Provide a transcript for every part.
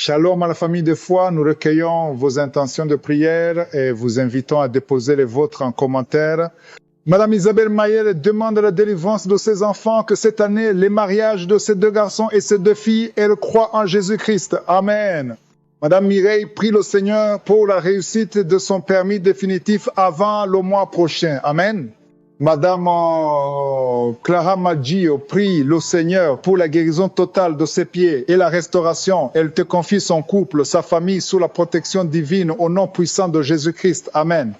Shalom à la famille de foi, nous recueillons vos intentions de prière et vous invitons à déposer les vôtres en commentaire. Madame Isabelle Mayer demande la délivrance de ses enfants, que cette année, les mariages de ces deux garçons et ces deux filles, elle croit en Jésus-Christ. Amen. Madame Mireille prie le Seigneur pour la réussite de son permis définitif avant le mois prochain. Amen. Madame Clara Maggio prie le Seigneur pour la guérison totale de ses pieds et la restauration. Elle te confie son couple, sa famille sous la protection divine au nom puissant de Jésus-Christ. Amen.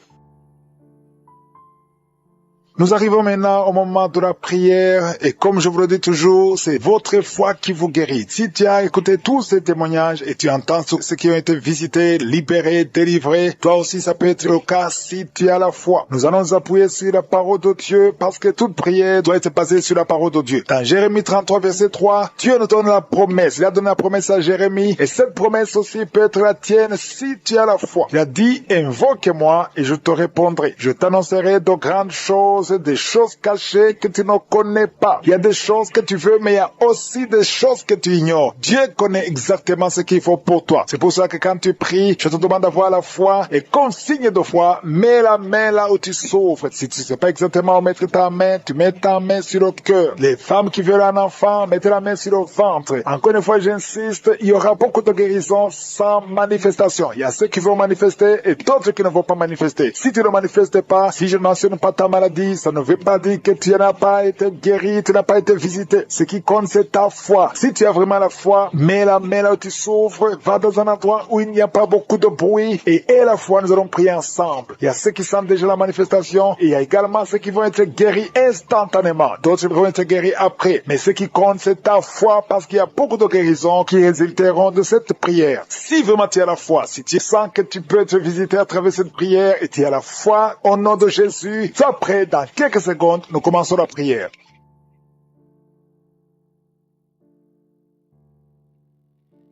Nous arrivons maintenant au moment de la prière et comme je vous le dis toujours, c'est votre foi qui vous guérit. Si tu as écouté tous ces témoignages et tu entends ceux qui ont été visités, libérés, délivrés, toi aussi ça peut être le cas si tu as la foi. Nous allons nous appuyer sur la parole de Dieu parce que toute prière doit être basée sur la parole de Dieu. Dans Jérémie 33 verset 3, Dieu nous donne la promesse. Il a donné la promesse à Jérémie et cette promesse aussi peut être la tienne si tu as la foi. Il a dit, invoque-moi et je te répondrai. Je t'annoncerai de grandes choses, des choses cachées que tu ne connais pas. Il y a des choses que tu veux, mais il y a aussi des choses que tu ignores. Dieu connaît exactement ce qu'il faut pour toi. C'est pour ça que quand tu pries, je te demande d'avoir la foi et comme signe de foi, mets la main là où tu souffres. Si tu ne sais pas exactement où mettre ta main, tu mets ta main sur le cœur. Les femmes qui veulent un enfant, mettez la main sur le ventre. Encore une fois, j'insiste, il y aura beaucoup de guérisons sans manifestation. Il y a ceux qui vont manifester et d'autres qui ne vont pas manifester. Si tu ne manifestes pas, si je ne mentionne pas ta maladie, ça ne veut pas dire que tu n'as pas été guéri, tu n'as pas été visité. Ce qui compte, c'est ta foi. Si tu as vraiment la foi, mets la main là où tu souffres, va dans un endroit où il n'y a pas beaucoup de bruit et la foi, nous allons prier ensemble. Il y a ceux qui sentent déjà la manifestation et il y a également ceux qui vont être guéris instantanément. D'autres vont être guéris après. Mais ce qui compte, c'est ta foi parce qu'il y a beaucoup de guérisons qui résulteront de cette prière. Si vraiment tu as la foi, si tu sens que tu peux être visité à travers cette prière et tu as la foi au nom de Jésus, sois prêt dans quelques secondes, nous commençons la prière.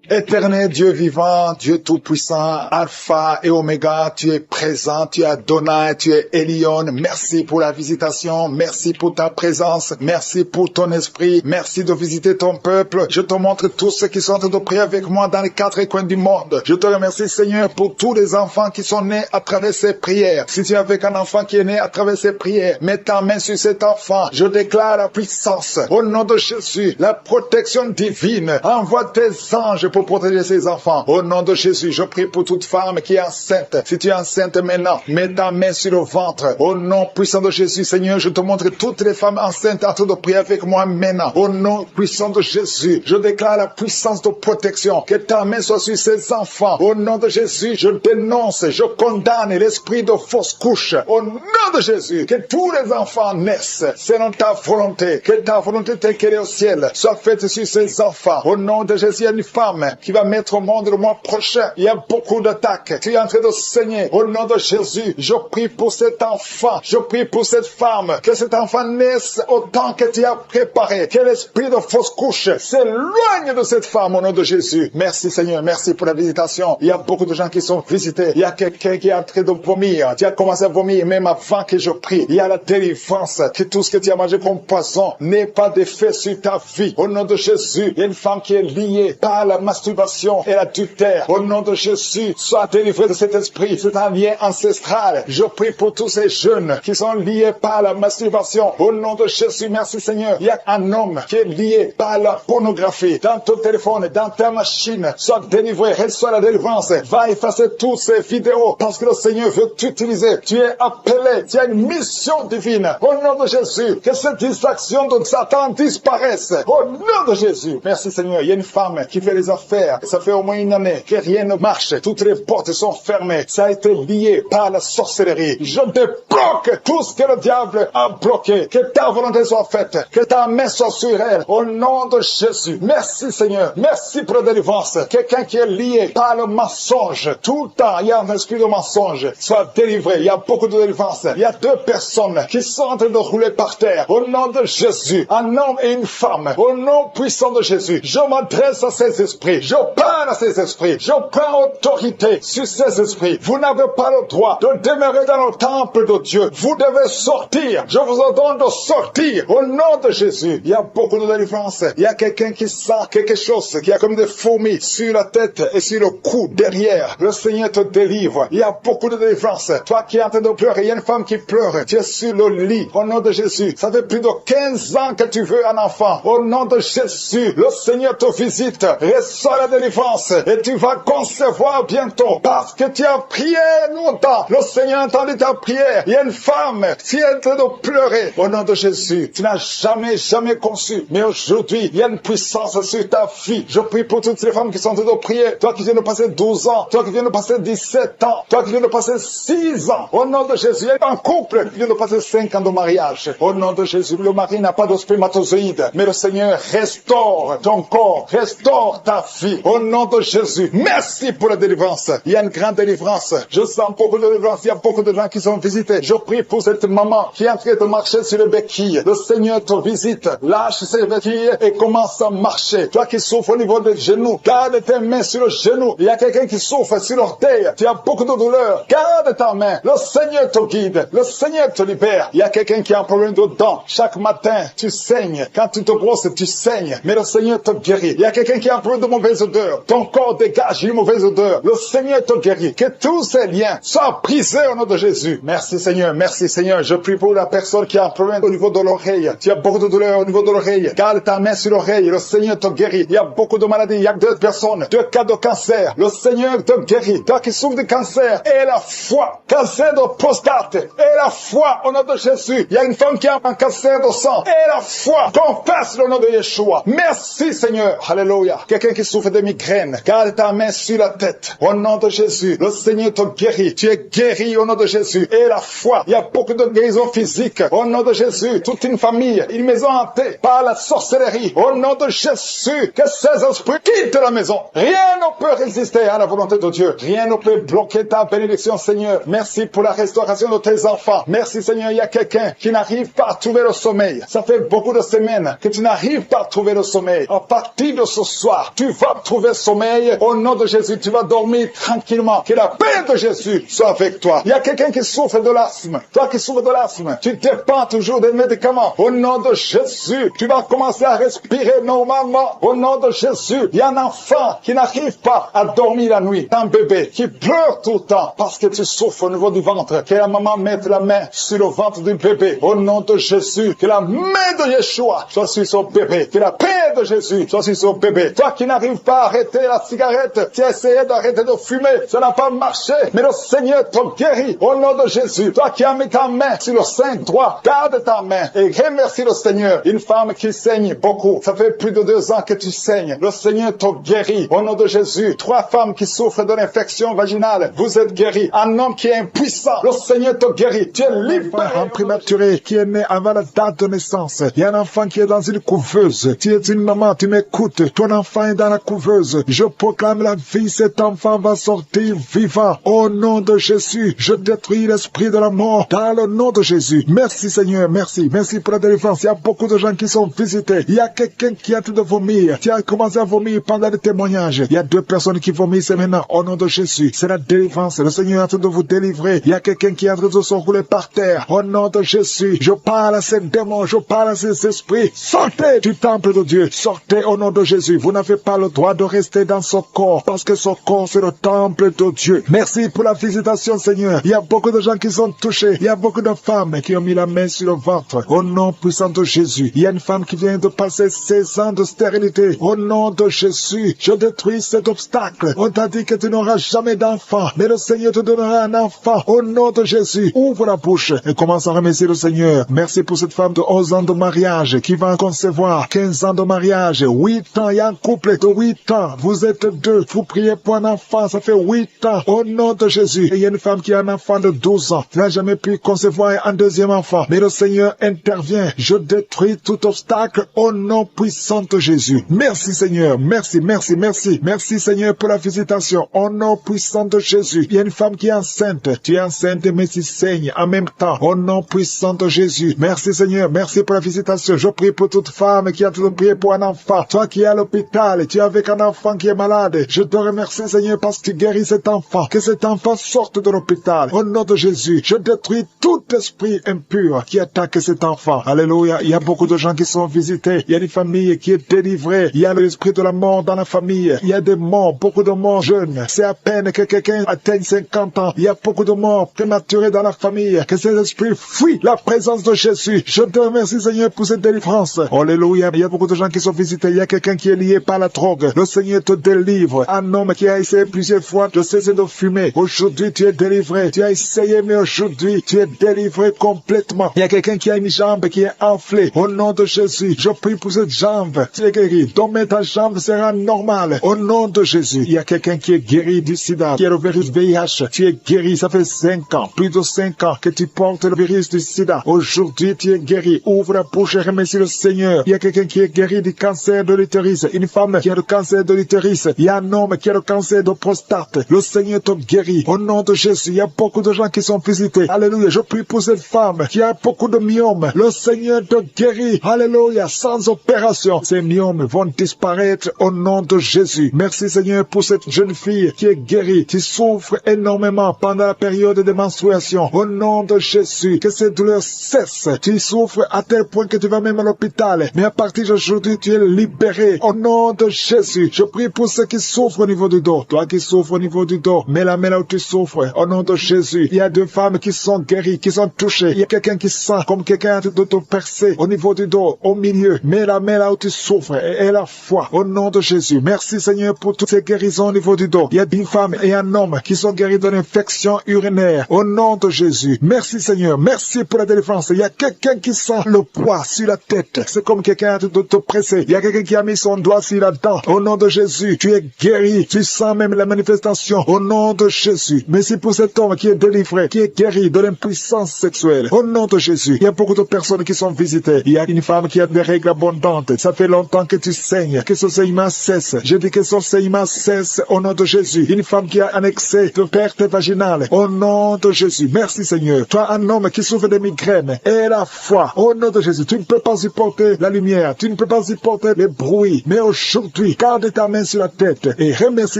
Éternel Dieu vivant, Dieu tout-puissant, Alpha et Oméga, tu es présent, tu es Adonai, tu es Elion. Merci pour la visitation, merci pour ta présence, merci pour ton esprit, merci de visiter ton peuple. Je te montre tous ceux qui sont en train de prier avec moi dans les quatre coins du monde. Je te remercie Seigneur pour tous les enfants qui sont nés à travers ces prières. Si tu es avec un enfant qui est né à travers ces prières, mets ta main sur cet enfant. Je déclare la puissance au nom de Jésus, la protection divine. Envoie tes anges pour protéger ses enfants. Au nom de Jésus, je prie pour toute femme qui est enceinte. Si tu es enceinte maintenant, mets ta main sur le ventre. Au nom puissant de Jésus, Seigneur, je te montre toutes les femmes enceintes en train de prier avec moi maintenant. Au nom puissant de Jésus, je déclare la puissance de protection. Que ta main soit sur ces enfants. Au nom de Jésus, je dénonce, je condamne l'esprit de fausse couche. Au nom de Jésus, que tous les enfants naissent selon ta volonté. Que ta volonté telle qu'elle est au ciel soit faite sur ces enfants. Au nom de Jésus, il y a une femme qui va mettre au monde le mois prochain. Il y a beaucoup d'attaques. Tu es en train de saigner. Au nom de Jésus, je prie pour cet enfant. Je prie pour cette femme. Que cet enfant naisse autant que tu as préparé. Que l'esprit de fausse couche s'éloigne de cette femme au nom de Jésus. Merci Seigneur. Merci pour la visitation. Il y a beaucoup de gens qui sont visités. Il y a quelqu'un qui est en train de vomir. Tu as commencé à vomir même avant que je prie. Il y a la délivrance. Que tout ce que tu as mangé comme poison n'ait pas d'effet sur ta vie. Au nom de Jésus, il y a une femme qui est liée par la masturbation et l'adultère. Au nom de Jésus, sois délivré de cet esprit. C'est un lien ancestral. Je prie pour tous ces jeunes qui sont liés par la masturbation. Au nom de Jésus, merci Seigneur. Il y a un homme qui est lié par la pornographie. Dans ton téléphone, dans ta machine, sois délivré. Reçois la délivrance. Va effacer toutes ces vidéos parce que le Seigneur veut t'utiliser. Tu es appelé. Tu as une mission divine. Au nom de Jésus, que cette distraction de Satan disparaisse. Au nom de Jésus. Merci Seigneur. Il y a une femme qui fait les affaires. Ça fait au moins une année que rien ne marche. Toutes les portes sont fermées. Ça a été lié par la sorcellerie. Je débloque tout ce que le diable a bloqué. Que ta volonté soit faite. Que ta main soit sur elle. Au nom de Jésus. Merci Seigneur. Merci pour la délivrance. Quelqu'un qui est lié par le mensonge. Tout le temps, il y a un esprit de mensonge. Soit délivré. Il y a beaucoup de délivrance. Il y a deux personnes qui sont en train de rouler par terre. Au nom de Jésus. Un homme et une femme. Au nom puissant de Jésus. Je m'adresse à ces esprits. esprits. Je parle à ces esprits. Je prends autorité sur ces esprits. Vous n'avez pas le droit de demeurer dans le temple de Dieu. Vous devez sortir. Je vous ordonne de sortir au nom de Jésus. Il y a beaucoup de délivrance. Il y a quelqu'un qui sent quelque chose qui a comme des fourmis sur la tête et sur le cou derrière. Le Seigneur te délivre. Il y a beaucoup de délivrance. Toi qui es en train de pleurer, il y a une femme qui pleure. Tu es sur le lit. Au nom de Jésus. Ça fait plus de 15 ans que tu veux un enfant. Au nom de Jésus, le Seigneur te visite. Reçois la délivrance et tu vas concevoir bientôt parce que tu as prié longtemps. Le Seigneur a entendu ta prière. Il y a une femme qui est en train de pleurer. Au nom de Jésus, tu n'as jamais conçu. Mais aujourd'hui, il y a une puissance sur ta vie. Je prie pour toutes les femmes qui sont en train de prier. Toi qui viens de passer 12 ans. Toi qui viens de passer 17 ans. Toi qui viens de passer 6 ans. Au nom de Jésus, il y a un couple qui vient de passer 5 ans de mariage. Au nom de Jésus, le mari n'a pas de spermatozoïde. Mais le Seigneur restaure ton corps. Restaure ta vie. Au nom de Jésus. Merci pour la délivrance. Il y a une grande délivrance. Je sens beaucoup de délivrance. Il y a beaucoup de gens qui sont visités. Je prie pour cette maman qui est en train de marcher sur les béquilles. Le Seigneur te visite. Lâche ses béquilles et commence à marcher. Toi qui souffres au niveau des genoux, garde tes mains sur le genou. Il y a quelqu'un qui souffre sur l'orteil. Tu as beaucoup de douleur. Garde ta main. Le Seigneur te guide. Le Seigneur te libère. Il y a quelqu'un qui a un problème de dents. Chaque matin, tu saignes. Quand tu te brosses, tu saignes. Mais le Seigneur te guérit. Il y a quelqu'un qui a un problème de mauvaise odeur. Ton corps dégage une mauvaise odeur. Le Seigneur te guérit. Que tous ces liens soient brisés au nom de Jésus. Merci Seigneur. Merci Seigneur. Je prie pour la personne qui a un problème au niveau de l'oreille. Tu as beaucoup de douleur au niveau de l'oreille. Garde ta main sur l'oreille. Le Seigneur te guérit. Il y a beaucoup de maladies. Il y a 2 personnes. 2 cas de cancer. Le Seigneur te guérit. Toi qui souffres de cancer, et la foi. Cancer de prostate. Et la foi au nom de Jésus. Il y a une femme qui a un cancer de sang. Et la foi. Confesse le nom de Yeshua. Merci Seigneur. Alléluia. Quelqu'un qui souffre de migraine. Garde ta main sur la tête. Au nom de Jésus. Le Seigneur te guérit. Tu es guéri au nom de Jésus. Et la foi. Il y a beaucoup de guérisons physiques. Au nom de Jésus. Toute une famille. Une maison hantée par la sorcellerie. Au nom de Jésus. Que ces esprits quittent la maison. Rien ne peut résister à la volonté de Dieu. Rien ne peut bloquer ta bénédiction, Seigneur. Merci pour la restauration de tes enfants. Merci, Seigneur. Il y a quelqu'un qui n'arrive pas à trouver le sommeil. Ça fait beaucoup de semaines que tu n'arrives pas à trouver le sommeil. À partir de ce soir, tu vas trouver le sommeil. Au nom de Jésus, tu vas dormir tranquillement. Que la paix de Jésus soit avec toi. Il y a quelqu'un qui souffre de l'asthme. Toi qui souffres de l'asthme, tu dépends toujours des médicaments. Au nom de Jésus, tu vas commencer à respirer normalement. Au nom de Jésus, il y a un enfant qui n'arrive pas à dormir la nuit. Un bébé qui pleure tout le temps parce que tu souffres au niveau du ventre. Que la maman mette la main sur le ventre du bébé. Au nom de Jésus, que la main de Yeshua soit sur son bébé. Que la paix de Jésus soit sur son bébé. Toi qui n'arrives pas à arrêter la cigarette, tu as essayé d'arrêter de fumer, ça n'a pas marché. Mais le Seigneur te guérit. Au nom de Jésus, toi qui as mis ta main sur le sein droit, garde ta main et remercie le Seigneur. Une femme qui saigne beaucoup, ça fait plus de 2 ans que tu saignes. Le Seigneur te guérit. Au nom de Jésus, 3 femmes qui souffrent de l'infection vaginale, vous êtes guéris. Un homme qui est impuissant, le Seigneur te guérit. Tu es libre. Un prématuré qui est né avant la date de naissance. Il y a un enfant qui est dans une couveuse. Tu es une maman, tu m'écoutes. Ton enfant est dans la couveuse. Je proclame la vie. Cet enfant va sortir vivant. Au nom de Jésus, je détruis l'esprit de la mort dans le nom de Jésus. Merci Seigneur, merci. Merci pour la délivrance. Il y a beaucoup de gens qui sont visités. Il y a quelqu'un qui a tout de vomir. Tu as commencé à vomir pendant le témoignage. Il y a 2 personnes qui vomissent maintenant. Au nom de Jésus, c'est la délivrance. Le Seigneur est en train de vous délivrer. Il y a quelqu'un qui est en train de se rouler par terre. Au nom de Jésus, je parle à ces démons, je parle à ces esprits. Sortez du temple de Dieu. Sortez au nom de Jésus. Vous n'avez pas le droit de rester dans ce corps parce que ce corps, c'est le temple de Dieu. Merci pour la visitation, Seigneur. Il y a beaucoup de gens qui sont touchés. Il y a beaucoup de femmes qui ont mis la main sur le ventre. Au nom puissant de Jésus. Il y a une femme qui vient de passer 16 ans de stérilité. Au nom de Jésus, je détruis cet obstacle. On t'a dit que tu n'auras jamais d'enfant, mais le Seigneur te donnera un enfant. Au nom de Jésus, ouvre la bouche et commence à remercier le Seigneur. Merci pour cette femme de 11 ans de mariage qui va concevoir 15 ans de mariage, 8 ans. Il y a un couple de 8 ans. Vous êtes 2. Vous priez pour un enfant. Ça fait 8 ans. Au nom de Jésus. Et il y a une femme qui a un enfant de 12 ans. Tu n'as jamais pu concevoir un 2e enfant. Mais le Seigneur intervient. Je détruis tout obstacle au nom puissant de Jésus. Merci Seigneur. Merci, merci, merci. Merci Seigneur pour la visitation. Au nom puissant de Jésus. Il y a une femme qui est enceinte. Tu es enceinte mais tu saignes en même temps. Au nom puissant de Jésus. Merci Seigneur. Merci pour la visitation. Je prie pour toute femme qui a tout prié pour un enfant. Toi qui es à l'hôpital, tu tu es avec un enfant qui est malade. Je te remercie, Seigneur, parce que tu guéris cet enfant. Que cet enfant sorte de l'hôpital. Au nom de Jésus, je détruis tout esprit impur qui attaque cet enfant. Alléluia. Il y a beaucoup de gens qui sont visités. Il y a des familles qui sont délivrées. Il y a l'esprit de la mort dans la famille. Il y a des morts, beaucoup de morts jeunes. C'est à peine que quelqu'un atteigne 50 ans. Il y a beaucoup de morts prématurées dans la famille. Que ces esprits fuient la présence de Jésus. Je te remercie, Seigneur, pour cette délivrance. Alléluia. Il y a beaucoup de gens qui sont visités. Il y a quelqu'un qui est lié par la drogue. Le Seigneur te délivre. Un homme qui a essayé plusieurs fois de cesser de fumer. Aujourd'hui, tu es délivré. Tu as essayé, mais aujourd'hui, tu es délivré complètement. Il y a quelqu'un qui a une jambe qui est enflée. Au nom de Jésus, je prie pour cette jambe. Tu es guéri. Donc, ta jambe sera normale. Au nom de Jésus. Il y a quelqu'un qui est guéri du sida, qui est le virus VIH. Tu es guéri. Ça fait 5 ans, plus de 5 ans que tu portes le virus du sida. Aujourd'hui, tu es guéri. Ouvre la bouche et remercie le Seigneur. Il y a quelqu'un qui est guéri du cancer de l'utérus. Une femme qui a le cancer de l'utérus. Il y a un homme qui a le cancer de prostate. Le Seigneur te guérit. Au nom de Jésus, il y a beaucoup de gens qui sont visités. Alléluia. Je prie pour cette femme qui a beaucoup de myomes. Le Seigneur te guérit. Alléluia. Sans opération, ces myomes vont disparaître au nom de Jésus. Merci, Seigneur, pour cette jeune fille qui est guérie, qui souffre énormément pendant la période de menstruation. Au nom de Jésus, que cette douleur cesse. Tu souffres à tel point que tu vas même à l'hôpital. Mais à partir d'aujourd'hui, tu es libéré. Au nom de Jésus, je prie pour ceux qui souffrent au niveau du dos. Toi qui souffres au niveau du dos, mets la main là où tu souffres. Au nom de Jésus, il y a 2 femmes qui sont guéries, qui sont touchées. Il y a quelqu'un qui sent comme quelqu'un de te percer au niveau du dos, au milieu. Mets la main là où tu souffres et la foi. Au nom de Jésus. Merci, Seigneur, pour toutes ces guérisons au niveau du dos. Il y a une femme et un homme qui sont guéris d'une infection urinaire. Au nom de Jésus. Merci, Seigneur. Merci pour la délivrance. Il y a quelqu'un qui sent le poids sur la tête. C'est comme quelqu'un de te presser. Il y a quelqu'un qui a mis son doigt sur la dent. Au nom de Jésus, tu es guéri. Tu sens même la manifestation. Au nom de Jésus. Merci pour cet homme qui est délivré, qui est guéri de l'impuissance sexuelle. Au nom de Jésus. Il y a beaucoup de personnes qui sont visitées. Il y a une femme qui a des règles abondantes. Ça fait longtemps que tu saignes. Que ce saignement cesse. Je dis que ce saignement cesse au nom de Jésus. Une femme qui a un excès de perte vaginale. Au nom de Jésus. Merci, Seigneur. Toi, un homme qui souffre de migraines. Et la foi. Au nom de Jésus. Tu ne peux pas supporter la lumière. Tu ne peux pas supporter les bruits. Mais aujourd'hui, garde ta main sur la tête et remercie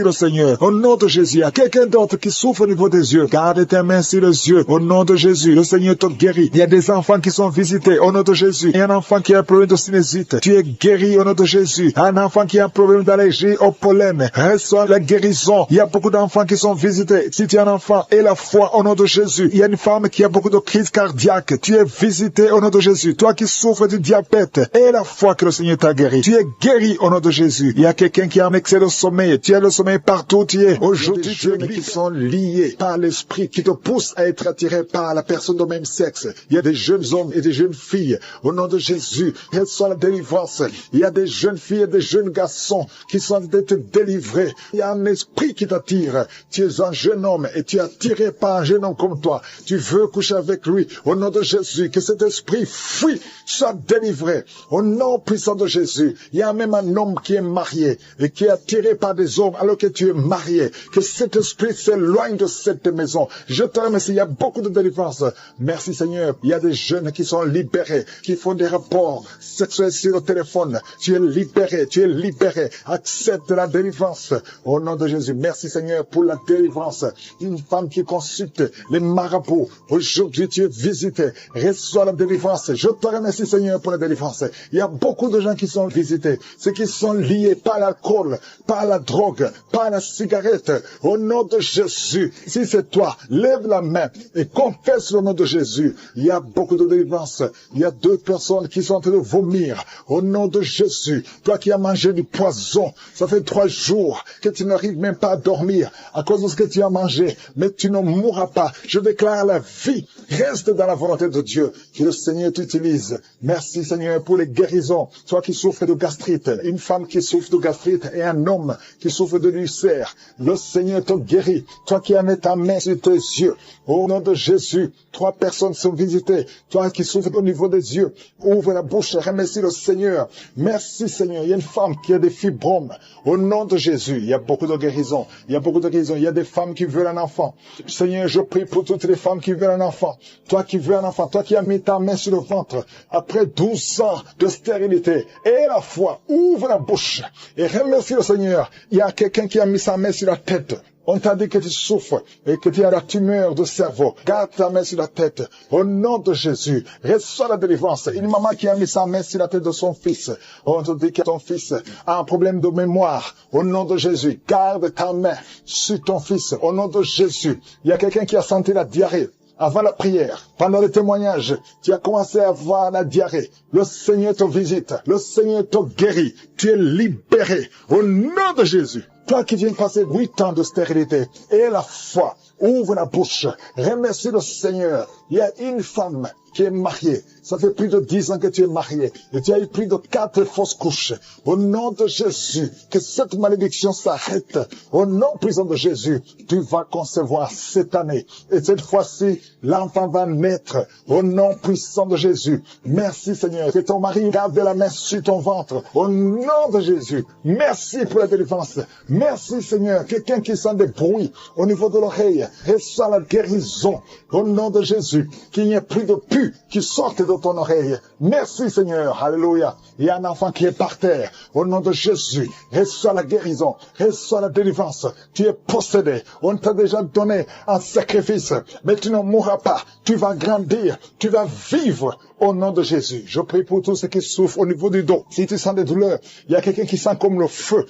le Seigneur. Au nom de Jésus. Il y a quelqu'un d'autre qui souffre au niveau des yeux. Garde ta main sur les yeux. Au nom de Jésus. Le Seigneur te guérit. Il y a des enfants qui sont visités. Au nom de Jésus. Il y a un enfant qui a un problème de sinusite. Tu es guéri au nom de Jésus. Un enfant qui a un problème d'allergie au pollen. Reçois la guérison. Il y a beaucoup d'enfants qui sont visités. Si tu es un enfant, et la foi au nom de Jésus. Il y a une femme qui a beaucoup de crises cardiaques. Tu es visité au nom de Jésus. Toi qui souffres du diabète, et la foi que le Seigneur t'a guéri. Tu es guéri au nom de Jésus. Il y a quelqu'un qui a un excès de sommeil. Tu as le sommeil partout où tu es. Aujourd'hui, tu es qui sont liés par l'esprit qui te pousse à être attiré par la personne de même sexe. Il y a des jeunes hommes et des jeunes filles. Au nom de Jésus, reçois la délivrance. Il y a des jeunes filles et des jeunes garçons qui sont d'être délivrés. Il y a un esprit qui t'attire. Tu es un jeune homme et tu es attiré par un jeune homme comme toi. Tu veux coucher avec lui. Au nom de Jésus, que cet esprit fuit, soit délivré. Au nom puissant de Jésus, il y a même un homme qui est marié et qui est attiré par des hommes alors que tu es marié. Que cet esprit s'éloigne de cette maison. Je te remercie, il y a beaucoup de délivrance. Merci Seigneur. Il y a des jeunes qui sont libérés, qui font des rapports sexuels sur le téléphone. Tu es libéré, tu es libéré. Accepte la délivrance. Au nom de Jésus, merci Seigneur pour la délivrance. Une femme qui consulte les marabouts. Aujourd'hui, tu es visité. Reçois la délivrance. Je te remercie Seigneur pour la délivrance. Il y a beaucoup de gens qui sont visités. Ceux qui sont liés par l'alcool, par la drogue, par la cigarette. Au nom de Jésus, si c'est toi, lève la main et confesse le nom de Jésus. Il y a beaucoup de délivrance. Il y a 2 personnes qui sont en train de vomir. Au nom de Jésus, toi qui as mangé du poison, ça fait 3 jours que tu n'arrives même pas à dormir à cause de ce que tu as mangé, mais tu ne mourras pas. Je déclare la vie. Reste dans la volonté de Dieu. Que le Seigneur t'utilise. Merci Seigneur pour les guérisons. Toi qui souffres de gastrite, une femme qui souffre de gastrite et un homme qui souffre de l'ulcère. Le Seigneur te guérit. Toi qui as mis ta main sur tes yeux. Au nom de Jésus, 3 personnes sont visitées. Toi qui souffres au niveau des yeux, ouvre la bouche et remercie le Seigneur. Merci Seigneur. Il y a une femme qui a des fibromes. Au nom de Jésus, il y a beaucoup de guérisons. Il y a beaucoup de guérisons. Il y a des femmes qui veulent un enfant. Seigneur, je prie pour toutes les femmes qui veulent un enfant. Toi qui veux un enfant, toi qui as mis ta main sur le ventre, après 12 ans de stérilité, et la foi, ouvre la bouche Et remercie le Seigneur. Il y a quelqu'un qui a mis sa main sur la tête. On t'a dit que tu souffres et que tu as la tumeur de cerveau. Garde ta main sur la tête. Au nom de Jésus, reçois la délivrance. Une maman qui a mis sa main sur la tête de son fils. On te dit que ton fils a un problème de mémoire. Au nom de Jésus, garde ta main sur ton fils. Au nom de Jésus, il y a quelqu'un qui a senti la diarrhée. Avant la prière, pendant le témoignage, tu as commencé à avoir la diarrhée. Le Seigneur te visite. Le Seigneur te guérit. Tu es libéré. Au nom de Jésus. Toi qui viens de passer 8 ans de stérilité, et la foi, ouvre la bouche, remercie le Seigneur. Il y a une femme qui est mariée. Ça fait plus de 10 ans que tu es marié. Et tu as eu plus de 4 fausses couches. Au nom de Jésus, que cette malédiction s'arrête. Au nom puissant de Jésus, tu vas concevoir cette année. Et cette fois-ci, l'enfant va naître. Au nom puissant de Jésus. Merci Seigneur. Que ton mari garde la main sur ton ventre. Au nom de Jésus. Merci pour la délivrance. Merci Seigneur. Quelqu'un qui sent des bruits au niveau de l'oreille. Reçois la guérison. Au nom de Jésus. Qu'il n'y ait plus de pus qui sortent de ton oreille. Merci Seigneur. Alléluia. Il y a un enfant qui est par terre. Au nom de Jésus. Reçois la guérison. Reçois la délivrance. Tu es possédé. On t'a déjà donné un sacrifice. Mais tu ne mourras pas. Tu vas grandir. Tu vas vivre. Au nom de Jésus. Je prie pour tous ceux qui souffrent au niveau du dos. Si tu sens des douleurs, il y a quelqu'un qui sent comme le feu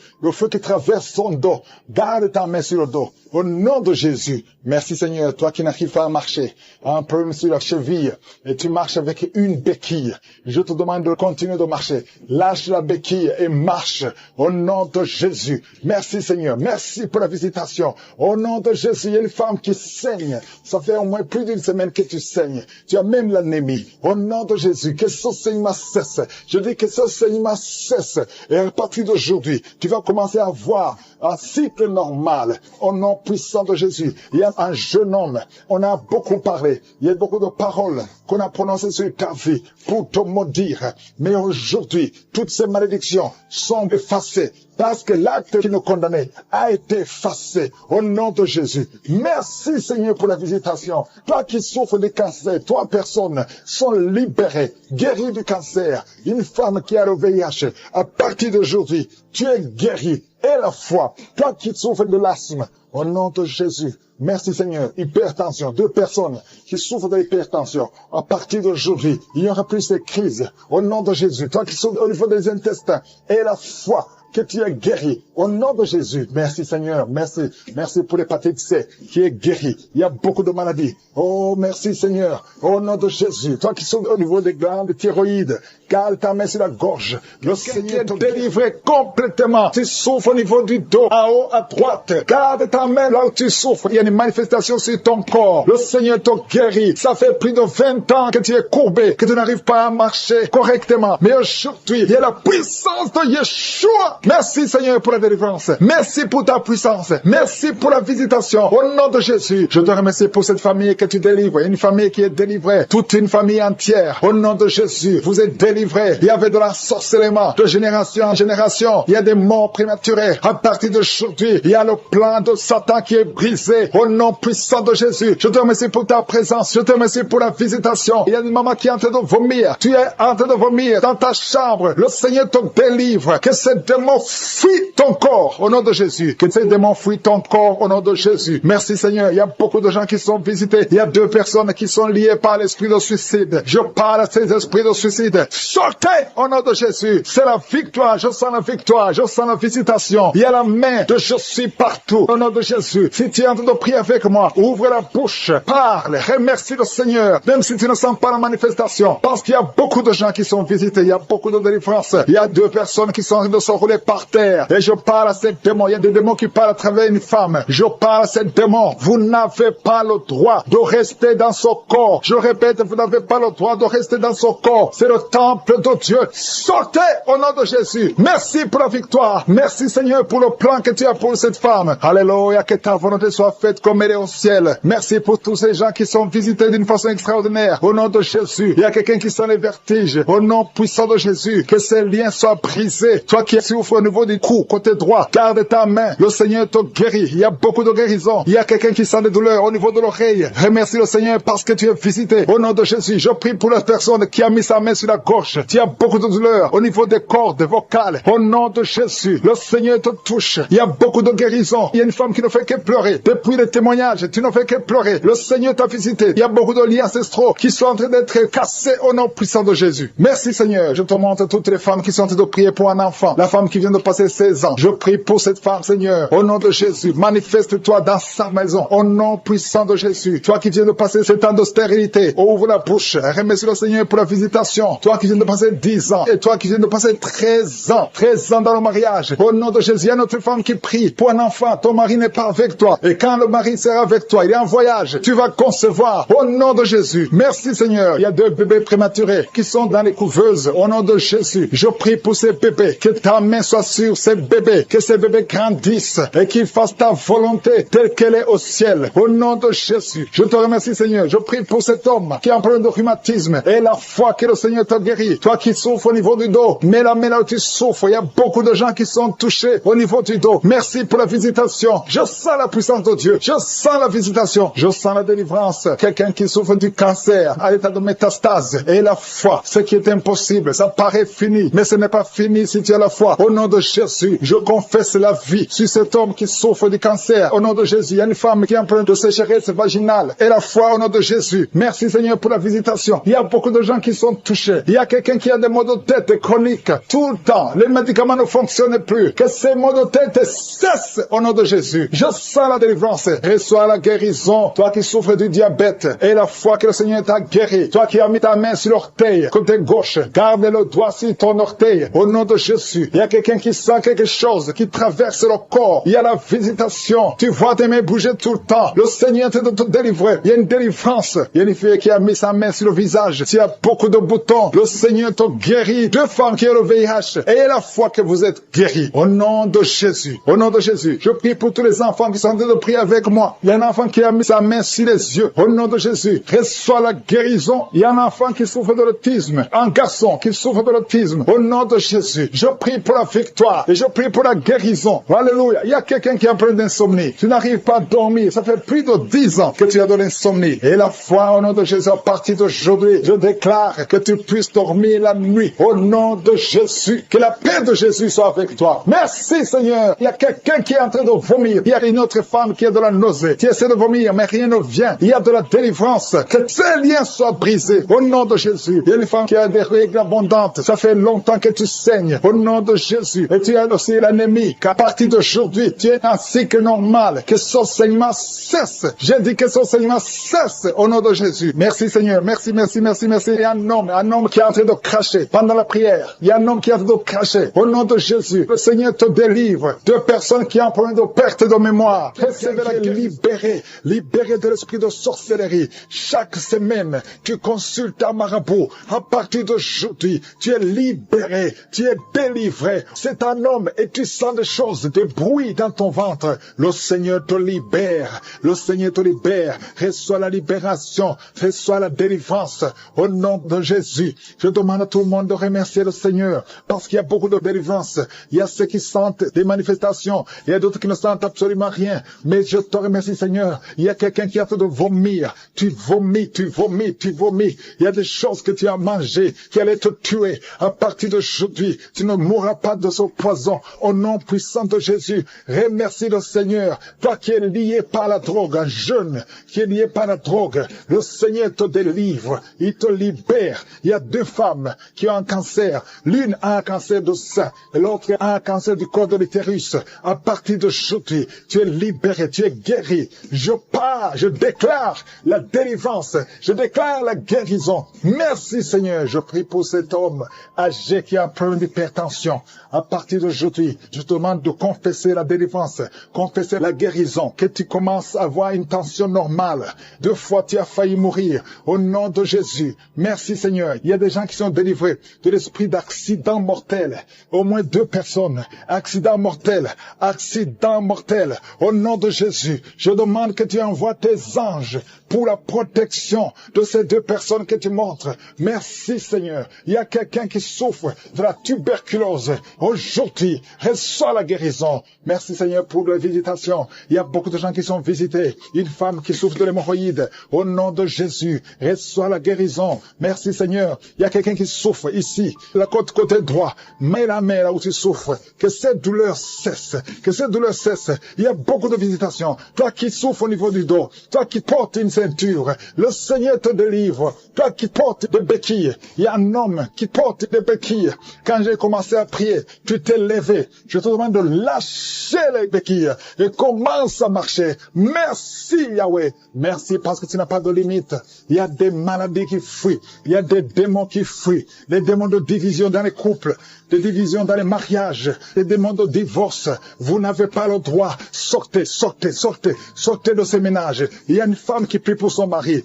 qui traverse son dos. Garde ta main sur le dos. Au nom de Jésus. Merci Seigneur. Toi qui n'arrives pas à marcher, un problème sur la cheville, et tu marches avec une béquille. Je te demande de continuer de marcher. Lâche la béquille et marche. Au nom de Jésus. Merci Seigneur. Merci pour la visitation. Au nom de Jésus, il y a une femme qui saigne. Ça fait au moins plus d'une semaine que tu saignes. Tu as même l'anémie. Au nom de Jésus, que ce saignement cesse. Je dis que ce saignement cesse. Et à partir d'aujourd'hui, tu vas commencer à avoir un cycle normal. Au nom puissant de Jésus. Il y a un jeune homme. On a beaucoup parlé. Il y a beaucoup de paroles qu'on a prononcées sur ta vie pour te maudire. Mais aujourd'hui, toutes ces malédictions sont effacées. Parce que l'acte qui nous condamnait a été effacé au nom de Jésus. Merci Seigneur pour la visitation. Toi qui souffres de cancer, 3 personnes sont libérées, guéries du cancer. Une femme qui a le VIH, à partir d'aujourd'hui, tu es guéri. Et la foi, toi qui souffres de l'asthme, au nom de Jésus. Merci Seigneur. Hypertension, 2 personnes qui souffrent de l'hypertension. À partir d'aujourd'hui, il n'y aura plus ces crises. Au nom de Jésus. Toi qui souffres au niveau des intestins. Et la foi, que tu es guéri. Au nom de Jésus. Merci Seigneur. Merci. Merci pour l'hépatite C qui est guéri. Il y a beaucoup de maladies. Oh, merci Seigneur. Au nom de Jésus. Toi qui souffres au niveau des glandes thyroïdes. Garde ta main sur la gorge. Le Seigneur te délivre complètement. Tu souffres au niveau du dos. En haut, à droite. Garde ta main là où tu souffres. Il y a une manifestation sur ton corps. Le Seigneur te guérit. Ça fait plus de 20 ans que tu es courbé, que tu n'arrives pas à marcher correctement. Mais aujourd'hui, il y a la puissance de Yeshua. Merci Seigneur pour la délivrance. Merci pour ta puissance. Merci pour la visitation. Au nom de Jésus, je te remercie pour cette famille que tu délivres. Une famille qui est délivrée. Toute une famille entière. Au nom de Jésus, vous êtes délivrés. Il y avait de l'ensorcellement de génération en génération. Il y a des morts prématurées. À partir d'aujourd'hui, il y a le plan de Satan qui est brisé. Au nom puissant de Jésus, je te remercie pour ta présence. Je te remercie pour la visitation. Il y a une maman qui est en train de vomir. Tu es en train de vomir dans ta chambre. Le Seigneur te délivre. Que ces démons fuient ton corps au nom de Jésus. Que ces démons fuient ton corps au nom de Jésus. Merci Seigneur. Il y a beaucoup de gens qui sont visités. Il y a 2 personnes qui sont liées par l'esprit de suicide. Je parle à ces esprits de suicide. Sortez au nom de Jésus. C'est la victoire. Je sens la victoire. Je sens la visitation. Il y a la main de je suis partout au nom de Jésus. Si tu es en train de prier avec moi, ouvre la bouche. Parle. Remercie le Seigneur. Même si tu ne sens pas la manifestation. Parce qu'il y a beaucoup de gens qui sont visités. Il y a beaucoup de délivrances. Il y a 2 personnes qui sont en train de se rouler par terre. Et je parle à ces démons. Il y a des démons qui parlent à travers une femme. Je parle à ces démons. Vous n'avez pas le droit de rester dans ce corps. Je répète, vous n'avez pas le droit de rester dans ce corps. C'est le temple de Dieu. Sortez au nom de Jésus. Merci pour la victoire. Merci Seigneur pour le plan que tu as pour cette femme. Alléluia, que ta volonté soit faite comme elle est au ciel. Merci pour tous ces gens qui sont visités d'une façon extraordinaire. Au nom de Jésus, il y a quelqu'un qui sent les vertiges. Au nom puissant de Jésus, que ces liens soient brisés. Toi qui souffres souffre au niveau du cou, côté droit, garde ta main. Le Seigneur te guérit. Il y a beaucoup de guérisons. Il y a quelqu'un qui sent des douleurs au niveau de l'oreille. Remercie le Seigneur parce que tu es visité. Au nom de Jésus, je prie pour la personne qui a mis sa main sur la gauche. Tu as beaucoup de douleurs au niveau des cordes vocales. Au nom de Jésus, le Seigneur te touche. Il y a beaucoup de guérisons. Il y a une femme qui ne fait que pleurer. Depuis les témoignages, tu ne fais que pleurer. Le Seigneur t'a visité. Il y a beaucoup de liens ancestraux qui sont en train d'être cassés au nom puissant de Jésus. Merci Seigneur. Je te montre toutes les femmes qui sont en train de prier pour un enfant. La femme qui vient de passer 16 ans. Je prie pour cette femme, Seigneur. Au nom de Jésus, manifeste-toi dans sa maison. Au nom puissant de Jésus. Toi qui viens de passer ce temps de stérilité, ouvre la bouche. Remercie le Seigneur pour la visitation. Toi qui viens de passer 10 ans. Et toi qui viens de passer 13 ans. 13 ans dans le mariage. Au nom de Jésus, il y a notre femme qui prie pour un enfant. Ton mari n'est pas avec toi. Et quand le mari sera avec toi, il est en voyage. Tu vas concevoir. Au nom de Jésus. Merci Seigneur. Il y a 2 bébés prématurés qui sont dans les couveuses. Au nom de Jésus. Je prie pour ces bébés. Que ta main soit sur ces bébés. Que ces bébés grandissent et qu'ils fassent ta volonté telle qu'elle est au ciel. Au nom de Jésus. Je te remercie Seigneur. Je prie pour cet homme qui a un problème de rhumatisme et la foi que le Seigneur t'a guéri. Toi qui souffres au niveau du dos. Mais là où tu souffres, il y a beaucoup de gens qui sont touchés au niveau du dos. Merci pour la visitation. Je sens la puissance de Dieu. Je sens la visitation. Je sens la délivrance. Quelqu'un qui souffre du cancer à l'état de métastase et la foi. Ce qui est impossible, ça paraît fini, mais ce n'est pas fini si tu as la foi. Au nom de Jésus, je confesse la vie sur cet homme qui souffre du cancer. Au nom de Jésus, il y a une femme qui est en train de sécheresse vaginale et la foi au nom de Jésus. Merci Seigneur pour la visitation. Il y a beaucoup de gens qui sont touchés. Il y a quelqu'un qui a des maux de tête chroniques tout le temps. Les médicaments ne fonctionnent plus. Que ces maux de tête cessent au nom de Jésus. Je sens la délivrance. Reçois la guérison. Toi qui souffres du diabète et la foi que le Seigneur t'a guéri. Toi qui as mis ta main sur l'orteil côté gauche. Garde le doigt sur ton orteil au nom de Jésus. Il y a quelqu'un qui sent quelque chose qui traverse le corps. Il y a la visitation. Tu vois tes mains bouger tout le temps. Le Seigneur te délivrer. Il y a une délivrance. Il y a une fille qui a mis sa main sur le visage. Tu as beaucoup de boutons. Le Seigneur te guérit. 2 femmes qui ont le VIH. Ayez la foi que vous êtes guéris. Au nom de Jésus. Au nom de Jésus. Je prie pour tous les enfants qui sont en train de prier avec moi. Il y a un enfant qui a mis sa main sur les yeux. Au nom de Jésus. Reçois la guérison. Il y a un enfant qui souffre de l'autisme. Un garçon qui souffre de l'autisme. Au nom de Jésus. Je prie pour la victoire. Et je prie pour la guérison. Alléluia. Il y a quelqu'un qui a un problème d'insomnie. Tu n'arrives pas à dormir. Ça fait plus de 10 ans que tu as de l'insomnie. Et la foi au nom de Jésus, à partir d'aujourd'hui, je déclare que tu puisses dormir la nuit. Au nom de Jésus. Que la paix de Jésus soit avec toi. Merci Seigneur. Il y a quelqu'un qui est en train de vomir. Il y a une autre femme qui a de la nausée. Tu essaies de vomir, mais rien ne vient. Il y a de la délivrance. Que ces liens soient brisés. Au nom de Jésus. Il y a une femme qui a des règles abondantes. Ça fait longtemps que tu saignes. Au nom de Jésus. Et tu as aussi l'anémie. Qu'à partir d'aujourd'hui, tu es un cycle normal. Que son saignement cesse. J'ai dit que son saignement cesse. Au nom de Jésus. Merci Seigneur. Merci, merci, merci, merci. Il y a un homme qui est en train de cracher pendant la prière. Il y a un homme qui est en train de cracher. Au nom de Jésus. Le Seigneur te délivre. 2 personnes qui ont un problème de perte de mémoire. Recevez-la libérée. Libérée de l'esprit de sorcellerie. Chaque semaine, tu consultes un marabout. À partir d'aujourd'hui, tu es libéré. Tu es délivré. C'est un homme et tu sens des choses, des bruits dans ton ventre. Le Seigneur te libère. Le Seigneur te libère. Reçois la libération. Reçois la délivrance. Au nom de Jésus. Je demande à tout le monde de remercier le Seigneur. Parce qu'il y a beaucoup de délivrance. Il y a ceux qui sentent des manifestations. Il y a d'autres qui ne sentent absolument rien. Mais je te remercie Seigneur. Il y a quelqu'un qui a fait de vomir. Tu vomis, tu vomis, tu vomis. Il y a des choses que tu as mangées qui allaient te tuer. À partir d'aujourd'hui, tu ne mourras pas de ce poison. Au nom puissant de Jésus, remercie le Seigneur. Toi qui es lié par la drogue, un jeune qui est lié par la drogue, le Seigneur te délivre. Il te libère. Il y a 2 femmes qui ont un cancer. L'une a un cancer du sein et l'autre a un cancer du col de l'utérus. À partir d'aujourd'hui, tu es libéré, tu es guéri. Je déclare la délivrance. Je déclare la guérison. Merci Seigneur. Je prie pour cet homme âgé qui a un problème d'hypertension. À partir d'aujourd'hui, je te demande de confesser la délivrance, confesser la guérison, que tu commences à avoir une tension normale. 2 fois tu as failli mourir. Au nom de Jésus. Merci Seigneur. Il y a des gens qui sont délivrés de l'esprit d'accident mortel. Au moins 2 personnes. Accident mortel. Accident mortel. Au nom de Jésus. Je demande que tu envoies tes anges pour la protection de ces 2 personnes que tu montres. Merci Seigneur. Il y a quelqu'un qui souffre de la tuberculose. Aujourd'hui, reçois la guérison. Merci Seigneur pour la visitation. Il y a beaucoup de gens qui sont visités. Une femme qui souffre de l'hémorroïde. Au nom de Jésus, reçois la guérison. Merci Seigneur. Il y a quelqu'un qui souffre ici, la côté droit. Mets la main là où tu souffres. Que cette douleur cesse. Que cette douleur cesse. Il y a beaucoup de visitations. Toi qui souffres au niveau du dos. Toi qui portes une ceinture. Le Seigneur te délivre. Toi qui portes des béquilles. Il y a un homme qui porte des béquilles. Quand j'ai commencé à prier, tu t'es levé. Je te demande de lâcher les béquilles et commence à marcher. Merci Yahweh. Merci parce que tu n'as pas de limite. Il y a des maladies qui fuient. Il y a des démons qui fuient. Les démons de division dans les couples, des divisions dans les mariages, les démons de divorce. Vous n'avez pas le droit. Sortez, sortez, sortez, sortez de ces ménages. Il y a une femme qui prie pour son mari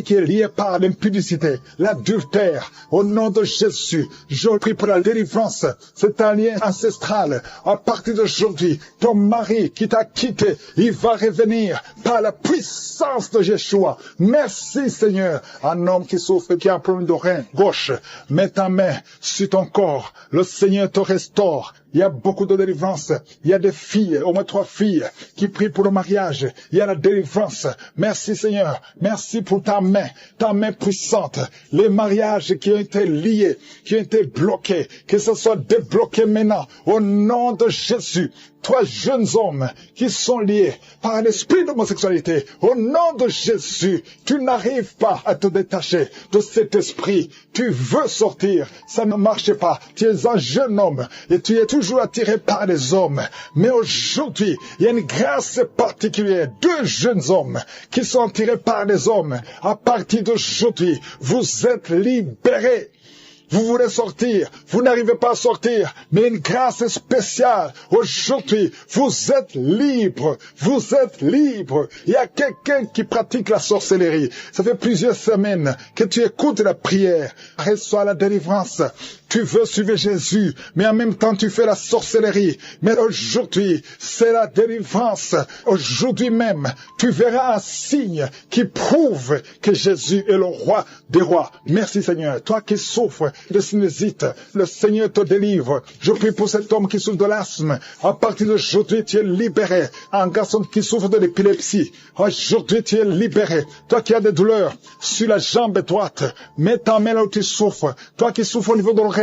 qui est lié par l'impudicité, l'adultère. Au nom de Jésus, je prie pour la délivrance. C'est un lien ancestral. À partir d'aujourd'hui, ton mari qui t'a quitté, il va revenir par la puissance de Yeshua. Merci Seigneur. Un homme qui souffre, qui a un problème de rein gauche, mets ta main sur ton corps. Le Seigneur te restaure. Il y a beaucoup de délivrance. Il y a des filles, au moins 3 filles, qui prient pour le mariage. Il y a la délivrance. Merci Seigneur. Merci pour ta main puissante. Les mariages qui ont été liés, qui ont été bloqués, que ce soit débloqué maintenant. Au nom de Jésus. 3 jeunes hommes qui sont liés par l'esprit d'homosexualité. Au nom de Jésus, tu n'arrives pas à te détacher de cet esprit. Tu veux sortir. Ça ne marche pas. Tu es un jeune homme et tu es toujours attiré par les hommes. Mais aujourd'hui, il y a une grâce particulière. 2 jeunes hommes qui sont attirés par les hommes. À partir d'aujourd'hui, vous êtes libérés. Vous voulez sortir, vous n'arrivez pas à sortir, mais une grâce spéciale. Aujourd'hui, vous êtes libre, vous êtes libre. Il y a quelqu'un qui pratique la sorcellerie. Ça fait plusieurs semaines que tu écoutes la prière. Reçois la délivrance. Tu veux suivre Jésus, mais en même temps tu fais la sorcellerie. Mais aujourd'hui, c'est la délivrance. Aujourd'hui même, tu verras un signe qui prouve que Jésus est le roi des rois. Merci Seigneur. Toi qui souffres de sinusite, le Seigneur te délivre. Je prie pour cet homme qui souffre de l'asthme. À partir d'aujourd'hui, tu es libéré. Un garçon qui souffre de l'épilepsie. Aujourd'hui, tu es libéré. Toi qui as des douleurs sur la jambe droite, mets ta main là où tu souffres. Toi qui souffres au niveau de l'oreille,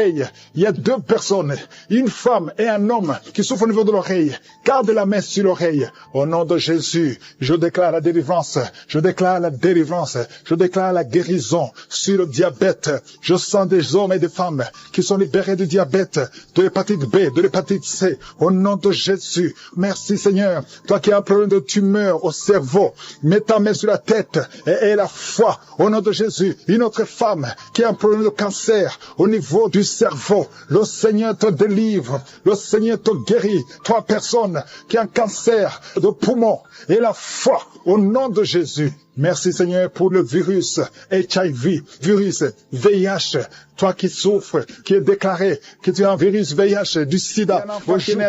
il y a 2 personnes, une femme et un homme qui souffrent au niveau de l'oreille. Garde la main sur l'oreille. Au nom de Jésus, je déclare la délivrance. Je déclare la délivrance. Je déclare la guérison sur le diabète. Je sens des hommes et des femmes qui sont libérés du diabète, de l'hépatite B, de l'hépatite C. Au nom de Jésus, merci Seigneur. Toi qui as un problème de tumeur au cerveau, mets ta main sur la tête et aie la foi. Au nom de Jésus, une autre femme qui a un problème de cancer au niveau du cerveau, le Seigneur te délivre, le Seigneur te guérit. 3 personnes qui ont un cancer de poumon et la foi au nom de Jésus. Merci Seigneur pour le virus HIV, virus VIH. Toi qui souffres, qui est déclaré que tu as un virus VIH du sida.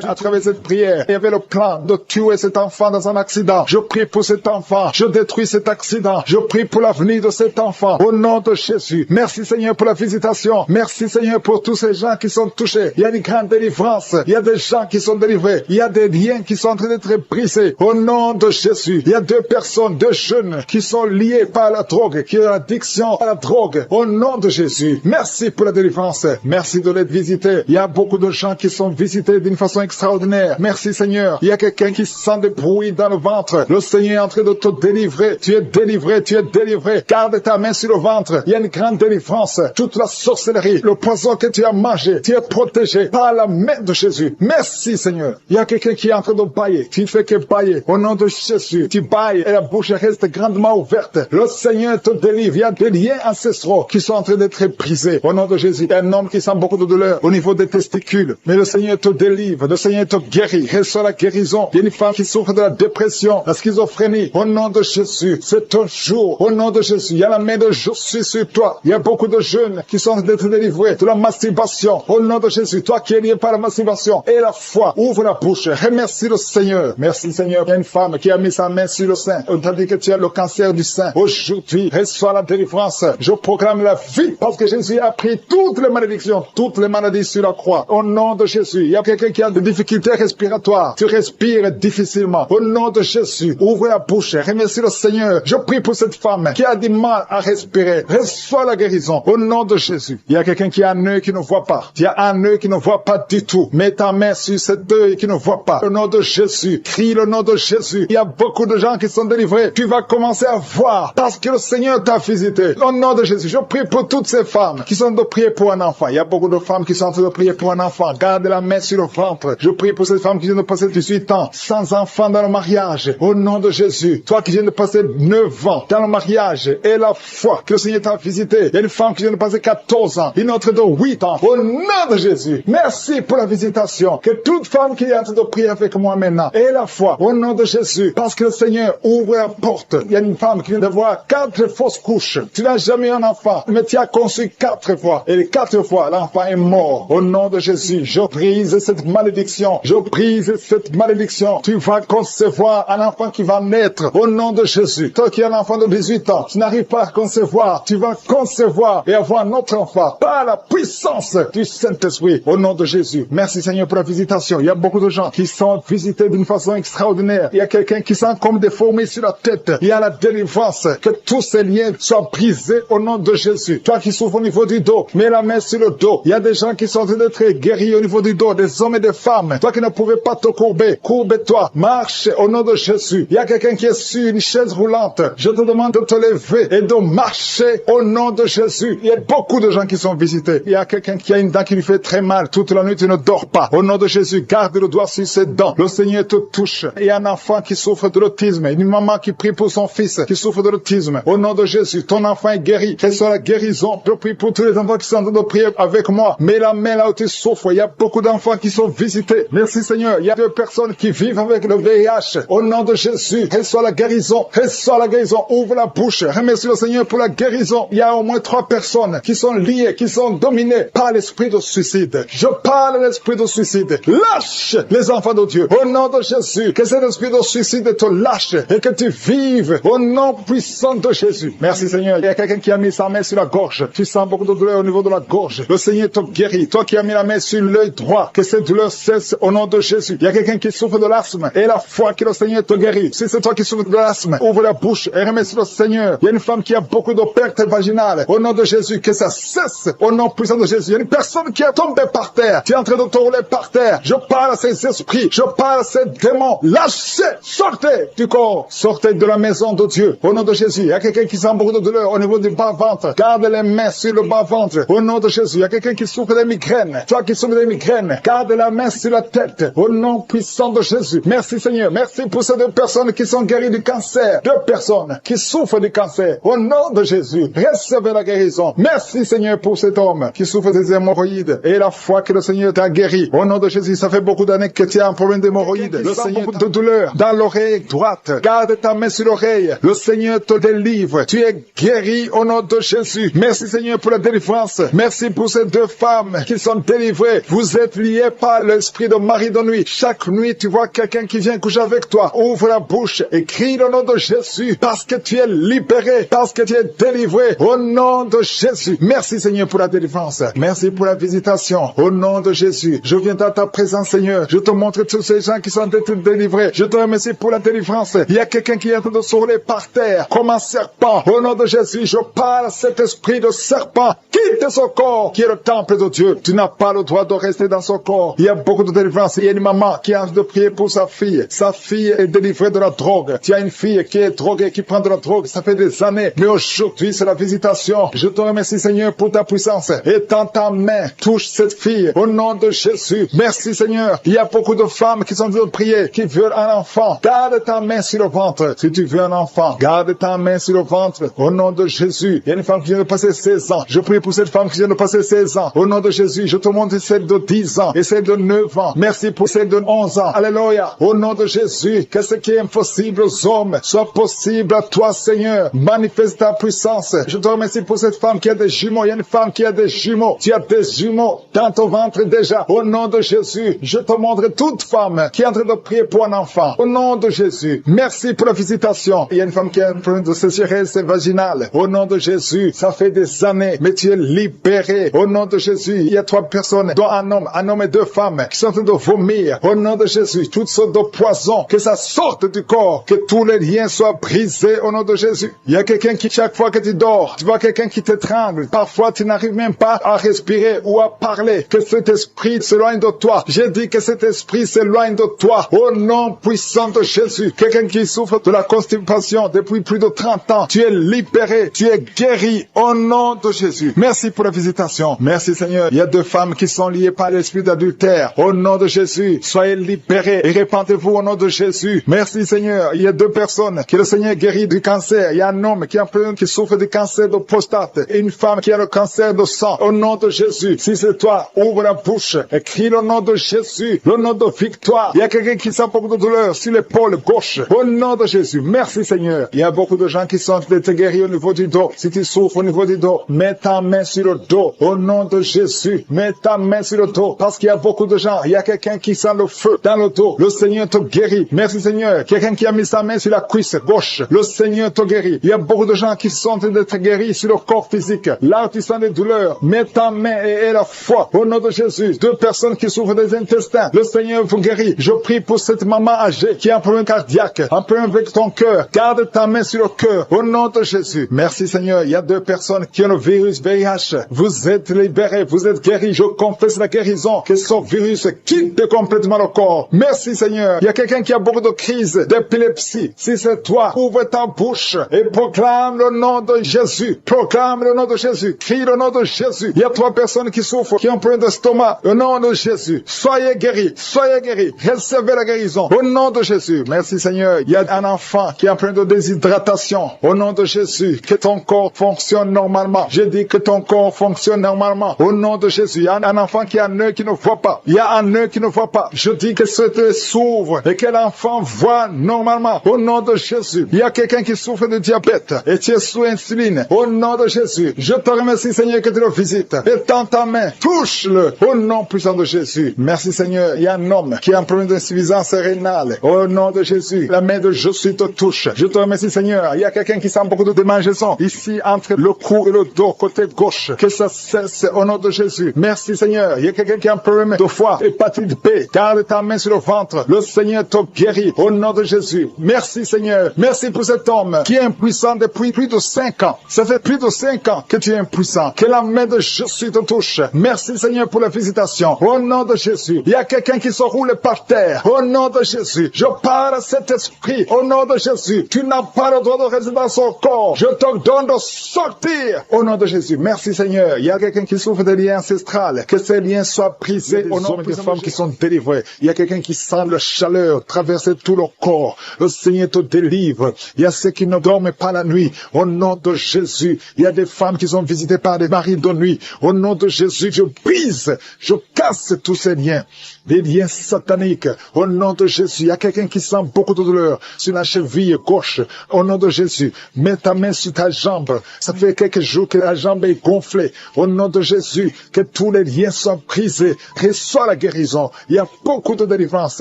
À travers cette prière, il y avait le plan de tuer cet enfant dans un accident. Je prie pour cet enfant. Je détruis cet accident. Je prie pour l'avenir de cet enfant. Au nom de Jésus. Merci Seigneur pour la visitation. Merci Seigneur pour tous ces gens qui sont touchés. Il y a une grande délivrance. Il y a des gens qui sont délivrés. Il y a des liens qui sont en train d'être brisés. Au nom de Jésus. Il y a 2 personnes, 2 jeunes qui sont liés par la drogue, qui ont l'addiction à la drogue. Au nom de Jésus. Merci pour la délivrance. Merci de l'être visité. Il y a beaucoup de gens qui sont visités d'une façon extraordinaire. Merci Seigneur. Il y a quelqu'un qui sent des bruits dans le ventre. Le Seigneur est en train de te délivrer. Tu es délivré, tu es délivré. Garde ta main sur le ventre. Il y a une grande délivrance. Toute la sorcellerie, le poison que tu as mangé, tu es protégé par la main de Jésus. Merci Seigneur. Il y a quelqu'un qui est en train de bailler. Tu ne fais que bailler. Au nom de Jésus, tu bailles et la bouche reste grandement ouverte. Le Seigneur te délivre. Il y a des liens ancestraux qui sont en train d'être brisés. Au nom de Jésus, il y a un homme qui sent beaucoup de douleur au niveau des testicules. Mais le Seigneur te délivre. Le Seigneur te guérit. Reçois la guérison. Il y a une femme qui souffre de la dépression, la schizophrénie. Au nom de Jésus, c'est ton jour. Au nom de Jésus, il y a la main de Jésus sur toi. Il y a beaucoup de jeunes qui sont en train d'être délivrés de la masturbation. Au nom de Jésus, toi qui es lié par la masturbation et la foi, ouvre la bouche. Remercie le Seigneur. Merci Seigneur. Il y a une femme qui a mis sa main sur le sein. On t'a dit que tu as le cancer cancer du sein. Aujourd'hui, reçois la délivrance. Je proclame la vie parce que Jésus a pris toutes les malédictions, toutes les maladies sur la croix. Au nom de Jésus, il y a quelqu'un qui a des difficultés respiratoires. Tu respires difficilement. Au nom de Jésus, ouvre la bouche. Remercie le Seigneur. Je prie pour cette femme qui a du mal à respirer. Reçois la guérison. Au nom de Jésus. Il y a quelqu'un qui a un œil qui ne voit pas. Il y a un œil qui ne voit pas du tout. Mets ta main sur cet œil qui ne voit pas. Au nom de Jésus. Crie le nom de Jésus. Il y a beaucoup de gens qui sont délivrés. Tu vas commencer à voir parce que le Seigneur t'a visité. Au nom de Jésus. Je prie pour toutes ces femmes qui sont en train de prier pour un enfant. Il y a beaucoup de femmes qui sont en train de prier pour un enfant. Garde la main sur le ventre. Je prie pour cette femme qui vient de passer 18 ans sans enfant dans le mariage. Au nom de Jésus. Toi qui viens de passer 9 ans dans le mariage et la foi que le Seigneur t'a visité. Il y a une femme qui vient de passer 14 ans. Une autre de 8 ans. Au nom de Jésus. Merci pour la visitation. Que toute femme qui est en train de prier avec moi maintenant ait la foi. Au nom de Jésus. Parce que le Seigneur ouvre la porte. Il y a une femme qui vient d'avoir 4 fausses couches. Tu n'as jamais eu un enfant, mais tu as conçu 4 fois. Et les 4 fois, l'enfant est mort. Au nom de Jésus, je brise cette malédiction. Je brise cette malédiction. Tu vas concevoir un enfant qui va naître. Au nom de Jésus. Toi qui as un enfant de 18 ans, tu n'arrives pas à concevoir. Tu vas concevoir et avoir un autre enfant. Par la puissance du Saint-Esprit. Au nom de Jésus. Merci Seigneur pour la visitation. Il y a beaucoup de gens qui sont visités d'une façon extraordinaire. Il y a quelqu'un qui sent comme des fourmis sur la tête. Il y a la délivrance. Que tous ces liens soient brisés au nom de Jésus. Toi qui souffres au niveau du dos, mets la main sur le dos. Il y a des gens qui sont en train d'être guéris au niveau du dos, des hommes et des femmes. Toi qui ne pouvais pas te courber, courbe-toi. Marche au nom de Jésus. Il y a quelqu'un qui est sur une chaise roulante. Je te demande de te lever et de marcher au nom de Jésus. Il y a beaucoup de gens qui sont visités. Il y a quelqu'un qui a une dent qui lui fait très mal. Toute la nuit, tu ne dors pas. Au nom de Jésus, garde le doigt sur ses dents. Le Seigneur te touche. Il y a un enfant qui souffre de l'autisme. Une maman qui prie pour son fils qui souffre de l'autisme. Au nom de Jésus, ton enfant est guéri. Reçois la guérison. Je prie pour tous les enfants qui sont en train de prier avec moi. Mets la main là où tu souffres. Il y a beaucoup d'enfants qui sont visités. Merci Seigneur. Il y a 2 personnes qui vivent avec le VIH. Au nom de Jésus, reçois la guérison. Reçois la guérison. Ouvre la bouche. Remercie le Seigneur pour la guérison. Il y a au moins 3 personnes qui sont liées, qui sont dominées par l'esprit de suicide. Je parle de l'esprit de suicide. Lâche les enfants de Dieu. Au nom de Jésus, que cet esprit de suicide te lâche et que tu vives au nom puissant de Jésus. Merci Seigneur. Il y a quelqu'un qui a mis sa main sur la gorge. Tu sens beaucoup de douleur au niveau de la gorge. Le Seigneur te guérit. Toi qui as mis la main sur l'œil droit, que cette douleur cesse au nom de Jésus. Il y a quelqu'un qui souffre de l'asthme et la foi que le Seigneur te guérit. Si c'est toi qui souffres de l'asthme, ouvre la bouche et remercie le Seigneur. Il y a une femme qui a beaucoup de pertes vaginales. Au nom de Jésus, que ça cesse au nom puissant de Jésus. Il y a une personne qui est tombée par terre. Tu es en train de te rouler par terre. Je parle à ces esprits. Je parle à ces démons. Lâchez, sortez du corps. Sortez de la maison de Dieu. Au nom de Jésus, il y a quelqu'un qui sent beaucoup de douleur au niveau du bas-ventre. Garde les mains sur le bas-ventre. Au nom de Jésus, il y a quelqu'un qui souffre des migraines. Toi qui souffres des migraines, garde la main sur la tête. Au nom puissant de Jésus. Merci Seigneur. Merci pour ces 2 personnes qui sont guéries du cancer. 2 personnes qui souffrent du cancer. Au nom de Jésus, recevez la guérison. Merci Seigneur pour cet homme qui souffre des hémorroïdes et la foi que le Seigneur t'a guéri. Au nom de Jésus, ça fait beaucoup d'années que tu as un problème d'hémorroïdes. Le Seigneur beaucoup de douleur dans l'oreille droite. Garde ta main sur l'oreille. Le Seigneur te délivre. Tu es guéri au nom de Jésus. Merci Seigneur pour la délivrance. Merci pour ces 2 femmes qui sont délivrées. Vous êtes liés par l'esprit de mari de nuit. Chaque nuit, tu vois quelqu'un qui vient coucher avec toi. Ouvre la bouche et crie le nom de Jésus parce que tu es libéré, parce que tu es délivré au nom de Jésus. Merci Seigneur pour la délivrance. Merci pour la visitation. Au nom de Jésus, je viens dans ta présence Seigneur. Je te montre tous ces gens qui sont délivrés. Je te remercie pour la délivrance. Il y a quelqu'un qui est en train de se rouler par terre comme un serpent. Au nom de Jésus, je parle à cet esprit de serpent. Quitte ce corps qui est le temple de Dieu. Tu n'as pas le droit de rester dans ce corps. Il y a beaucoup de délivrance. Il y a une maman qui a envie de prier pour sa fille. Sa fille est délivrée de la drogue. Tu as une fille qui est droguée, qui prend de la drogue. Ça fait des années. Mais aujourd'hui, c'est la visitation. Je te remercie Seigneur pour ta puissance. Étends ta main. Touche cette fille. Au nom de Jésus. Merci Seigneur. Il y a beaucoup de femmes qui sont en train de prier, qui veulent un enfant. Garde ta main sur le ventre. Si tu veux un enfant, garde ta main sur le ventre. Au nom de Jésus. Il y a une femme qui vient de passer 16 ans. Je prie pour cette femme qui vient de passer 16 ans. Au nom de Jésus, je te montre celle de 10 ans et celle de 9 ans. Merci pour celle de 11 ans. Alléluia. Au nom de Jésus, que ce qui est impossible aux hommes soit possible à toi, Seigneur. Manifeste ta puissance. Je te remercie pour cette femme qui a des jumeaux. Il y a une femme qui a des jumeaux. Tu as des jumeaux dans ton ventre déjà. Au nom de Jésus, je te montre toute femme qui est en train de prier pour un enfant. Au nom de Jésus, merci pour la visitation. Il y a une femme qui a un problème de sécheresse vaginale. Au nom de Jésus, ça fait des années, mais tu es libéré. Au nom de Jésus, il y a 3 personnes, dont un homme et 2 femmes, qui sont en train de vomir. Au nom de Jésus, toutes sortes de poisons, que ça sorte du corps, que tous les liens soient brisés au nom de Jésus. Il y a quelqu'un qui, chaque fois que tu dors, tu vois quelqu'un qui t'étrangle. Parfois, tu n'arrives même pas à respirer ou à parler. Que cet esprit s'éloigne de toi. J'ai dit que cet esprit s'éloigne de toi. Au nom puissant de Jésus. Quelqu'un qui souffre de la constipation depuis plus de 30 ans. Tu es libéré. Tu es guéri au nom de Jésus. Merci pour la visitation. Merci Seigneur. Il y a 2 femmes qui sont liées par l'esprit d'adultère. Au nom de Jésus, soyez libérés et répandez-vous au nom de Jésus. Merci Seigneur. Il y a 2 personnes que le Seigneur guérit du cancer. Il y a un homme qui souffre du cancer de prostate et une femme qui a le cancer de sang. Au nom de Jésus, si c'est toi, ouvre la bouche et crie le nom de Jésus, le nom de victoire. Il y a quelqu'un qui sent beaucoup de douleur sur l'épaule gauche. Au nom de Jésus, merci Seigneur. Il y a beaucoup de gens qui sont guéris au niveau du dos. Si tu souffres au niveau du dos, mets ta main sur le dos. Au nom de Jésus, mets ta main sur le dos. Parce qu'il y a beaucoup de gens. Il y a quelqu'un qui sent le feu dans le dos. Le Seigneur te guérit. Merci Seigneur. Quelqu'un qui a mis sa main sur la cuisse gauche. Le Seigneur te guérit. Il y a beaucoup de gens qui sont en train d'être guéris sur le corps physique. Là, tu sens des douleurs. Mets ta main et la foi. Au nom de Jésus. 2 personnes qui souffrent des intestins. Le Seigneur vous guérit. Je prie pour cette maman âgée qui a un problème cardiaque. Un problème avec ton cœur. Garde ta main sur le cœur. Au nom de Jésus. Merci Seigneur. Il y a 2 personnes qui ont le virus VIH. Vous êtes libérés. Vous êtes guéris. Je confesse la guérison. Que ce virus quitte complètement le corps. Merci Seigneur. Il y a quelqu'un qui a beaucoup de crises d'épilepsie. Si c'est toi, ouvre ta bouche et proclame le nom de Jésus. Proclame le nom de Jésus. Crie le nom de Jésus. Il y a 3 personnes qui souffrent, qui ont un problème d'estomac. Au nom de Jésus. Soyez guéris. Soyez guéris. Recevez la guérison. Au nom de Jésus. Merci Seigneur. Il y a un enfant qui a un problème de déshydratation. Au nom de Jésus. Que ton corps fonctionne normalement. Je dis que ton corps fonctionne normalement. Au nom de Jésus. Il y a un enfant qui a un œil qui ne voit pas. Il y a un œil qui ne voit pas. Je dis que cet œil s'ouvre et que l'enfant voit normalement. Au nom de Jésus. Il y a quelqu'un qui souffre de diabète et tu es sous insuline. Au nom de Jésus. Je te remercie Seigneur que tu le visites. Étends ta main. Touche-le. Au nom puissant de Jésus. Merci Seigneur. Il y a un homme qui a un problème d'insuffisance rénale. Au nom de Jésus. La main de Jésus te touche. Je te remercie Seigneur. Il y a quelqu'un qui sent beaucoup de démangeaisons. Ici entre le cou et le dos côté gauche. Que ça cesse au nom de Jésus. Merci Seigneur. Il y a quelqu'un qui a un problème de foie. Hépatite B. Garde ta main sur le ventre. Le Seigneur te guérit. Au nom de Jésus. Merci Seigneur. Merci pour cet homme qui est impuissant depuis plus de 5 ans. Ça fait plus de 5 ans que tu es impuissant. Que la main de Jésus te touche. Merci Seigneur pour la visitation. Au nom de Jésus. Il y a quelqu'un qui se roule par terre. Au nom de Jésus. Je parle à cet esprit. Au nom de Jésus. Tu n'as pas le droit de rester dans son corps. Je te donne de sortir. Au nom de Jésus. Merci Seigneur. Il y a quelqu'un qui souffre des liens ancestrales. Que ces liens soient brisés. Au nom des femmes qui sont délivrées. Il y a quelqu'un qui sent la chaleur traverser tout le corps. Le Seigneur te délivre. Il y a ceux qui ne dorment pas la nuit. Au nom de Jésus. Il y a des femmes qui sont visitées par des maris de nuit. Au nom de Jésus, je brise, je casse tous ces liens. Des liens sataniques. Au nom de Jésus. Il y a quelqu'un qui sent beaucoup de douleur sur la cheville gauche. Au nom de Jésus. Mets ta main sur ta jambe. Ça fait quelques jours que la jambe est gonflée. Au nom de Jésus. Que tous les liens soient brisés. Reçois la guérison. Il y a beaucoup de délivrance.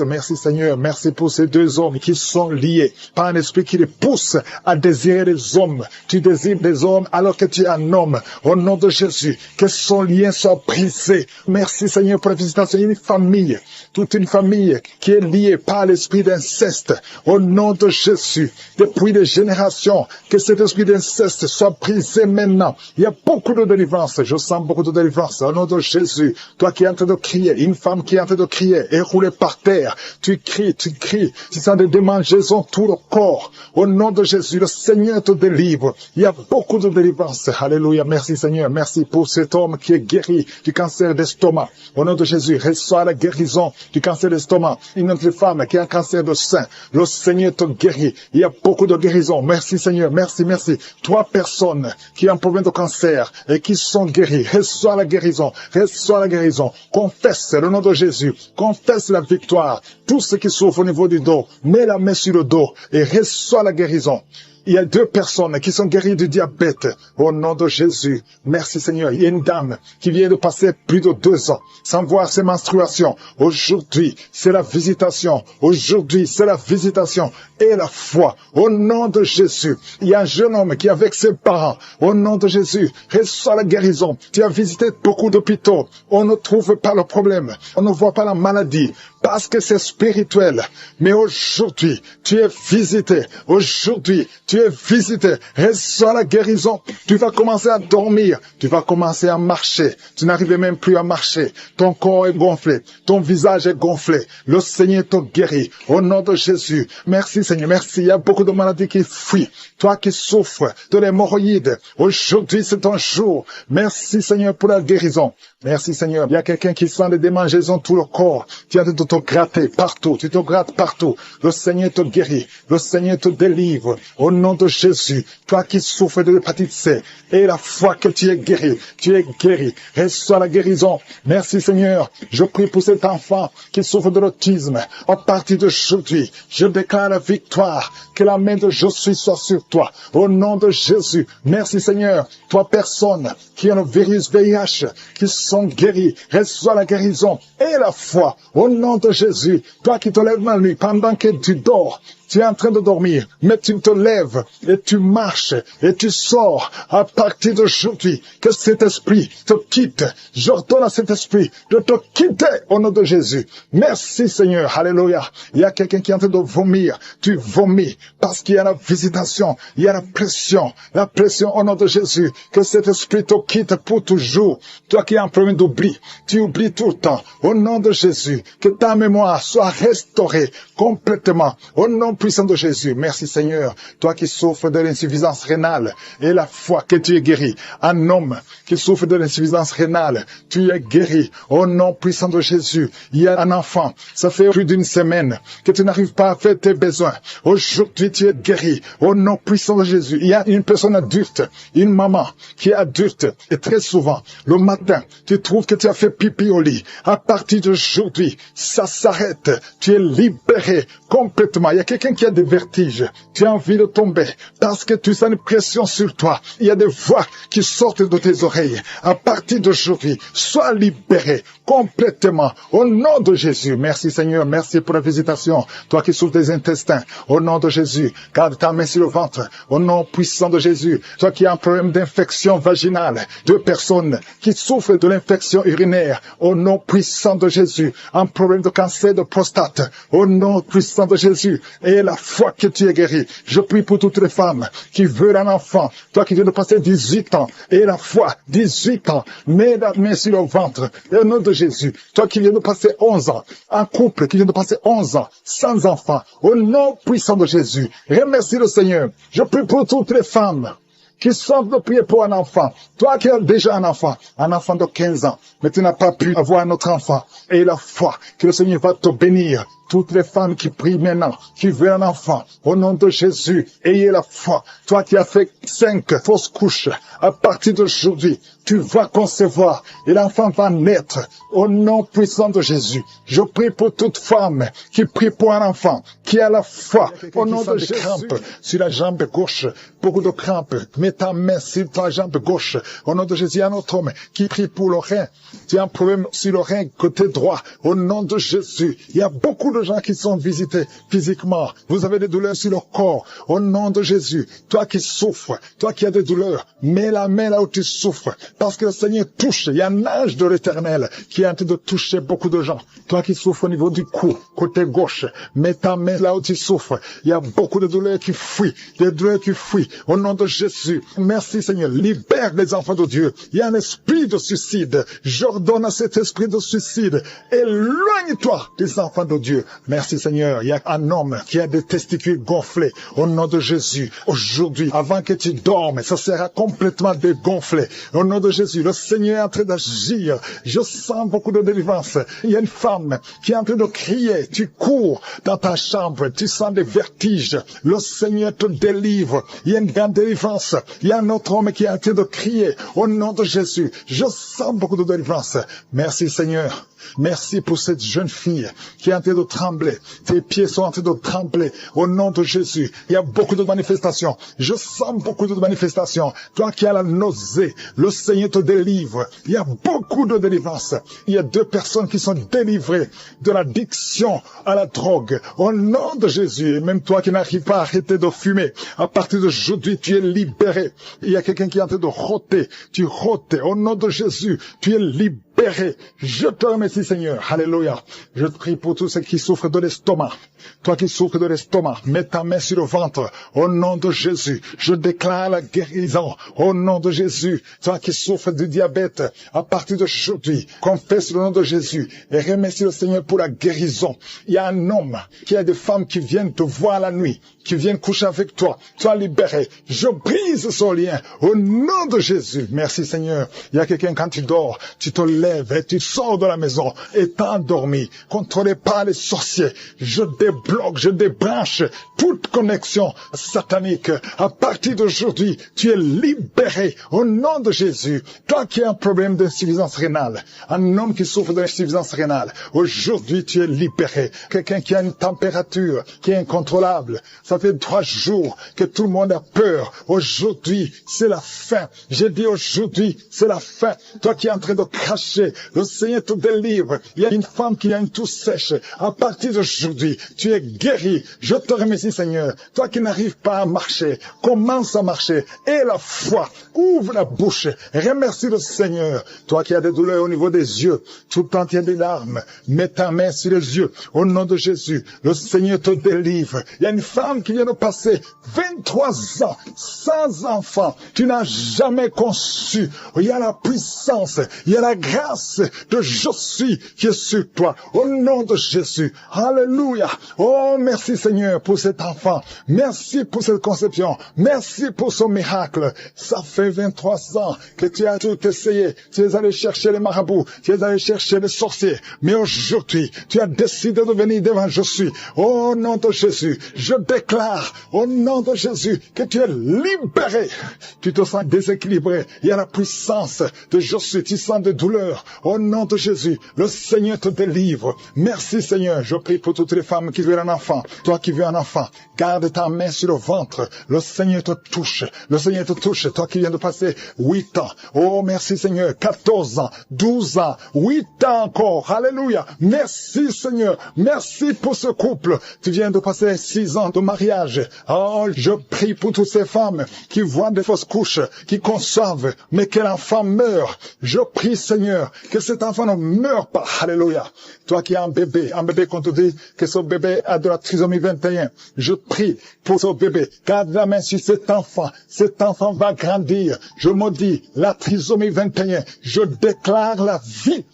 Merci Seigneur. Merci pour ces 2 hommes qui sont liés par un esprit qui les pousse à désirer les hommes. Tu désires des hommes alors que tu es un homme. Au nom de Jésus. Que son lien soit brisé. Merci Seigneur pour la visitation. Une famille. Toute une famille qui est liée par l'esprit d'inceste. Au nom de Jésus. Depuis des générations. Que cet esprit d'inceste soit brisé maintenant. Il y a beaucoup de délivrance. Je sens beaucoup de délivrance. Au nom de Jésus. Toi qui es en train de crier. Une femme qui est en train de crier. Et rouler par terre. Tu cries, tu cries. Tu sens des démangeaisons tout le corps. Au nom de Jésus. Le Seigneur te délivre. Il y a beaucoup de délivrance. Alléluia. Merci Seigneur. Merci pour cet homme qui est guéri du cancer d'estomac. Au nom de Jésus. Reçois la guérison du cancer d'estomac. Une autre femme qui a un cancer de sein. Le Seigneur te guérit. Il y a beaucoup de guérison. Merci Seigneur. Merci, merci. 3 personnes qui ont un problème de cancer et qui sont guéries. Reçois la guérison. Reçois la guérison. Confesse le nom de Jésus. Confesse la victoire. Tout ce qui souffre au niveau du dos, mets la main sur le dos et reçois la guérison. Il y a 2 personnes qui sont guéries du diabète. Au nom de Jésus. Merci Seigneur. Il y a une dame qui vient de passer plus de 2 ans sans voir ses menstruations. Aujourd'hui, c'est la visitation. Aujourd'hui, c'est la visitation et la foi. Au nom de Jésus. Il y a un jeune homme qui est avec ses parents. Au nom de Jésus, reçois la guérison. Tu as visité beaucoup d'hôpitaux. On ne trouve pas le problème. On ne voit pas la maladie. Parce que c'est spirituel. Mais aujourd'hui, tu es visité. Aujourd'hui, tu es visité. Reçois la guérison. Tu vas commencer à dormir. Tu vas commencer à marcher. Tu n'arrives même plus à marcher. Ton corps est gonflé. Ton visage est gonflé. Le Seigneur te guérit. Au nom de Jésus. Merci Seigneur. Merci. Il y a beaucoup de maladies qui fuient. Toi qui souffres de l'hémorroïde. Aujourd'hui, c'est ton jour. Merci Seigneur pour la guérison. Merci Seigneur. Il y a quelqu'un qui sent des démangeaisons tout le corps. Tu as de te gratter partout. Tu te grattes partout. Le Seigneur te guérit. Le Seigneur te délivre. Au nom de Jésus. Toi qui souffres de l'hépatite C. Et la foi que tu es guéri. Tu es guéri. Reçois la guérison. Merci Seigneur. Je prie pour cet enfant qui souffre de l'autisme. À partir d'aujourd'hui, je déclare la victoire. Que la main de Jésus soit sur toi. Au nom de Jésus. Merci Seigneur. Toi personne qui a le virus VIH, qui sont guéris. Reçois la guérison et la foi. Au nom de Jésus. Toi qui te lèves la nuit pendant que tu dors. Tu es en train de dormir, mais tu te lèves et tu marches et tu sors à partir d'aujourd'hui. Que cet esprit te quitte. J'ordonne à cet esprit de te quitter au nom de Jésus. Merci Seigneur. Alléluia. Il y a quelqu'un qui est en train de vomir. Tu vomis parce qu'il y a la visitation. Il y a la pression. La pression au nom de Jésus. Que cet esprit te quitte pour toujours. Toi qui as un problème d'oubli. Tu oublies tout le temps. Au nom de Jésus. Que ta mémoire soit restaurée complètement. Au nom puissant de Jésus. Merci Seigneur. Toi qui souffres de l'insuffisance rénale et la foi que tu es guéri. Un homme qui souffre de l'insuffisance rénale, tu es guéri. Au nom puissant de Jésus. Il y a un enfant. Ça fait plus d'1 semaine que tu n'arrives pas à faire tes besoins. Aujourd'hui, tu es guéri. Au nom puissant de Jésus. Il y a une personne adulte, une maman qui est adulte et très souvent, le matin, tu trouves que tu as fait pipi au lit. À partir d'aujourd'hui, ça s'arrête. Tu es libéré complètement. Il y a quelqu'un qui a des vertiges. Tu as envie de tomber parce que tu sens une pression sur toi. Il y a des voix qui sortent de tes oreilles. À partir d'aujourd'hui, sois libéré complètement au nom de Jésus. Merci Seigneur. Merci pour la visitation. Toi qui souffres des intestins, au nom de Jésus, garde ta main sur le ventre. Au nom puissant de Jésus. Toi qui as un problème d'infection vaginale, 2 personnes qui souffrent de l'infection urinaire, au nom puissant de Jésus. Un problème de cancer de prostate, au nom puissant de Jésus. Et la foi que tu es guéri. Je prie pour toutes les femmes qui veulent un enfant. Toi qui viens de passer 18 ans. Et la foi, 18 ans. Mets la main sur le ventre. Et au nom de Jésus. Toi qui viens de passer 11 ans. Un couple qui vient de passer 11 ans. Sans enfant. Au nom puissant de Jésus. Remercie le Seigneur. Je prie pour toutes les femmes qui sortent de prier pour un enfant. Toi qui as déjà un enfant de 15 ans, mais tu n'as pas pu avoir un autre enfant. Et la foi que le Seigneur va te bénir. Toutes les femmes qui prient maintenant, qui veulent un enfant, au nom de Jésus, ayez la foi. Toi qui as fait 5 fausses couches, à partir d'aujourd'hui, tu vas concevoir et l'enfant va naître au nom puissant de Jésus. Je prie pour toute femme qui prie pour un enfant, qui a la foi au nom de Jésus. Crampes sur la jambe gauche, beaucoup de crampes. Mets ta main sur ta jambe gauche. Au nom de Jésus, il y a un autre homme qui prie pour le rein. Tu as un problème sur le rein côté droit. Au nom de Jésus, il y a beaucoup de gens qui sont visités physiquement. Vous avez des douleurs sur le corps. Au nom de Jésus, toi qui souffres, toi qui as des douleurs, mets la main là où tu souffres. Parce que le Seigneur touche. Il y a un ange de l'Éternel qui est en train de toucher beaucoup de gens. Toi qui souffres au niveau du cou, côté gauche, mets ta main là où tu souffres. Il y a beaucoup de douleurs qui fuient. Des douleurs qui fuient. Au nom de Jésus. Merci Seigneur. Libère les enfants de Dieu. Il y a un esprit de suicide. J'ordonne à cet esprit de suicide. Éloigne-toi des enfants de Dieu. Merci Seigneur. Il y a un homme qui a des testicules gonflés. Au nom de Jésus. Aujourd'hui, avant que tu dormes, ça sera complètement dégonflé. Au nom de Jésus, le Seigneur est en train d'agir. Je sens beaucoup de délivrance. Il y a une femme qui est en train de crier. Tu cours dans ta chambre. Tu sens des vertiges. Le Seigneur te délivre. Il y a une grande délivrance Il y a un autre homme qui est en train de crier au nom de Jésus. Je sens beaucoup de délivrance. Merci Seigneur. Merci pour cette jeune fille qui est en train de trembler. Tes pieds sont en train de trembler au nom de Jésus. Il y a beaucoup de manifestations. Je sens beaucoup de manifestations. Toi qui as la nausée, le Seigneur te délivre. Il y a beaucoup de délivrance. Il y a 2 personnes qui sont délivrées de l'addiction à la drogue au nom de Jésus. Et même toi qui n'arrives pas à arrêter de fumer, à partir d'aujourd'hui, tu es libéré. Il y a quelqu'un qui est en train de rôter. Tu rôtes au nom de Jésus. Tu es libéré. Je te remercie Seigneur, alléluia. Je prie pour tous ceux qui souffrent de l'estomac. Toi qui souffres de l'estomac, mets ta main sur le ventre, au nom de Jésus. Je déclare la guérison, au nom de Jésus. Toi qui souffres du diabète, à partir d'aujourd'hui, confesse le nom de Jésus et remercie le Seigneur pour la guérison. Il y a un homme, il y a des femmes qui viennent te voir la nuit, qui viennent coucher avec toi. Sois libéré. Je brise son lien, au nom de Jésus. Merci Seigneur. Il y a quelqu'un quand tu dors, tu te lèves et tu sors de la maison et t'as endormi, contrôlé par les sorciers. Je débloque, je débranche toute connexion satanique. À partir d'aujourd'hui, tu es libéré au nom de Jésus. Toi qui as un problème d'insuffisance rénale, un homme qui souffre d'insuffisance rénale, aujourd'hui tu es libéré. Quelqu'un qui a une température qui est incontrôlable, ça fait 3 jours que tout le monde a peur. Aujourd'hui, c'est la fin. J'ai dit aujourd'hui, c'est la fin. Toi qui es en train de cracher, le Seigneur te délivre. Il y a une femme qui a une toux sèche. À partir d'aujourd'hui, tu es guéri. Je te remercie, Seigneur. Toi qui n'arrives pas à marcher, commence à marcher. Et la foi, ouvre la bouche. Remercie le Seigneur. Toi qui as des douleurs au niveau des yeux, tout le temps tu as des larmes, mets ta main sur les yeux. Au nom de Jésus, le Seigneur te délivre. Il y a une femme qui vient de passer 23 ans sans enfant. Tu n'as jamais conçu. Il y a la puissance, il y a la grâce de je suis qui est sur toi. Au nom de Jésus. Alléluia. Oh, merci Seigneur pour cet enfant. Merci pour cette conception. Merci pour ce miracle. Ça fait 23 ans que tu as tout essayé. Tu es allé chercher les marabouts. Tu es allé chercher les sorciers. Mais aujourd'hui, tu as décidé de venir devant je suis. Au nom de Jésus, je déclare au nom de Jésus que tu es libéré. Tu te sens déséquilibré. Il y a la puissance de je suis. Tu sens des douleurs. Au nom de Jésus, le Seigneur te délivre. Merci Seigneur. Je prie pour toutes les femmes qui veulent un enfant. Toi qui veux un enfant, garde ta main sur le ventre. Le Seigneur te touche. Le Seigneur te touche. Toi qui viens de passer 8 ans. Oh, merci Seigneur. 14 ans, 12 ans, 8 ans encore. Alléluia. Merci Seigneur. Merci pour ce couple. Tu viens de passer 6 ans de mariage. Oh, je prie pour toutes ces femmes qui voient des fausses couches, qui conçoivent, mais que l'enfant meurt. Je prie Seigneur que cet enfant ne meure pas. Alléluia. Toi qui as un bébé qu'on te dit que ce bébé a de la trisomie 21. Je prie pour ce bébé. Garde la main sur cet enfant. Cet enfant va grandir. Je maudis la trisomie 21. Je déclare la vie.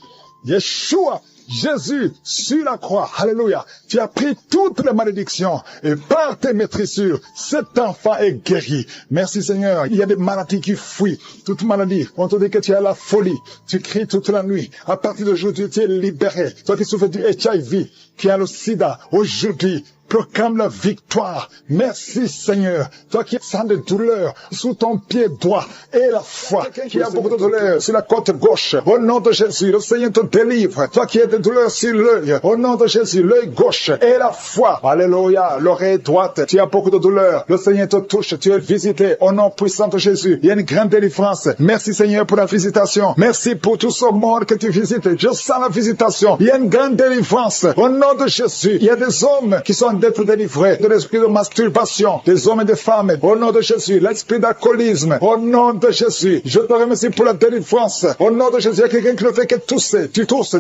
Yeshua, Jésus, sur la croix, alléluia, tu as pris toutes les malédictions et par tes maîtrissures, cet enfant est guéri. Merci Seigneur, il y a des maladies qui fuient, toute maladie, on te dit que tu as la folie, tu cries toute la nuit, à partir d'aujourd'hui tu es libéré, toi qui souffres du HIV, qui a le sida, aujourd'hui, proclame la victoire. Merci Seigneur. Toi qui sens des douleurs sous ton pied droit et la foi, qui a beaucoup de douleurs sur la côte gauche, au nom de Jésus, le Seigneur te délivre. Toi qui as des douleurs sur l'œil, au nom de Jésus, l'œil gauche et la foi. Alléluia. L'oreille droite, tu as beaucoup de douleurs. Le Seigneur te touche, tu es visité au nom puissant de Jésus. Il y a une grande délivrance. Merci Seigneur pour la visitation. Merci pour tout ce monde que tu visites. Je sens la visitation. Il y a une grande délivrance. Au nom de Jésus, il y a des hommes qui sont d'être délivrés de l'esprit de masturbation, des hommes et des femmes, au nom de Jésus, l'esprit d'alcoolisme, au nom de Jésus, je te remercie pour la délivrance, au nom de Jésus, il y a quelqu'un qui ne fait que tousser, tu tousses,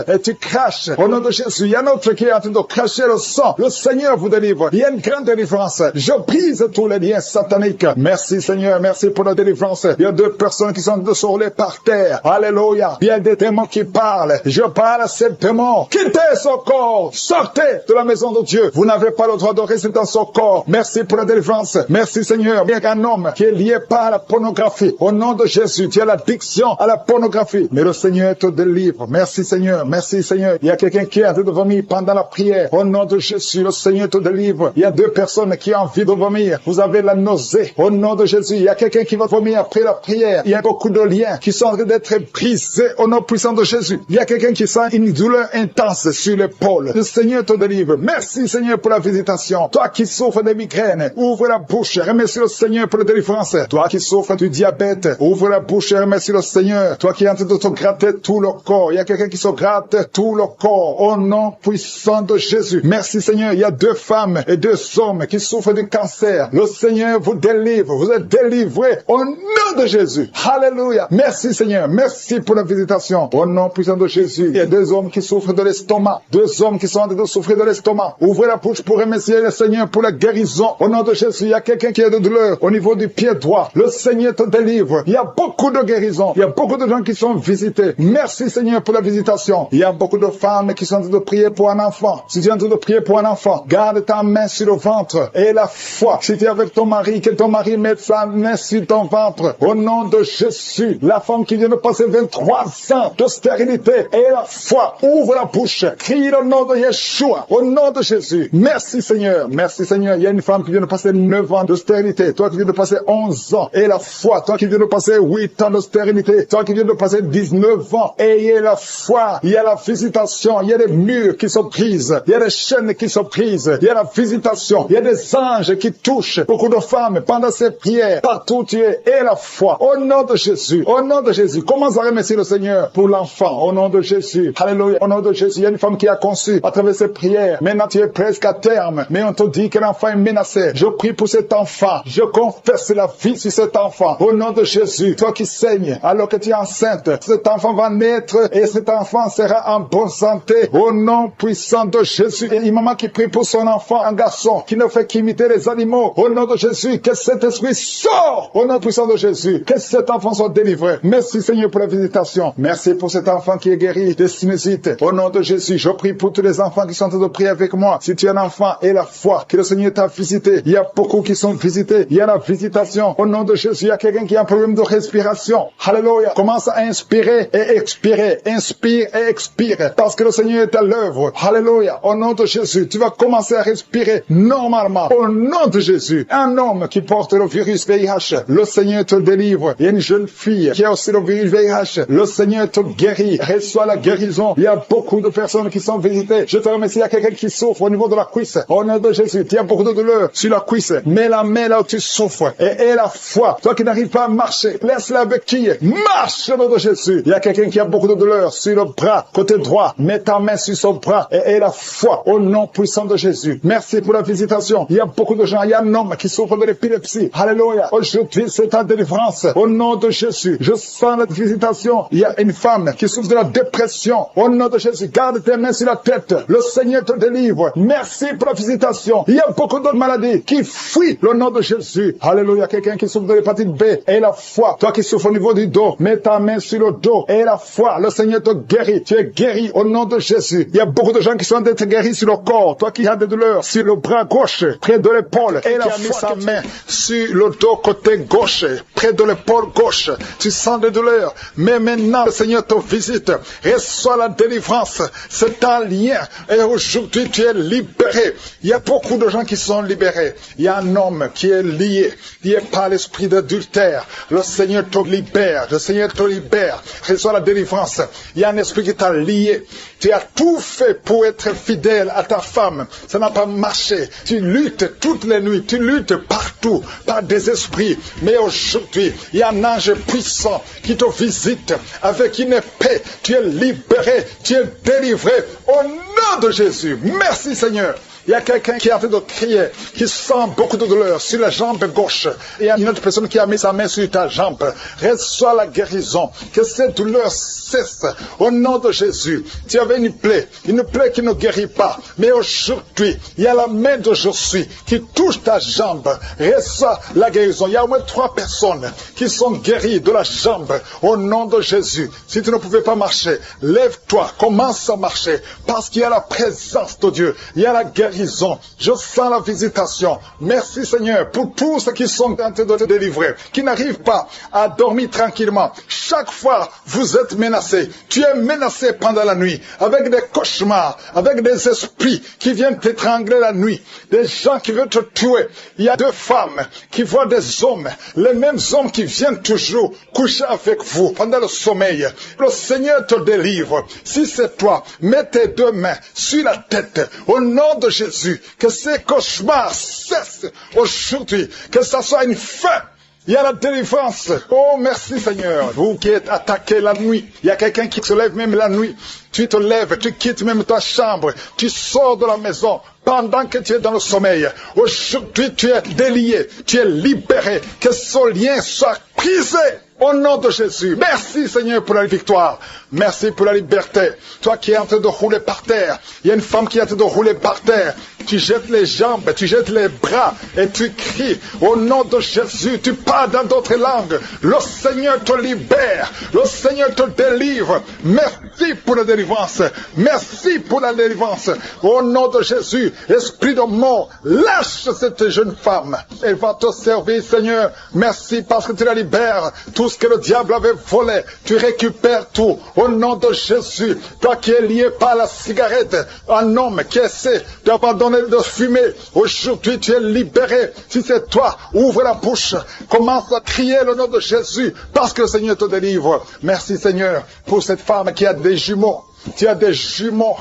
et tu craches, au nom de Jésus, il y a un autre qui est en train de cracher le sang, le Seigneur vous délivre, il y a une grande délivrance, je brise tous les liens sataniques, merci Seigneur, merci pour la délivrance, il y a 2 personnes qui sont de se rouler par terre, alléluia, il y a des démons qui parlent, je parle à ces démons, quittez son corps, sortez de la maison maison de Dieu. Vous n'avez pas le droit de rester dans son corps. Merci pour la délivrance. Merci Seigneur. Il y a un homme qui est lié par la pornographie. Au nom de Jésus, tu as l'addiction à la pornographie. Mais le Seigneur te délivre. Merci Seigneur. Merci Seigneur. Il y a quelqu'un qui a envie de vomir pendant la prière. Au nom de Jésus, le Seigneur te délivre. Il y a 2 personnes qui ont envie de vomir. Vous avez la nausée. Au nom de Jésus, il y a quelqu'un qui va vomir après la prière. Il y a beaucoup de liens qui sont en train d'être brisés au nom puissant de Jésus. Il y a quelqu'un qui sent une douleur intense sur l'épaule. Le Seigneur te délivre. Merci Seigneur pour la visitation. Toi qui souffres de migraines, ouvre la bouche. Remercie le Seigneur pour la délivrance. Toi qui souffres du diabète, ouvre la bouche et remercie le Seigneur. Toi qui es en train de te gratter tout le corps. Il y a quelqu'un qui se gratte tout le corps au nom puissant de Jésus. Merci Seigneur. Il y a 2 femmes et 2 hommes qui souffrent du cancer. Le Seigneur vous délivre. Vous êtes délivrés au nom de Jésus. Alléluia. Merci Seigneur. Merci pour la visitation. Au nom puissant de Jésus. Il y a 2 hommes qui souffrent de l'estomac. 2 hommes qui sont en train de souffrir de l'estomac. Ouvrez la bouche pour remercier le Seigneur pour la guérison. Au nom de Jésus, il y a quelqu'un qui a de douleur au niveau du pied droit. Le Seigneur te délivre. Il y a beaucoup de guérisons. Il y a beaucoup de gens qui sont visités. Merci Seigneur pour la visitation. Il y a beaucoup de femmes qui sont en train de prier pour un enfant. Si tu es en train de prier pour un enfant, garde ta main sur le ventre et la foi. Si tu es avec ton mari, que ton mari mette sa main sur ton ventre. Au nom de Jésus, la femme qui vient de passer 23 ans de stérilité et la foi, ouvre la bouche. Crie le nom de Yeshua. Au nom de Jésus. Merci Seigneur. Merci Seigneur. Il y a une femme qui vient de passer 9 ans de stérilité. Toi qui viens de passer 11 ans. Et la foi. Toi qui viens de passer 8 ans de stérilité. Toi qui viens de passer 19 ans. Ayez la foi. Il y a la visitation. Il y a des murs qui se brisent. Il y a des chaînes qui se brisent. Il y a la visitation. Il y a des anges qui touchent beaucoup de femmes pendant ces prières. Partout tu es. Et la foi. Au nom de Jésus. Au nom de Jésus. Commence à remercier le Seigneur pour l'enfant. Au nom de Jésus. Alléluia. Au nom de Jésus. Il y a une femme qui a conçu à travers ces prières. Maintenant tu es presque à terme. Mais on te dit que l'enfant est menacé. Je prie pour cet enfant. Je confesse la vie sur cet enfant. Au nom de Jésus. Toi qui saignes alors que tu es enceinte. Cet enfant va naître et cet enfant sera en bonne santé. Au nom puissant de Jésus. Et une maman qui prie pour son enfant, un garçon qui ne fait qu'imiter les animaux. Au nom de Jésus. Que cet esprit sort. Au nom puissant de Jésus. Que cet enfant soit délivré. Merci Seigneur pour la visitation. Merci pour cet enfant qui est guéri de sinusite. Au nom de Jésus. Je prie pour tous les enfants qui sont en train de prier avec moi. Si tu es un enfant et la foi, que le Seigneur t'a visité. Il y a beaucoup qui sont visités. Il y a la visitation. Au nom de Jésus, il y a quelqu'un qui a un problème de respiration. Alléluia. Commence à inspirer et expirer. Inspire et expire. Parce que le Seigneur est à l'œuvre. Alléluia. Au nom de Jésus, tu vas commencer à respirer normalement. Au nom de Jésus. Un homme qui porte le virus VIH. Le Seigneur te délivre. Il y a une jeune fille qui a aussi le virus VIH. Le Seigneur te guérit. Reçois la guérison. Il y a beaucoup de personnes qui sont visitées. Je te remercie. Il y a quelqu'un qui souffre au niveau de la cuisse. Au nom de Jésus, tu as beaucoup de douleur sur la cuisse. Mets la main là où tu souffres. Et la foi. Toi qui n'arrives pas à marcher, laisse-la béquille. Marche au nom de Jésus. Il y a quelqu'un qui a beaucoup de douleur sur le bras, côté droit. Mets ta main sur son bras. Et la foi au nom puissant de Jésus. Merci pour la visitation. Il y a beaucoup de gens. Il y a un homme qui souffre de l'épilepsie. Alléluia. Aujourd'hui, c'est ta délivrance. Au nom de Jésus. Je sens la visitation. Il y a une femme qui souffre de la dépression. Au nom de Jésus. Garde tes mains sur la tête. Le Seigneur te délivre. Merci pour la visitation. Il y a beaucoup d'autres maladies qui fuient le nom de Jésus. Alléluia. Quelqu'un qui souffre de l'hépatite B. Et la foi. Toi qui souffres au niveau du dos. Mets ta main sur le dos. Et la foi. Le Seigneur te guérit. Tu es guéri au nom de Jésus. Il y a beaucoup de gens qui sont d'être guéris sur le corps. Toi qui as des douleurs sur le bras gauche, près de l'épaule. Et la foi. Mis sa main sur le dos côté gauche, près de l'épaule gauche. Tu sens des douleurs. Mais maintenant, le Seigneur te visite. Reçois la délivrance. C'est un lien. Et aujourd'hui, tu es libéré. Il y a beaucoup de gens qui sont libérés. Il y a un homme qui est lié par l'esprit d'adultère. Le Seigneur te libère. Le Seigneur te libère. Reçois la délivrance. Il y a un esprit qui t'a lié. Tu as tout fait pour être fidèle à ta femme. Ça n'a pas marché. Tu luttes toutes les nuits. Tu luttes partout par des esprits. Mais aujourd'hui, il y a un ange puissant qui te visite avec une épée. Tu es libéré. Tu es délivré au nom de Jésus. Merci Seigneur. Il y a quelqu'un qui est en train de crier, qui sent beaucoup de douleur sur la jambe gauche. Il y a une autre personne qui a mis sa main sur ta jambe. Reçois la guérison. Que cette douleur cesse au nom de Jésus. Tu avais une plaie qui ne guérit pas. Mais aujourd'hui, il y a la main de Jésus qui touche ta jambe. Reçois la guérison. Il y a au moins 3 personnes qui sont guéries de la jambe au nom de Jésus. Si tu ne pouvais pas marcher, lève-toi, commence à marcher parce qu'il y a la présence de Dieu. Il y a la guérison. Je sens la visitation. Merci Seigneur pour tous ceux qui sont en train de te délivrer, qui n'arrivent pas à dormir tranquillement. Chaque fois, vous êtes menacé. Tu es menacé pendant la nuit avec des cauchemars, avec des esprits qui viennent t'étrangler la nuit, des gens qui veulent te tuer. Il y a 2 femmes qui voient des hommes, les mêmes hommes qui viennent toujours coucher avec vous pendant le sommeil. Le Seigneur te délivre. Si c'est toi, mets tes 2 mains sur la tête au nom de Jésus. Que ces cauchemars cessent aujourd'hui, que ça soit une fin. Il y a la délivrance. Oh, merci Seigneur. Vous qui êtes attaqués la nuit. Il y a quelqu'un qui se lève même la nuit. Tu te lèves, tu quittes même ta chambre. Tu sors de la maison pendant que tu es dans le sommeil. Aujourd'hui, tu es délié. Tu es libéré. Que ce lien soit brisé. Au nom de Jésus. Merci Seigneur pour la victoire. Merci pour la liberté. Toi qui es en train de rouler par terre. Il y a une femme qui est en train de rouler par terre. Tu jettes les jambes, tu jettes les bras et tu cries. Au nom de Jésus, tu parles dans d'autres langues. Le Seigneur te libère. Le Seigneur te délivre. Merci pour la délivrance. Merci pour la délivrance. Au nom de Jésus, esprit de mort, lâche cette jeune femme. Elle va te servir, Seigneur. Merci parce que tu la libères. Tout ce que le diable avait volé, tu récupères tout. Au nom de Jésus, toi qui es lié par la cigarette, un homme qui essaie d'abandonner de fumer, aujourd'hui tu es libéré. Si c'est toi, ouvre la bouche, commence à crier le nom de Jésus, parce que le Seigneur te délivre. Merci Seigneur pour cette femme qui a des jumeaux. Tu as des jumeaux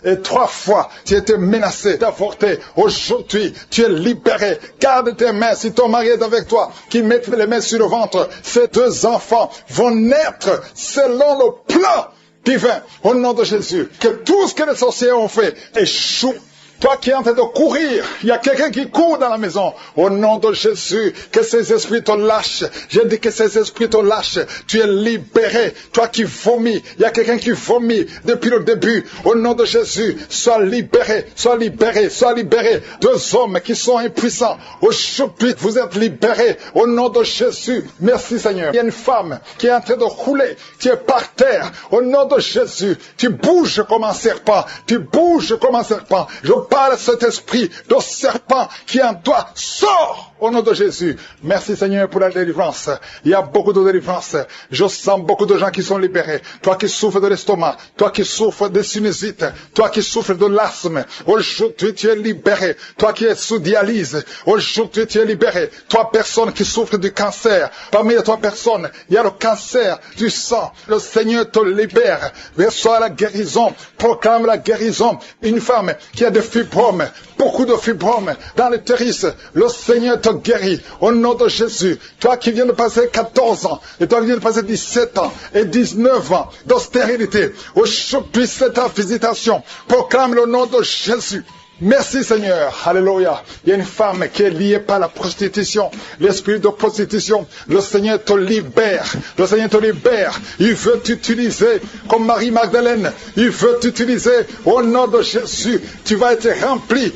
et 3 fois tu étais menacé d'avorter. Aujourd'hui, tu es libéré. Garde tes mains si ton mari est avec toi, qui mette les mains sur le ventre. Ces 2 enfants vont naître selon le plan divin. Au nom de Jésus, que tout ce que les sorciers ont fait échoue. Toi qui es en train de courir, il y a quelqu'un qui court dans la maison. Au nom de Jésus, que ces esprits te lâchent. J'ai dit que ces esprits te lâchent. Tu es libéré. Toi qui vomis, il y a quelqu'un qui vomit depuis le début. Au nom de Jésus, sois libéré, sois libéré, sois libéré. 2 hommes qui sont impuissants. Aujourd'hui, vous êtes libérés. Au nom de Jésus, merci Seigneur. Il y a une femme qui est en train de rouler. Tu es par terre. Au nom de Jésus, tu bouges comme un serpent. Tu bouges comme un serpent. Je parle à cet esprit de serpent qui en toi sort au nom de Jésus. Merci Seigneur pour la délivrance. Il y a beaucoup de délivrance. Je sens beaucoup de gens qui sont libérés. Toi qui souffres de l'estomac, toi qui souffres de sinusite, toi qui souffres de l'asthme, aujourd'hui tu es libéré. Toi qui es sous dialyse, aujourd'hui tu es libéré. Toi personne qui souffre du cancer, parmi les 3 personnes, il y a le cancer du sang. Le Seigneur te libère. Reçois la guérison. Proclame la guérison. Une femme qui a des fibromes, beaucoup de fibromes dans l'utérus, le Seigneur te guérit au nom de Jésus. Toi qui viens de passer 14 ans, et toi qui viens de passer 17 ans et 19 ans de stérilité, aujourd'hui c'est ta visitation. Proclame le nom de Jésus. Merci Seigneur, alléluia. Il y a une femme qui est liée par la prostitution, l'esprit de prostitution. Le Seigneur te libère, le Seigneur te libère. Il veut t'utiliser comme Marie-Magdalène. Il veut t'utiliser au nom de Jésus. Tu vas être rempli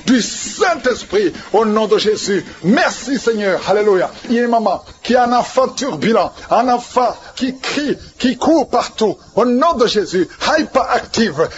du Saint-Esprit au nom de Jésus. Merci Seigneur, alléluia. Il y a une maman qui a un enfant turbulent, un enfant qui crie, qui court partout. Au nom de Jésus,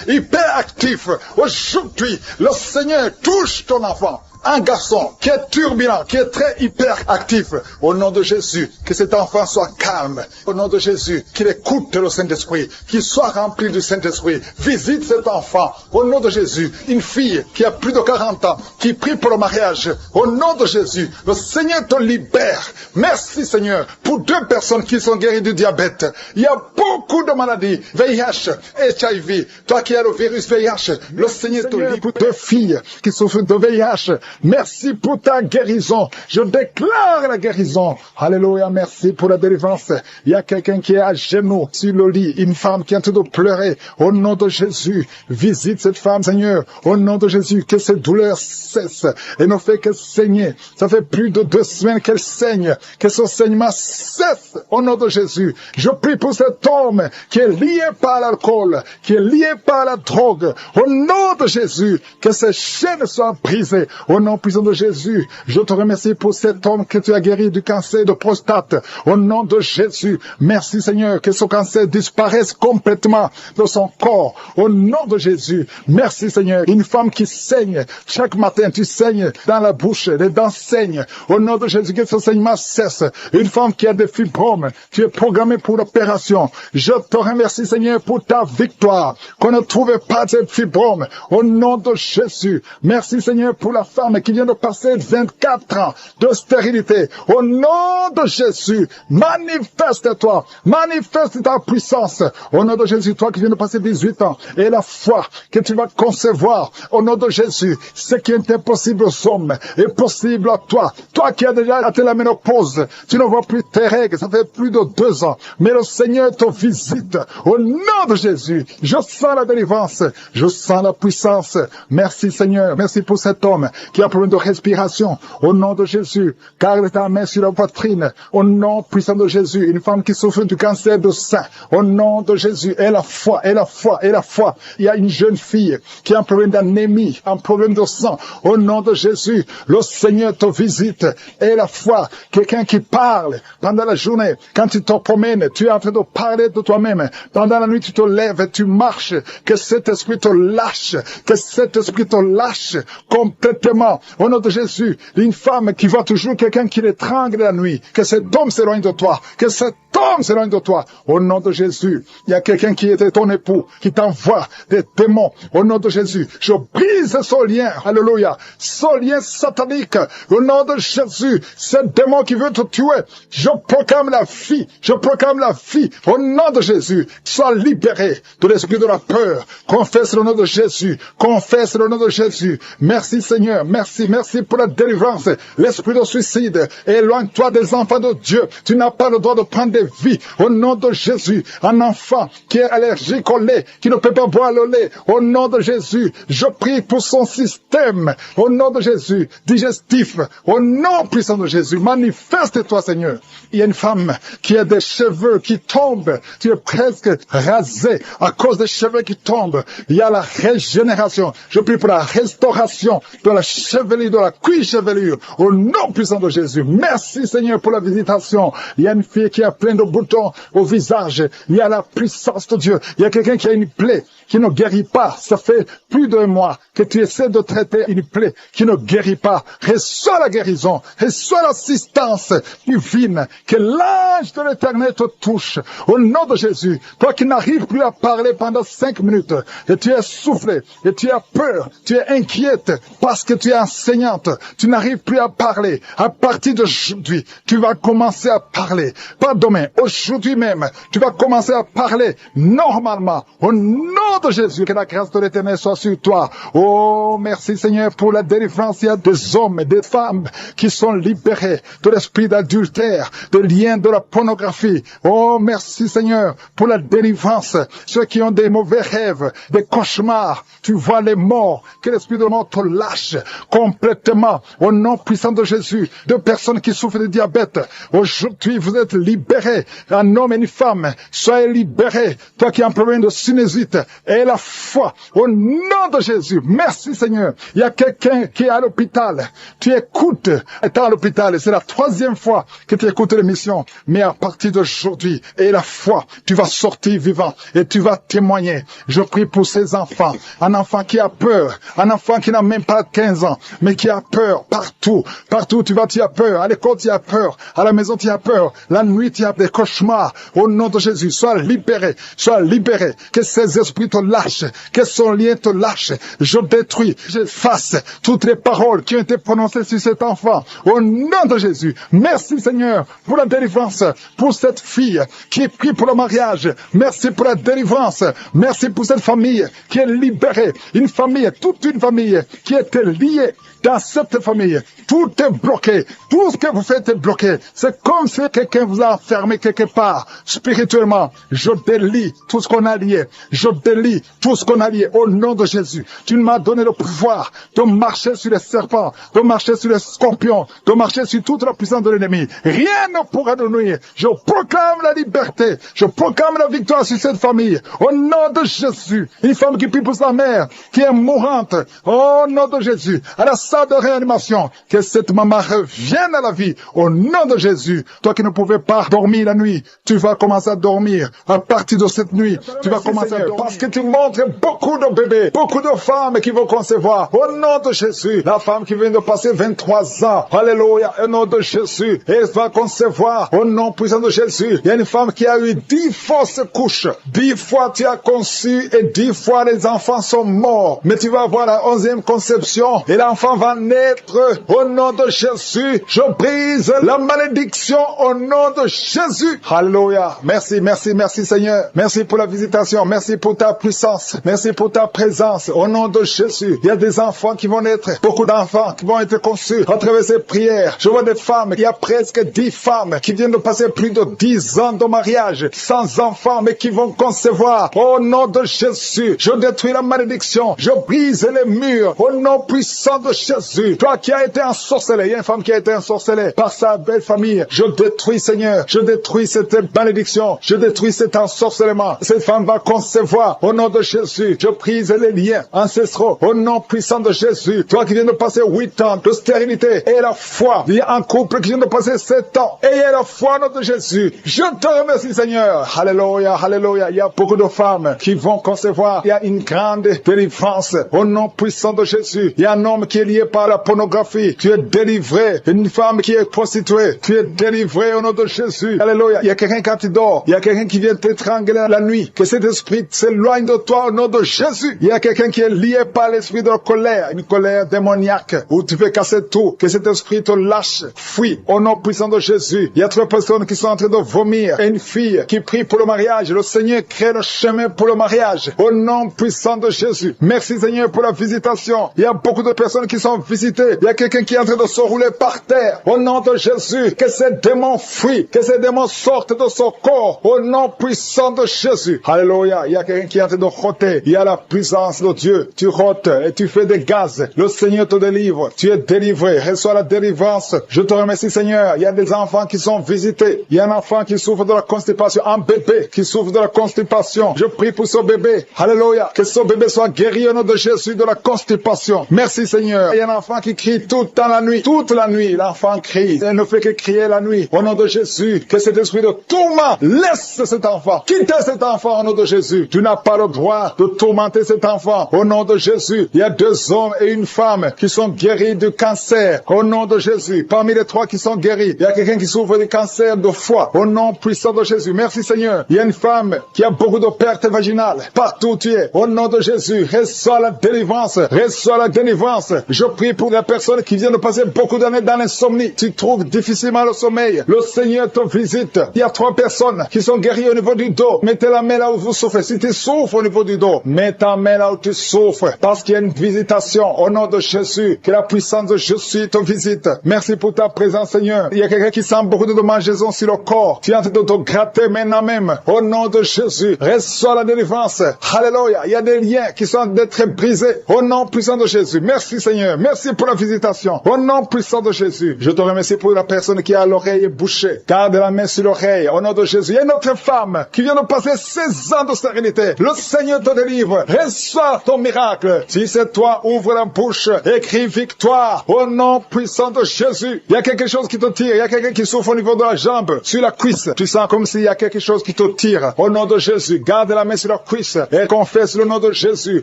hyperactif. Aujourd'hui, le Seigneur touche ton enfant. Un garçon qui est turbulent, qui est très hyperactif. Au nom de Jésus, que cet enfant soit calme. Au nom de Jésus, qu'il écoute le Saint-Esprit, qu'il soit rempli du Saint-Esprit. Visite cet enfant. Au nom de Jésus, une fille qui a plus de 40 ans, qui prie pour le mariage. Au nom de Jésus, le Seigneur te libère. Merci Seigneur pour 2 personnes qui sont guéries du diabète. Il y a beaucoup de maladies, VIH, HIV. Toi qui as le virus VIH, le Seigneur te libère. Pour 2 filles qui souffrent de VIH, Merci pour ta guérison. Je déclare la guérison. Alléluia, merci pour la délivrance. Il y a quelqu'un qui est à genoux sur le lit, une femme qui est en train de pleurer. Au nom de Jésus, visite cette femme, Seigneur. Au nom de Jésus, que cette douleur cesse et ne fait que saigner. Ça fait plus de 2 semaines qu'elle saigne. Que ce saignement cesse. Au nom de Jésus, je prie pour cet homme qui est lié par l'alcool, qui est lié par la drogue. Au nom de Jésus, que ces chaînes soient brisées. Au nom puissant de Jésus, je te remercie pour cet homme que tu as guéri du cancer de prostate. Au nom de Jésus, merci Seigneur, que ce cancer disparaisse complètement de son corps. Au nom de Jésus, merci Seigneur. Une femme qui saigne, chaque matin tu saignes dans la bouche, les dents saignent. Au nom de Jésus, que ce saignement cesse. Une femme qui a des fibromes, tu es programmée pour l'opération. Je te remercie Seigneur pour ta victoire, qu'on ne trouve pas de fibromes. Au nom de Jésus, merci Seigneur pour la femme qui vient de passer 24 ans de stérilité. Au nom de Jésus, manifeste-toi, manifeste ta puissance. Au nom de Jésus, toi qui viens de passer 18 ans, et la foi que tu vas concevoir, au nom de Jésus, ce qui est impossible aux hommes est possible à toi. Toi qui as déjà atteint la ménopause, tu ne vois plus tes règles, ça fait plus de 2 ans, mais le Seigneur te visite. Au nom de Jésus, je sens la délivrance, je sens la puissance. Merci Seigneur, merci pour cet homme qui a un problème de respiration. Au nom de Jésus, garde ta main sur la poitrine. Au nom puissant de Jésus, une femme qui souffre du cancer de sein. Au nom de Jésus, et la foi, et la foi, et la foi. Il y a une jeune fille qui a un problème d'anémie, un problème de sang. Au nom de Jésus, le Seigneur te visite. Et la foi, quelqu'un qui parle pendant la journée. Quand tu te promènes, tu es en train de parler de toi-même. Pendant la nuit, tu te lèves et tu marches. Que cet esprit te lâche. Que cet esprit te lâche complètement. Au nom de Jésus, une femme qui voit toujours quelqu'un qui l'étrangle la nuit. Que cet homme s'éloigne de toi. Que cet homme s'éloigne de toi. Au nom de Jésus, il y a quelqu'un qui était ton époux, qui t'envoie des démons. Au nom de Jésus, je brise ce lien. Alléluia. Ce lien satanique. Au nom de Jésus, ce démon qui veut te tuer, je proclame la vie. Je proclame la vie. Au nom de Jésus, sois libéré de l'esprit de la peur. Confesse le nom de Jésus. Confesse le nom de Jésus. Merci Seigneur. Merci. Merci pour la délivrance. L'esprit de suicide, éloigne-toi des enfants de Dieu. Tu n'as pas le droit de prendre des vies. Au nom de Jésus, un enfant qui est allergique au lait, qui ne peut pas boire le lait. Au nom de Jésus, je prie pour son système. Au nom de Jésus, digestif. Au nom puissant de Jésus, manifeste-toi Seigneur. Il y a une femme qui a des cheveux qui tombent. Tu es presque rasé à cause des cheveux qui tombent. Il y a la régénération. Je prie pour la restauration de la chevelure, de la cuir chevelure. Au nom puissant de Jésus. Merci Seigneur pour la visitation. Il y a une fille qui a plein de boutons au visage. Il y a la puissance de Dieu. Il y a quelqu'un qui a une plaie qui ne guérit pas. Ça fait plus d'1 mois que tu essaies de traiter une plaie qui ne guérit pas. Reçois la guérison. Reçois l'assistance divine. Que l'ange de l'Éternel te touche. Au nom de Jésus. Toi qui n'arrives plus à parler pendant 5 minutes. Et tu es soufflé. Et tu as peur. Tu es inquiète parce que tu es enseignante. Tu n'arrives plus à parler. À partir d'aujourd'hui, tu vas commencer à parler. Pas demain. Aujourd'hui même. Tu vas commencer à parler normalement. Au nom de Jésus, que la grâce de l'Éternel soit sur toi. Oh, merci Seigneur pour la délivrance. Il y a des hommes et des femmes qui sont libérés de l'esprit d'adultère, de liens de la pornographie. Oh, merci Seigneur pour la délivrance. Ceux qui ont des mauvais rêves, des cauchemars, tu vois les morts, que l'esprit de mort te lâche complètement. Au nom puissant de Jésus, de personnes qui souffrent de diabète, aujourd'hui vous êtes libérés. Un homme et une femme, soyez libérés. Toi qui as un problème de sinusite, et la foi, au nom de Jésus. Merci Seigneur. Il y a quelqu'un qui est à l'hôpital. Tu écoutes, étant à l'hôpital, c'est la 3e fois que tu écoutes l'émission. Mais à partir d'aujourd'hui, et la foi, tu vas sortir vivant et tu vas témoigner. Je prie pour ces enfants. Un enfant qui a peur, un enfant qui n'a même pas 15 ans, mais qui a peur partout. Partout tu vas, tu as peur. À l'école, tu as peur. À la maison, tu as peur. La nuit, tu as des cauchemars. Au nom de Jésus, sois libéré. Sois libéré. Que ces esprits te lâchent. Que son lien te lâche. Je détruis, j'efface toutes les paroles qui ont été prononcées sur cet enfant. Au nom de Jésus. Merci Seigneur pour la délivrance. Pour cette fille qui prie pour le mariage. Merci pour la délivrance. Merci pour cette famille qui est libérée. Une famille, toute une famille qui était liée dans cette famille. Tout est bloqué. Tout ce que vous faites est bloqué. C'est comme si quelqu'un vous a enfermé quelque part. Spirituellement, je délie tout ce qu'on a lié. Je délie tout ce qu'on a lié. Au nom de Jésus, tu m'as donné le pouvoir de marcher sur les serpents, de marcher sur les scorpions, de marcher sur toute la puissance de l'ennemi. Rien ne pourra nous nuire. Je proclame la liberté. Je proclame la victoire sur cette famille. Au nom de Jésus, une femme qui prie pour sa mère, qui est mourante. Au nom de Jésus, à la salle de réanimation, que cette maman revienne à la vie. Au nom de Jésus, toi qui ne pouvais pas dormir la nuit, tu vas commencer à dormir. À partir de cette nuit, tu vas commencer à dormir. Parce que tu montres beaucoup de bébés, beaucoup de femmes qui vont concevoir. Au nom de Jésus, la femme qui vient de passer 23 ans, alléluia, au nom de Jésus, elle va concevoir. Au nom puissant de Jésus, il y a une femme qui a eu 10 fausses couches. 10 fois tu as conçu et 10 fois les enfants sont morts. Mais tu vas avoir la 11e conception et l'enfant va naître. Au nom de Jésus, je brise la malédiction au nom de Jésus. Alléluia. Merci, merci, merci Seigneur. Merci pour la visitation. Merci pour ta puissance. Merci pour ta présence. Au nom de Jésus, il y a des enfants qui vont naître. Beaucoup d'enfants qui vont être conçus à travers ces prières. Je vois des femmes. Il y a presque 10 femmes qui viennent de passer plus de 10 ans de mariage sans enfants, mais qui vont concevoir. Au nom de Jésus, je détruis la malédiction. Je brise les murs. Au nom puissant de Jésus. Toi qui as été ensorcelé. Il y a une femme qui a été ensorcelée par sa belle famille. Je détruis, Seigneur. Je détruis cette malédiction. Je détruis cet ensorcellement. Cette femme va concevoir. Au nom de Jésus, je brise les liens ancestraux. Au nom puissant de Jésus. Toi qui viens de passer 8 ans de stérilité et la foi. Il y a un couple qui vient de passer 7 ans. Et il y a la foi au nom de Jésus. Je te remercie, Seigneur. Alléluia, alléluia. Il y a beaucoup de femmes qui vont concevoir. Il y a une grande délivrance. Au nom puissant de Jésus. Il y a un homme qui est lié par la pornographie. Tu es délivré. Une femme qui est prostituée. Tu es délivré au nom de Jésus. Alléluia. Il y a quelqu'un quand tu dors. Il y a quelqu'un qui vient t'étrangler la nuit. Que cet esprit s'éloigne de toi au nom de Jésus. Il y a quelqu'un qui est lié par l'esprit de la colère. Une colère démoniaque où tu veux casser tout. Que cet esprit te lâche. Fuis au nom puissant de Jésus. Il y a 3 personnes qui sont en train de vomir. Et une fille qui prie pour le mariage. Le Seigneur crée le chemin pour le mariage. Au nom puissant de Jésus. Merci Seigneur pour la visitation. Il y a beaucoup de personnes qui sont visitées. Il y a quelqu'un qui est en train de se rouler par terre. Au nom de Jésus. Que ces démons fuient. Que ces démons sortent de son corps. Au nom puissant de Jésus. Alléluia. Il y a quelqu'un qui est en train de roter. Il y a la puissance de Dieu. Tu rotes et tu fais des gaz. Le Seigneur te délivre. Tu es délivré. Reçois la délivrance. Je te remercie Seigneur. Il y a des enfants qui sont visités. Il y a un enfant qui souffre de la constipation. Un bébé qui souffre de la constipation. Je prie pour ce bébé. Alléluia. Que ce bébé soit guéri au nom de Jésus de la constipation. Merci Seigneur. Il y a un enfant qui crie toute la nuit. Toute la nuit, l'enfant crie. Il ne fait que crier la nuit. Au nom de Jésus, que cet esprit de tourment laisse cet enfant. Quittez cet enfant au nom de Jésus. Tu n'as pas le droit de tourmenter cet enfant. Au nom de Jésus, il y a 2 hommes et une femme qui sont guéris du cancer. Au nom de Jésus, parmi les 3 qui sont guéris, il y a quelqu'un qui souffre du cancer de foie. Au nom puissant de Jésus. Merci Seigneur. Il y a une femme qui a beaucoup de pertes vaginales. Partout où tu es. Au nom de Jésus, reçois la délivrance. Reçois la délivrance. Je prie pour les personnes qui viennent de passer beaucoup d'années dans l'insomnie. Tu trouves difficilement le sommeil. Le Seigneur te visite. Il y a 3 personnes qui sont guéries au niveau du dos. Mettez la main là où vous souffrez. Si tu souffres au niveau du dos, mets ta main là où tu souffres. Parce qu'il y a une visitation. Au nom de Jésus, que la puissance de Jésus te visite. Merci pour ta présence, Seigneur. Il y a quelqu'un qui sent beaucoup de démangeaisons sur le corps. Tu es en train de te gratter maintenant même. Au nom de Jésus, reçois la délivrance. Alléluia. Il y a des liens qui sont d'être brisés. Au nom puissant de Jésus. Merci, Seigneur. Merci pour la visitation. Au nom puissant de Jésus. Je te remercie pour la personne qui a l'oreille bouchée. Garde la main sur l'oreille. Au nom de Jésus. Il y a une autre femme qui vient de passer 16 ans de stérilité. Le Seigneur te délivre. Reçois ton miracle. Si c'est toi, ouvre la bouche. Écris victoire. Au nom puissant de Jésus. Il y a quelque chose qui te tire. Il y a quelqu'un qui souffre au niveau de la jambe, sur la cuisse. Tu sens comme s'il y a quelque chose qui te tire. Au nom de Jésus. Garde la main sur la cuisse et confesse le nom de Jésus.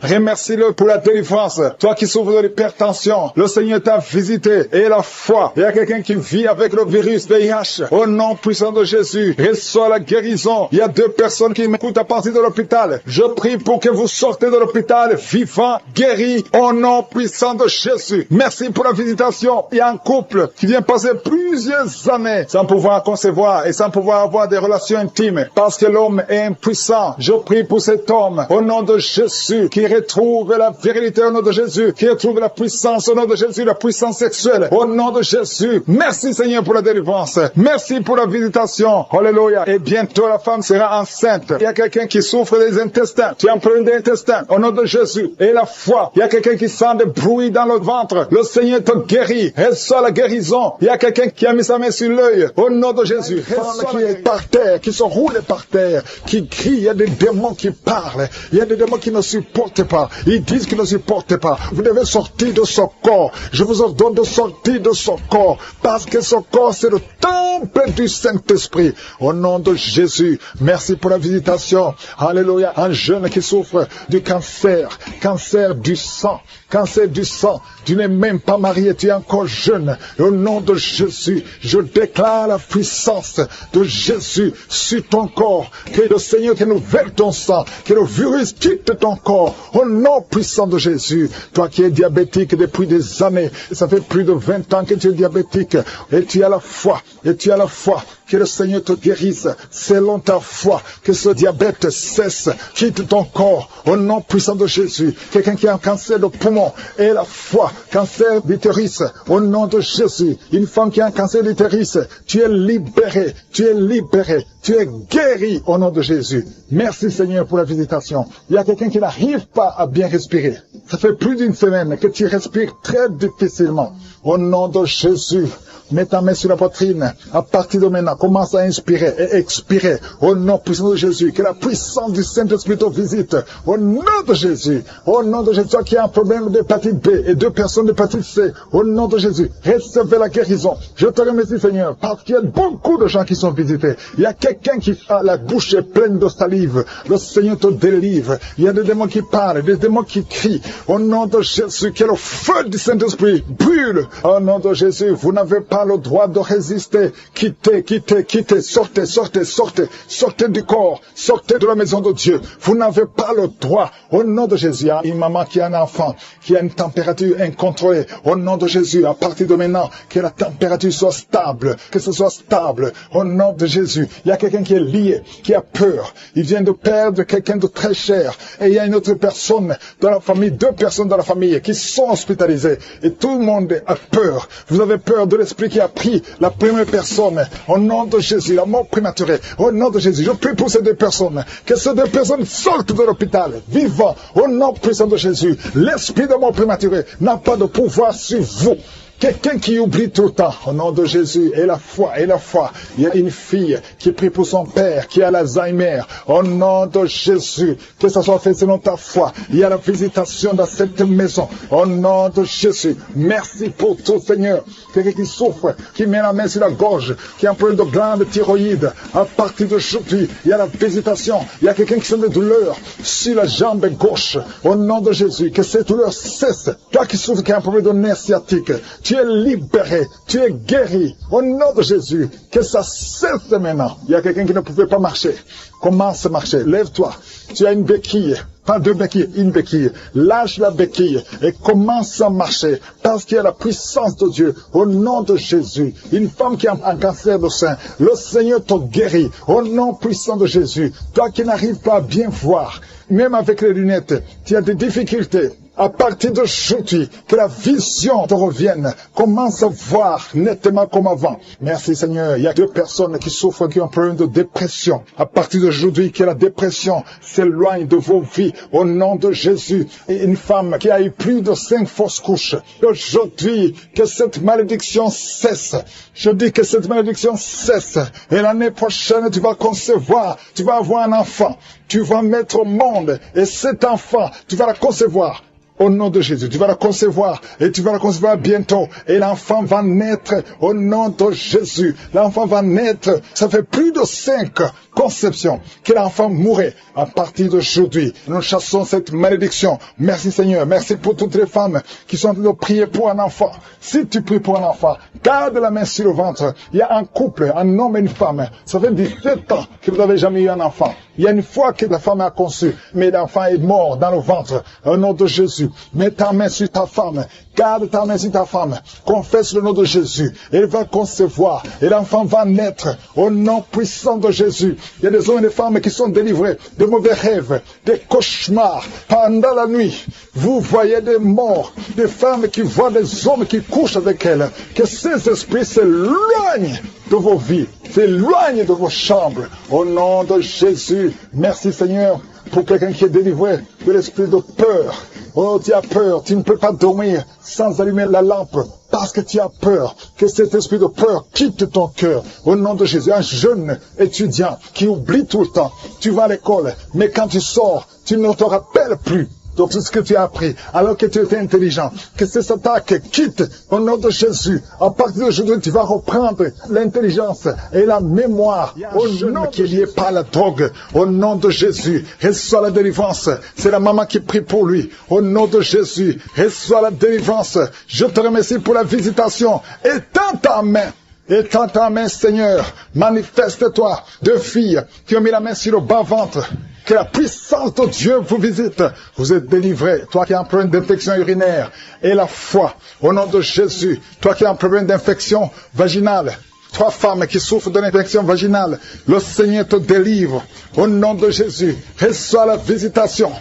Remercie-le pour la délivrance. Toi qui souffres de l'hypertension, le Seigneur t'a visité et la foi. Il y a quelqu'un qui vit avec le virus VIH. Au nom puissant de Jésus, reçois la guérison. Il y a 2 personnes qui m'écoutent à partir de l'hôpital. Je prie pour que vous sortez de l'hôpital vivant, guéri, au nom puissant de Jésus. Merci pour la visitation. Il y a un couple qui vient passer plusieurs années sans pouvoir concevoir et sans pouvoir avoir des relations intimes parce que l'homme est impuissant. Je prie pour cet homme au nom de Jésus qui retrouve la vérité au nom de Jésus, qui retrouve la puissance puissance, au nom de Jésus, la puissance sexuelle, au nom de Jésus. Merci Seigneur pour la délivrance. Merci pour la visitation. Alléluia. Et bientôt la femme sera enceinte. Il y a quelqu'un qui souffre des intestins. Tu es en problème des intestins. Au nom de Jésus. Et la foi. Il y a quelqu'un qui sent des bruits dans le ventre. Le Seigneur te guérit. Reçois la guérison. Il y a quelqu'un qui a mis sa main sur l'œil. Au nom de Jésus. Reçois qui est par terre, qui se roule par terre, qui crie. Il y a des démons qui parlent. Il y a des démons qui ne supportent pas. Ils disent qu'ils ne supportent pas. Vous devez sortir de ce corps. Je vous ordonne de sortir de ce corps. Parce que ce corps, c'est le temple du Saint-Esprit. Au nom de Jésus. Merci pour la visitation. Alléluia. Un jeune qui souffre du cancer. Cancer du sang. Cancer du sang. Tu n'es même pas marié. Tu es encore jeune. Au nom de Jésus. Je déclare la puissance de Jésus sur ton corps. Que le Seigneur renouvelle ton sang. Que le virus quitte ton corps. Au nom puissant de Jésus. Toi qui es diabétique depuis des années. Ça fait plus de 20 ans que tu es diabétique. Et tu as la foi. Et tu as la foi. Que le Seigneur te guérisse selon ta foi. Que ce diabète cesse. Quitte ton corps. Au nom puissant de Jésus. Quelqu'un qui a un cancer de poumon. Et la foi. Cancer d'utérus. Au nom de Jésus. Une femme qui a un cancer d'utérus. Tu es libéré. Tu es libéré. Tu es guéri au nom de Jésus. Merci Seigneur pour la visitation. Il y a quelqu'un qui n'arrive pas à bien respirer. Ça fait plus d'une semaine que tu respires très difficilement. Au nom de Jésus. Mets ta main sur la poitrine. À partir de maintenant, commence à inspirer et expirer. Au nom puissant de Jésus. Que la puissance du Saint-Esprit te visite. Au nom de Jésus. Au nom de Jésus. Toi qui as un problème d'hépatite B et 2 personnes d'hépatite C. Au nom de Jésus. Recevez la guérison. Je te remercie Seigneur. Parce qu'il y a beaucoup de gens qui sont visités. Il y a quelqu'un qui a la bouche pleine de salive. Le Seigneur te délivre. Il y a des démons qui parlent. Des démons qui crient. Au nom de Jésus. Que le feu du Saint-Esprit brûle. Au nom de Jésus. Vous n'avez pas le droit de résister. Quittez, quittez, quittez, sortez, sortez, sortez, sortez du corps, sortez de la maison de Dieu. Vous n'avez pas le droit. Au nom de Jésus, il y a une maman qui a un enfant, qui a une température incontrôlée. Au nom de Jésus, à partir de maintenant, que la température soit stable, que ce soit stable. Au nom de Jésus, il y a quelqu'un qui est lié, qui a peur. Il vient de perdre quelqu'un de très cher. Et il y a une autre personne dans la famille, 2 personnes dans la famille qui sont hospitalisées. Et tout le monde a peur. Vous avez peur de l'esprit qui a pris la première personne. Au nom de Jésus, la mort prématurée. Au nom de Jésus, je prie pour ces 2 personnes. Que ces 2 personnes sortent de l'hôpital, vivant. Au nom puissant de Jésus, l'esprit de mort prématurée n'a pas de pouvoir sur vous. Quelqu'un qui oublie tout le temps, au nom de Jésus, et la foi, et la foi. Il y a une fille qui prie pour son père, qui a l'Alzheimer, au nom de Jésus, que ça soit fait selon ta foi. Il y a la visitation dans cette maison, au nom de Jésus. Merci pour tout, Seigneur. Quelqu'un qui souffre, qui met la main sur la gorge, qui a un problème de glande thyroïde, à partir d'aujourd'hui, il y a la visitation. Il y a quelqu'un qui sent des douleurs sur la jambe gauche, au nom de Jésus, que ces douleurs cessent. Toi qui souffres, qui a un problème de nerf sciatique, tu es libéré, tu es guéri. Au nom de Jésus, que ça cesse maintenant. Il y a quelqu'un qui ne pouvait pas marcher. Commence à marcher. Lève-toi. Tu as une béquille. Pas 2 béquilles, une béquille. Lâche la béquille et commence à marcher. Parce qu'il y a la puissance de Dieu. Au nom de Jésus. Une femme qui a un cancer de sein. Le Seigneur te guérit. Au nom puissant de Jésus. Toi qui n'arrives pas à bien voir. Même avec les lunettes. Tu as des difficultés. À partir d'aujourd'hui, que la vision te revienne. Commence à voir nettement comme avant. Merci Seigneur. Il y a 2 personnes qui souffrent, qui ont un problème de dépression. À partir d'aujourd'hui, que la dépression s'éloigne de vos vies. Au nom de Jésus. Et une femme qui a eu plus de 5 fausses couches. Aujourd'hui, que cette malédiction cesse. Je dis que cette malédiction cesse. Et l'année prochaine, tu vas concevoir. Tu vas avoir un enfant. Tu vas mettre au monde. Et cet enfant, tu vas la concevoir. Au nom de Jésus, tu vas la concevoir et tu vas la concevoir bientôt. Et l'enfant va naître au nom de Jésus. L'enfant va naître. Ça fait plus de 5 conceptions que l'enfant mourrait. À partir d'aujourd'hui, nous chassons cette malédiction. Merci Seigneur. Merci pour toutes les femmes qui sont en train de prier pour un enfant. Si tu pries pour un enfant, garde la main sur le ventre. Il y a un couple, un homme et une femme. Ça fait 17 ans que vous n'avez jamais eu un enfant. Il y a une fois que la femme a conçu, mais l'enfant est mort dans le ventre. Au nom de Jésus, mets ta main sur ta femme. Garde ta main sur ta femme. Confesse le nom de Jésus. Elle va concevoir. Et l'enfant va naître. Au nom puissant de Jésus. Il y a des hommes et des femmes qui sont délivrés de mauvais rêves, des cauchemars. Pendant la nuit, vous voyez des morts, des femmes qui voient des hommes qui couchent avec elles. Que ces esprits s'éloignent de vos vies, s'éloignent de vos chambres. Au nom de Jésus, merci Seigneur pour quelqu'un qui est délivré de l'esprit de peur. Oh, tu as peur, tu ne peux pas dormir sans allumer la lampe parce que tu as peur. Que cet esprit de peur quitte ton cœur. Au nom de Jésus, un jeune étudiant qui oublie tout le temps. Tu vas à l'école, mais quand tu sors, tu ne te rappelles plus de tout ce que tu as appris, alors que tu étais intelligent. Que cette attaque quitte au nom de Jésus. À partir d'aujourd'hui, tu vas reprendre l'intelligence et la mémoire. Au nom qui est lié par la drogue. Au nom de Jésus, reçois la délivrance. C'est la maman qui prie pour lui. Au nom de Jésus, reçois la délivrance. Je te remercie pour la visitation. Étends ta main. Étends ta main, Seigneur. Manifeste-toi. Deux filles qui ont mis la main sur le bas-ventre. Que la puissance de Dieu vous visite. Vous êtes délivrés. Toi qui as un problème d'infection urinaire. Et la foi. Au nom de Jésus. Toi qui as un problème d'infection vaginale. Trois femmes qui souffrent de l'infection vaginale. Le Seigneur te délivre. Au nom de Jésus. Reçois la visitation.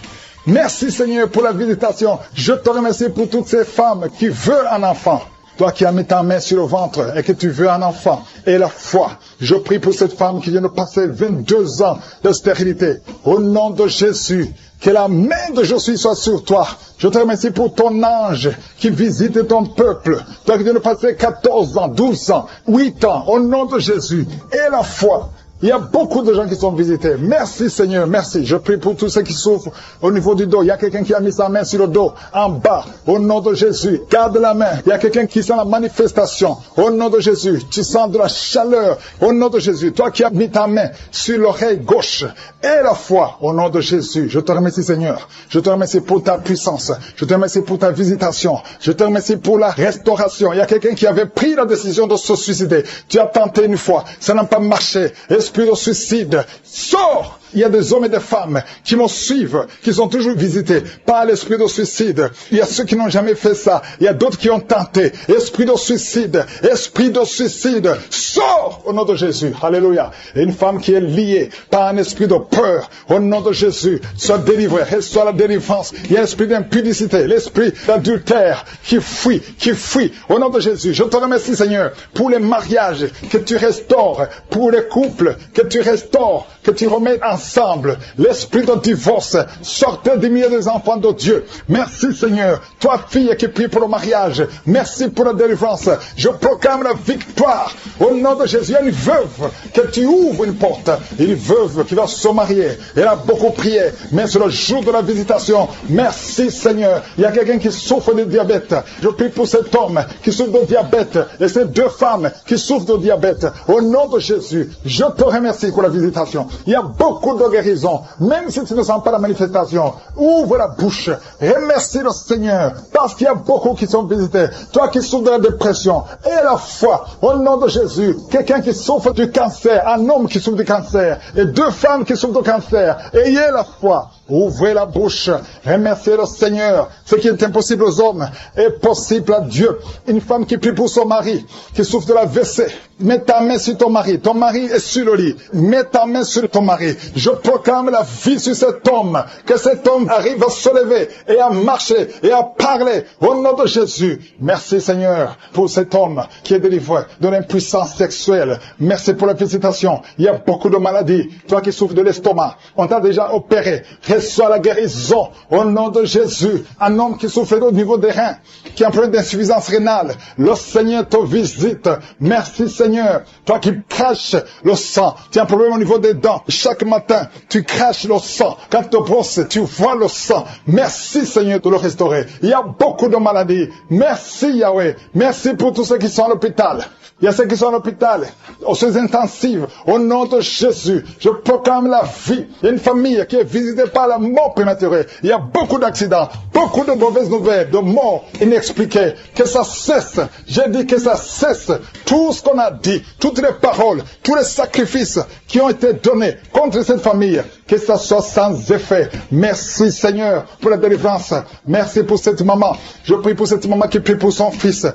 Merci Seigneur pour la visitation. Je te remercie pour toutes ces femmes qui veulent un enfant. Toi qui as mis ta main sur le ventre et que tu veux un enfant, et la foi, je prie pour cette femme qui vient de passer 22 ans de stérilité. Au nom de Jésus, que la main de Jésus soit sur toi. Je te remercie pour ton ange qui visite ton peuple. Toi qui viens de passer 14 ans, 12 ans, 8 ans, au nom de Jésus, et la foi. Il y a beaucoup de gens qui sont visités. Merci Seigneur, merci. Je prie pour tous ceux qui souffrent au niveau du dos. Il y a quelqu'un qui a mis sa main sur le dos, en bas. Au nom de Jésus, garde la main. Il y a quelqu'un qui sent la manifestation. Au nom de Jésus, tu sens de la chaleur. Au nom de Jésus, toi qui as mis ta main sur l'oreille gauche et la foi. Au nom de Jésus, je te remercie Seigneur. Je te remercie pour ta puissance. Je te remercie pour ta visitation. Je te remercie pour la restauration. Il y a quelqu'un qui avait pris la décision de se suicider. Tu as tenté une fois, ça n'a pas marché. Esprit de suicide, sors! Il y a des hommes et des femmes qui me suivent, qui sont toujours visités par l'esprit de suicide. Il y a ceux qui n'ont jamais fait ça. Il y a d'autres qui ont tenté. Esprit de suicide, sors au nom de Jésus. Alléluia. Et une femme qui est liée par un esprit de peur, au nom de Jésus, soit délivrée, reçoit la délivrance. Il y a l'esprit d'impudicité, l'esprit d'adultère qui fuit. Au nom de Jésus, je te remercie Seigneur pour les mariages que tu restaures, pour les couples que tu restaures, que tu remets ensemble. L'esprit de divorce, sortez du milieu des enfants de Dieu. Merci Seigneur. Toi fille qui prie pour le mariage, merci pour la délivrance. Je proclame la victoire au nom de Jésus. Il y a une veuve que tu ouvres une porte. Une veuve qui va se marier. Elle a beaucoup prié, mais c'est le jour de la visitation. Merci Seigneur. Il y a quelqu'un qui souffre de diabète. Je prie pour cet homme qui souffre de diabète et ces deux femmes qui souffrent de diabète. Au nom de Jésus, je te remercie pour la visitation. Il y a beaucoup de guérison, même si tu ne sens pas la manifestation. Ouvre la bouche, remercie le Seigneur, parce qu'il y a beaucoup qui sont visités. Toi qui souffres de la dépression, et la foi, au nom de Jésus. Quelqu'un qui souffre du cancer, un homme qui souffre du cancer, et deux femmes qui souffrent du cancer. Ayez la foi. Ouvrez la bouche, remerciez le Seigneur. Ce qui est impossible aux hommes est possible à Dieu. Une femme qui prie pour son mari, qui souffre de la WC, mets ta main sur ton mari est sur le lit, mets ta main sur ton mari. Je proclame la vie sur cet homme, que cet homme arrive à se lever et à marcher et à parler au nom de Jésus. Merci Seigneur pour cet homme qui est délivré de l'impuissance sexuelle. Merci pour la visitation. Il y a beaucoup de maladies. Toi qui souffres de l'estomac, on t'a déjà opéré. Reçois la guérison au nom de Jésus. Un homme qui souffre au niveau des reins, qui a un problème d'insuffisance rénale, le Seigneur te visite. Merci Seigneur. Toi qui craches le sang, tu as un problème au niveau des dents. Chaque matin, tu craches le sang. Quand tu te brosses, tu vois le sang. Merci Seigneur de le restaurer. Il y a beaucoup de maladies. Merci Yahweh. Merci pour tous ceux qui sont à l'hôpital. Il y a ceux qui sont à l'hôpital, aux soins intensives, au nom de Jésus. Je proclame la vie. Il y a une famille qui est visitée par la mort prématurée. Il y a beaucoup d'accidents, beaucoup de mauvaises nouvelles, de morts inexpliquées. Que ça cesse. J'ai dit que ça cesse. Tout ce qu'on a dit, toutes les paroles, tous les sacrifices qui ont été donnés contre cette famille, que ça soit sans effet. Merci Seigneur pour la délivrance. Merci pour cette maman. Je prie pour cette maman qui prie pour son fils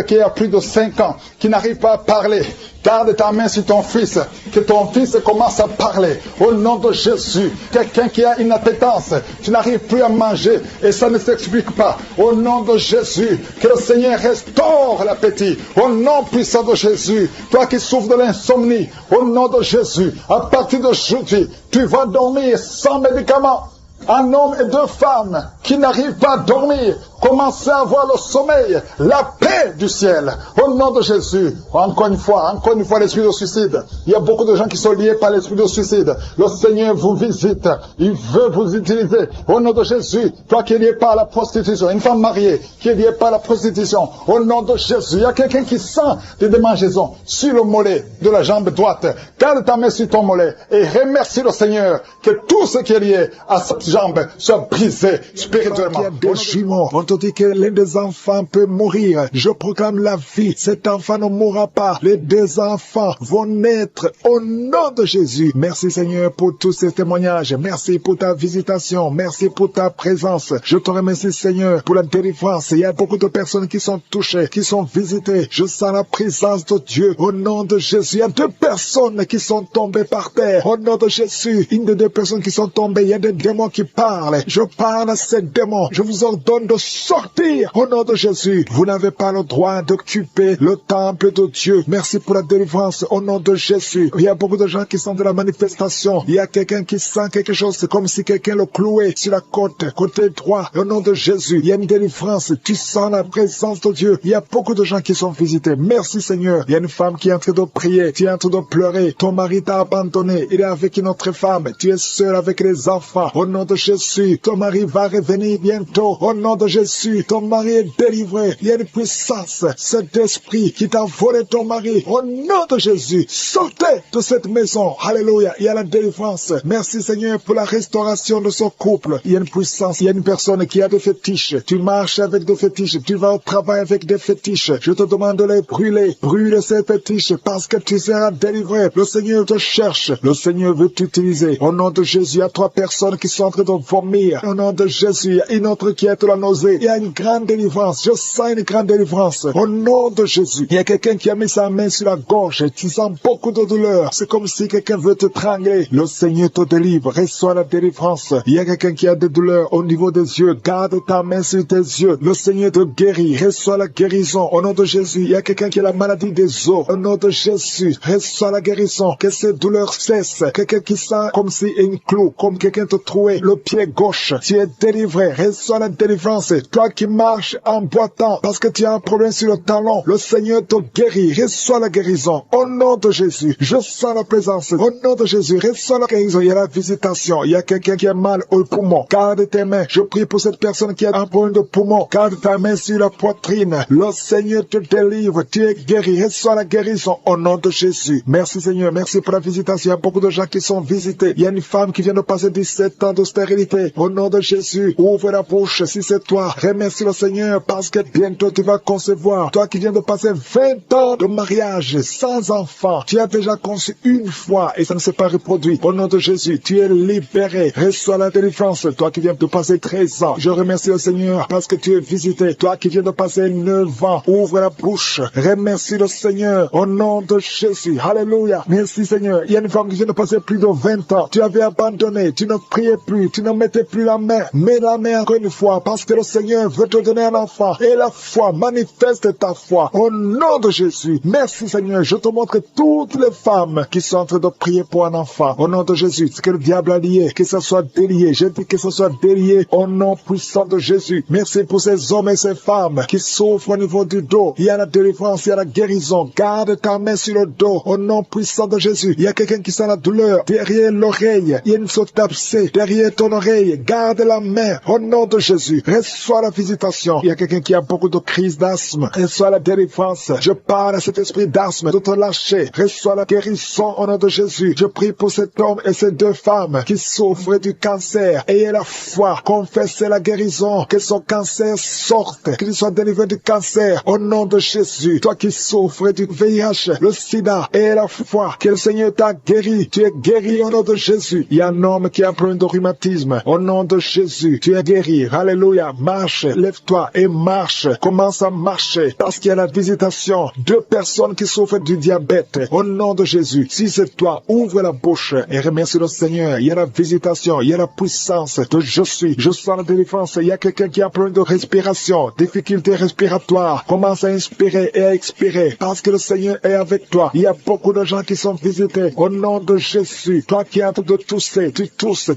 qui a plus de 5 ans, qui n'arrive pas à parler. Garde ta main sur ton fils, que ton fils commence à parler. Au nom de Jésus, quelqu'un qui a une appétence, tu n'arrives plus à manger et ça ne s'explique pas. Au nom de Jésus, que le Seigneur restaure l'appétit. Au nom puissant de Jésus, toi qui souffres de l'insomnie, au nom de Jésus, à partir d'aujourd'hui, tu vas dormir sans médicaments. Un homme et 2 femmes qui n'arrivent pas à dormir, commencez à avoir le sommeil, la paix du ciel, au nom de Jésus. Encore une fois, l'esprit de suicide. Il y a beaucoup de gens qui sont liés par l'esprit de suicide. Le Seigneur vous visite, il veut vous utiliser. Au nom de Jésus, toi qui es lié par la prostitution, une femme mariée qui est liée par la prostitution, au nom de Jésus, il y a quelqu'un qui sent des démangeaisons sur le mollet de la jambe droite. Garde ta main sur ton mollet et remercie le Seigneur que tout ce qui est lié à cette jambe soit brisé spirituellement. Il y a des jumeaux. On te dit que l'un des enfants peut mourir. Je proclame la vie. Cet enfant ne mourra pas. Les 2 enfants vont naître au nom de Jésus. Merci Seigneur pour tous ces témoignages. Merci pour ta visitation. Merci pour ta présence. Je te remercie Seigneur pour la délivrance. Il y a beaucoup de personnes qui sont touchées, qui sont visitées. Je sens la présence de Dieu au nom de Jésus. Il y a 2 personnes qui sont tombées par terre. Au nom de Jésus, une des 2 personnes qui sont tombées, il y a des démons qui parlent. Je parle à ces démons. Je vous ordonne de sortir au nom de Jésus. Vous n'avez pas le droit d'occuper le temple de Dieu. Merci pour la délivrance au nom de Jésus. Il y a beaucoup de gens qui sont de la manifestation. Il y a quelqu'un qui sent quelque chose. C'est comme si quelqu'un le clouait sur la côte, côté droit. Au nom de Jésus, il y a une délivrance. Tu sens la présence de Dieu. Il y a beaucoup de gens qui sont visités. Merci Seigneur. Il y a une femme qui est en train de prier. Tu es en train de pleurer. Ton mari t'a abandonné. Il est avec une autre femme. Tu es seul avec les enfants. Au nom de Jésus, ton mari va revenir bientôt. Au nom de Jésus, ton mari est délivré. Il y a une puissance, cet esprit qui t'a volé ton mari. Au nom de Jésus, sortez de cette maison. Alléluia. Il y a la délivrance. Merci Seigneur pour la restauration de son couple. Il y a une puissance. Il y a une personne qui a des fétiches. Tu marches avec des fétiches. Tu vas au travail avec des fétiches. Je te demande de les brûler. Brûle ces fétiches parce que tu seras délivré. Le Seigneur te cherche. Le Seigneur veut t'utiliser. Au nom de Jésus, il y a 3 personnes qui sont en train de vomir. Au nom de Jésus, il y a une autre qui est la nausée. Il y a une grande délivrance. Je sens une grande délivrance. Au nom de Jésus, il y a quelqu'un qui a mis sa main sur la gorge. Tu sens beaucoup de douleur. C'est comme si quelqu'un veut te trangler. Le Seigneur te délivre. Reçois la délivrance. Il y a quelqu'un qui a des douleurs au niveau des yeux. Garde ta main sur tes yeux. Le Seigneur te guérit. Reçois la guérison. Au nom de Jésus, il y a quelqu'un qui a la maladie des os. Au nom de Jésus, reçois la guérison. Que ces douleurs cessent. Quelqu'un qui sent comme si une clou, comme quelqu'un te trouait le pied gauche. Tu es délivré. Reçois la délivrance. Toi qui marches en boitant parce que tu as un problème sur le talon, le Seigneur te guérit. Reçois la guérison. Au nom de Jésus, je sens la présence. Au nom de Jésus, reçois la guérison. Il y a la visitation. Il y a quelqu'un qui a mal au poumon. Garde tes mains. Je prie pour cette personne qui a un problème de poumon. Garde ta main sur la poitrine. Le Seigneur te délivre. Tu es guéri. Reçois la guérison. Au nom de Jésus. Merci Seigneur. Merci pour la visitation. Il y a beaucoup de gens qui sont visités. Il y a une femme qui vient de passer 17 ans de stérilité. Au nom de Jésus, ouvre la bouche si c'est toi. Remercie le Seigneur parce que bientôt tu vas concevoir. Toi qui viens de passer 20 ans de mariage sans enfant. Tu as déjà conçu une fois et ça ne s'est pas reproduit. Au nom de Jésus, tu es libéré. Reçois la délivrance. Toi qui viens de passer 13 ans. Je remercie le Seigneur parce que tu es visité. Toi qui viens de passer 9 ans. Ouvre la bouche. Remercie le Seigneur. Au nom de Jésus. Alléluia. Merci Seigneur. Il y a une femme qui vient de passer plus de 20 ans. Tu avais abandonné. Tu ne priais plus. Tu ne mettais plus la main. Mets la main encore une fois parce que le Seigneur veut te donner un enfant. Et la foi, manifeste ta foi. Au nom de Jésus. Merci Seigneur. Je te montre toutes les femmes qui sont en train de prier pour un enfant. Au nom de Jésus. Ce que le diable a lié, que ce soit délié. Je dis que ce soit délié au nom puissant de Jésus. Merci pour ces hommes et ces femmes qui souffrent au niveau du dos. Il y a la délivrance, il y a la guérison. Garde ta main sur le dos. Au nom puissant de Jésus. Il y a quelqu'un qui sent la douleur derrière l'oreille. Il y a une sorte d'abcès derrière ton oreille. Garde la main. Au nom de Jésus. Reçois reçois la visitation. Il y a quelqu'un qui a beaucoup de crises d'asthme. Reçois la délivrance. Je parle à cet esprit d'asthme de te lâcher. Reçois la guérison au nom de Jésus. Je prie pour cet homme et ces deux femmes qui souffrent du cancer. Ayez la foi. Confessez la guérison. Que son cancer sorte. Qu'il soit délivré du cancer au nom de Jésus. Toi qui souffres du VIH, le sida, ayez la foi que le Seigneur t'a guéri. Tu es guéri au nom de Jésus. Il y a un homme qui a un problème de rhumatisme. Au nom de Jésus, tu es guéri. Alléluia. Marche, lève-toi et marche. Commence à marcher parce qu'il y a la visitation. Deux personnes qui souffrent du diabète. Au nom de Jésus, si c'est toi, ouvre la bouche et remercie le Seigneur. Il y a la visitation, il y a la puissance de je suis. Je sens la délivrance. Il y a quelqu'un qui a un problème de respiration, difficulté respiratoire. Commence à inspirer et à expirer parce que le Seigneur est avec toi. Il y a beaucoup de gens qui sont visités. Au nom de Jésus, toi qui es en train de tousser, tu tousses.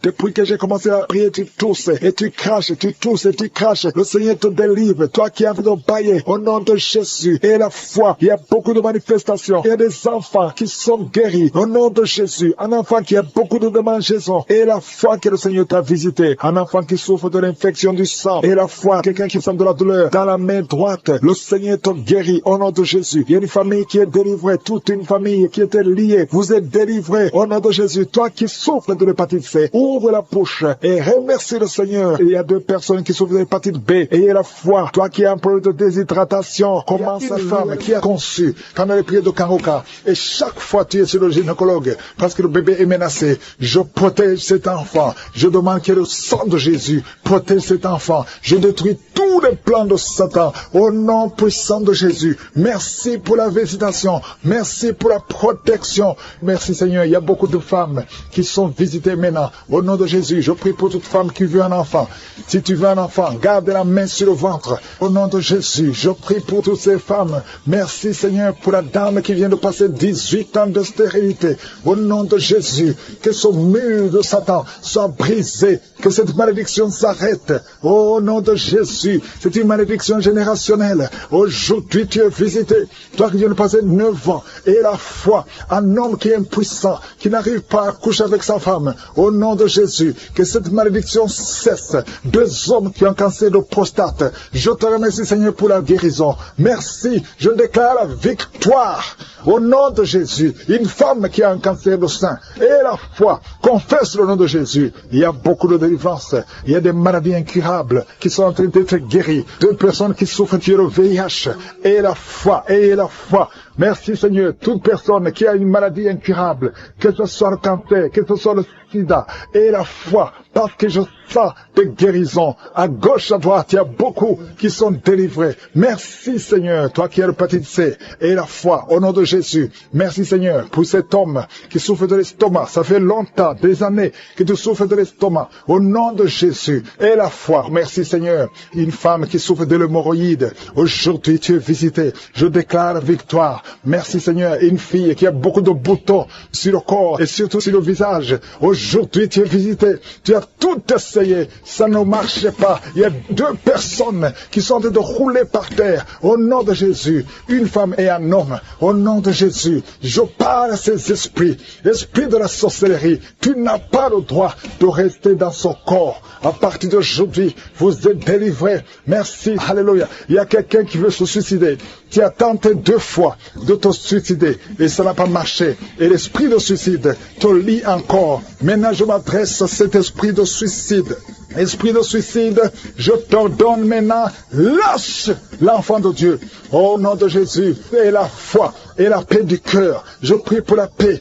Depuis que j'ai commencé à prier, tu tousses et tu craches, tu tousses et tu craches. Le Seigneur te délivre. Toi qui es en train de bailler, au nom de Jésus. Et la foi, il y a beaucoup de manifestations. Il y a des enfants qui sont guéris. Au nom de Jésus, un enfant qui a beaucoup de démangeaisons. Et la foi que le Seigneur t'a visité. Un enfant qui souffre de l'infection du sang. Et la foi, quelqu'un qui sent de la douleur dans la main droite. Le Seigneur te guérit au nom de Jésus. Il y a une famille qui est délivrée. Toute une famille qui était liée. Vous êtes délivrés au nom de Jésus. Toi qui souffres de l'hépatite C, ouvre la bouche et remercie le Seigneur. Il y a deux personnes qui souffrent de l'hépatite B. Ayez la foi. Toi qui as un problème de déshydratation, commence à femme qui a conçu pendant les prières de Karoka. Et chaque fois tu es sur le gynécologue parce que le bébé est menacé. Je protège cet enfant. Je demande que le sang de Jésus protège cet enfant. Je détruis tous les plans de Satan au nom puissant de Jésus. Merci pour la visitation. Merci pour la protection. Merci Seigneur. Il y a beaucoup de femmes qui sont visitées maintenant. Au nom de Jésus, je prie pour toute femme qui veut un enfant. Si tu veux un enfant, garde la main sur le ventre. Au nom de Jésus, je prie pour toutes ces femmes. Merci Seigneur pour la dame qui vient de passer 18 ans de stérilité. Au nom de Jésus, que ce mur de Satan soit brisé. Que cette malédiction s'arrête. Au nom de Jésus, c'est une malédiction générationnelle. Aujourd'hui, tu es visité. Toi qui viens de passer 9 ans. Et la foi, un homme qui est impuissant, qui n'arrive pas à coucher avec sa femme. Au nom de Jésus, que cette malédiction cesse. 2 hommes qui ont un cancer de prostate. Je te remercie Seigneur pour la guérison. Merci, je déclare la victoire. Au nom de Jésus, une femme qui a un cancer de sein. Et la foi, confesse le nom de Jésus. Il y a beaucoup de délivrance. Il y a des maladies incurables qui sont en train d'être guéries. 2 personnes qui souffrent du VIH. Et la foi, et la foi. Merci Seigneur, toute personne qui a une maladie incurable, que ce soit le cancer, que ce soit le sida, et la foi, parce que je sens des guérisons. À gauche, à droite, il y a beaucoup qui sont délivrés. Merci Seigneur, toi qui as l'hépatite C, et la foi, au nom de Jésus. Merci Seigneur pour cet homme qui souffre de l'estomac. Ça fait longtemps, des années, que tu souffres de l'estomac. Au nom de Jésus, et la foi. Merci Seigneur. Une femme qui souffre de l'hémorroïde. Aujourd'hui, tu es visité. Je déclare victoire. Merci Seigneur. Une fille qui a beaucoup de boutons sur le corps et surtout sur le visage. Aujourd'hui, tu es visité. Tu as tout essayé. Ça ne marchait pas. Il y a 2 personnes qui sont en train de rouler par terre. Au nom de Jésus. Une femme et un homme. Au nom de Jésus. Je parle à ces esprits. Esprit de la sorcellerie. Tu n'as pas le droit de rester dans son corps. À partir d'aujourd'hui, vous êtes délivrés. Merci. Alléluia. Il y a quelqu'un qui veut se suicider. Tu as tenté 2 fois de te suicider et ça n'a pas marché. Et l'esprit de suicide te lie encore. Maintenant, je m'adresse à cet esprit de suicide. Esprit de suicide, je t'ordonne maintenant, lâche l'enfant de Dieu. Au nom de Jésus, et la foi et la paix du cœur. Je prie pour la paix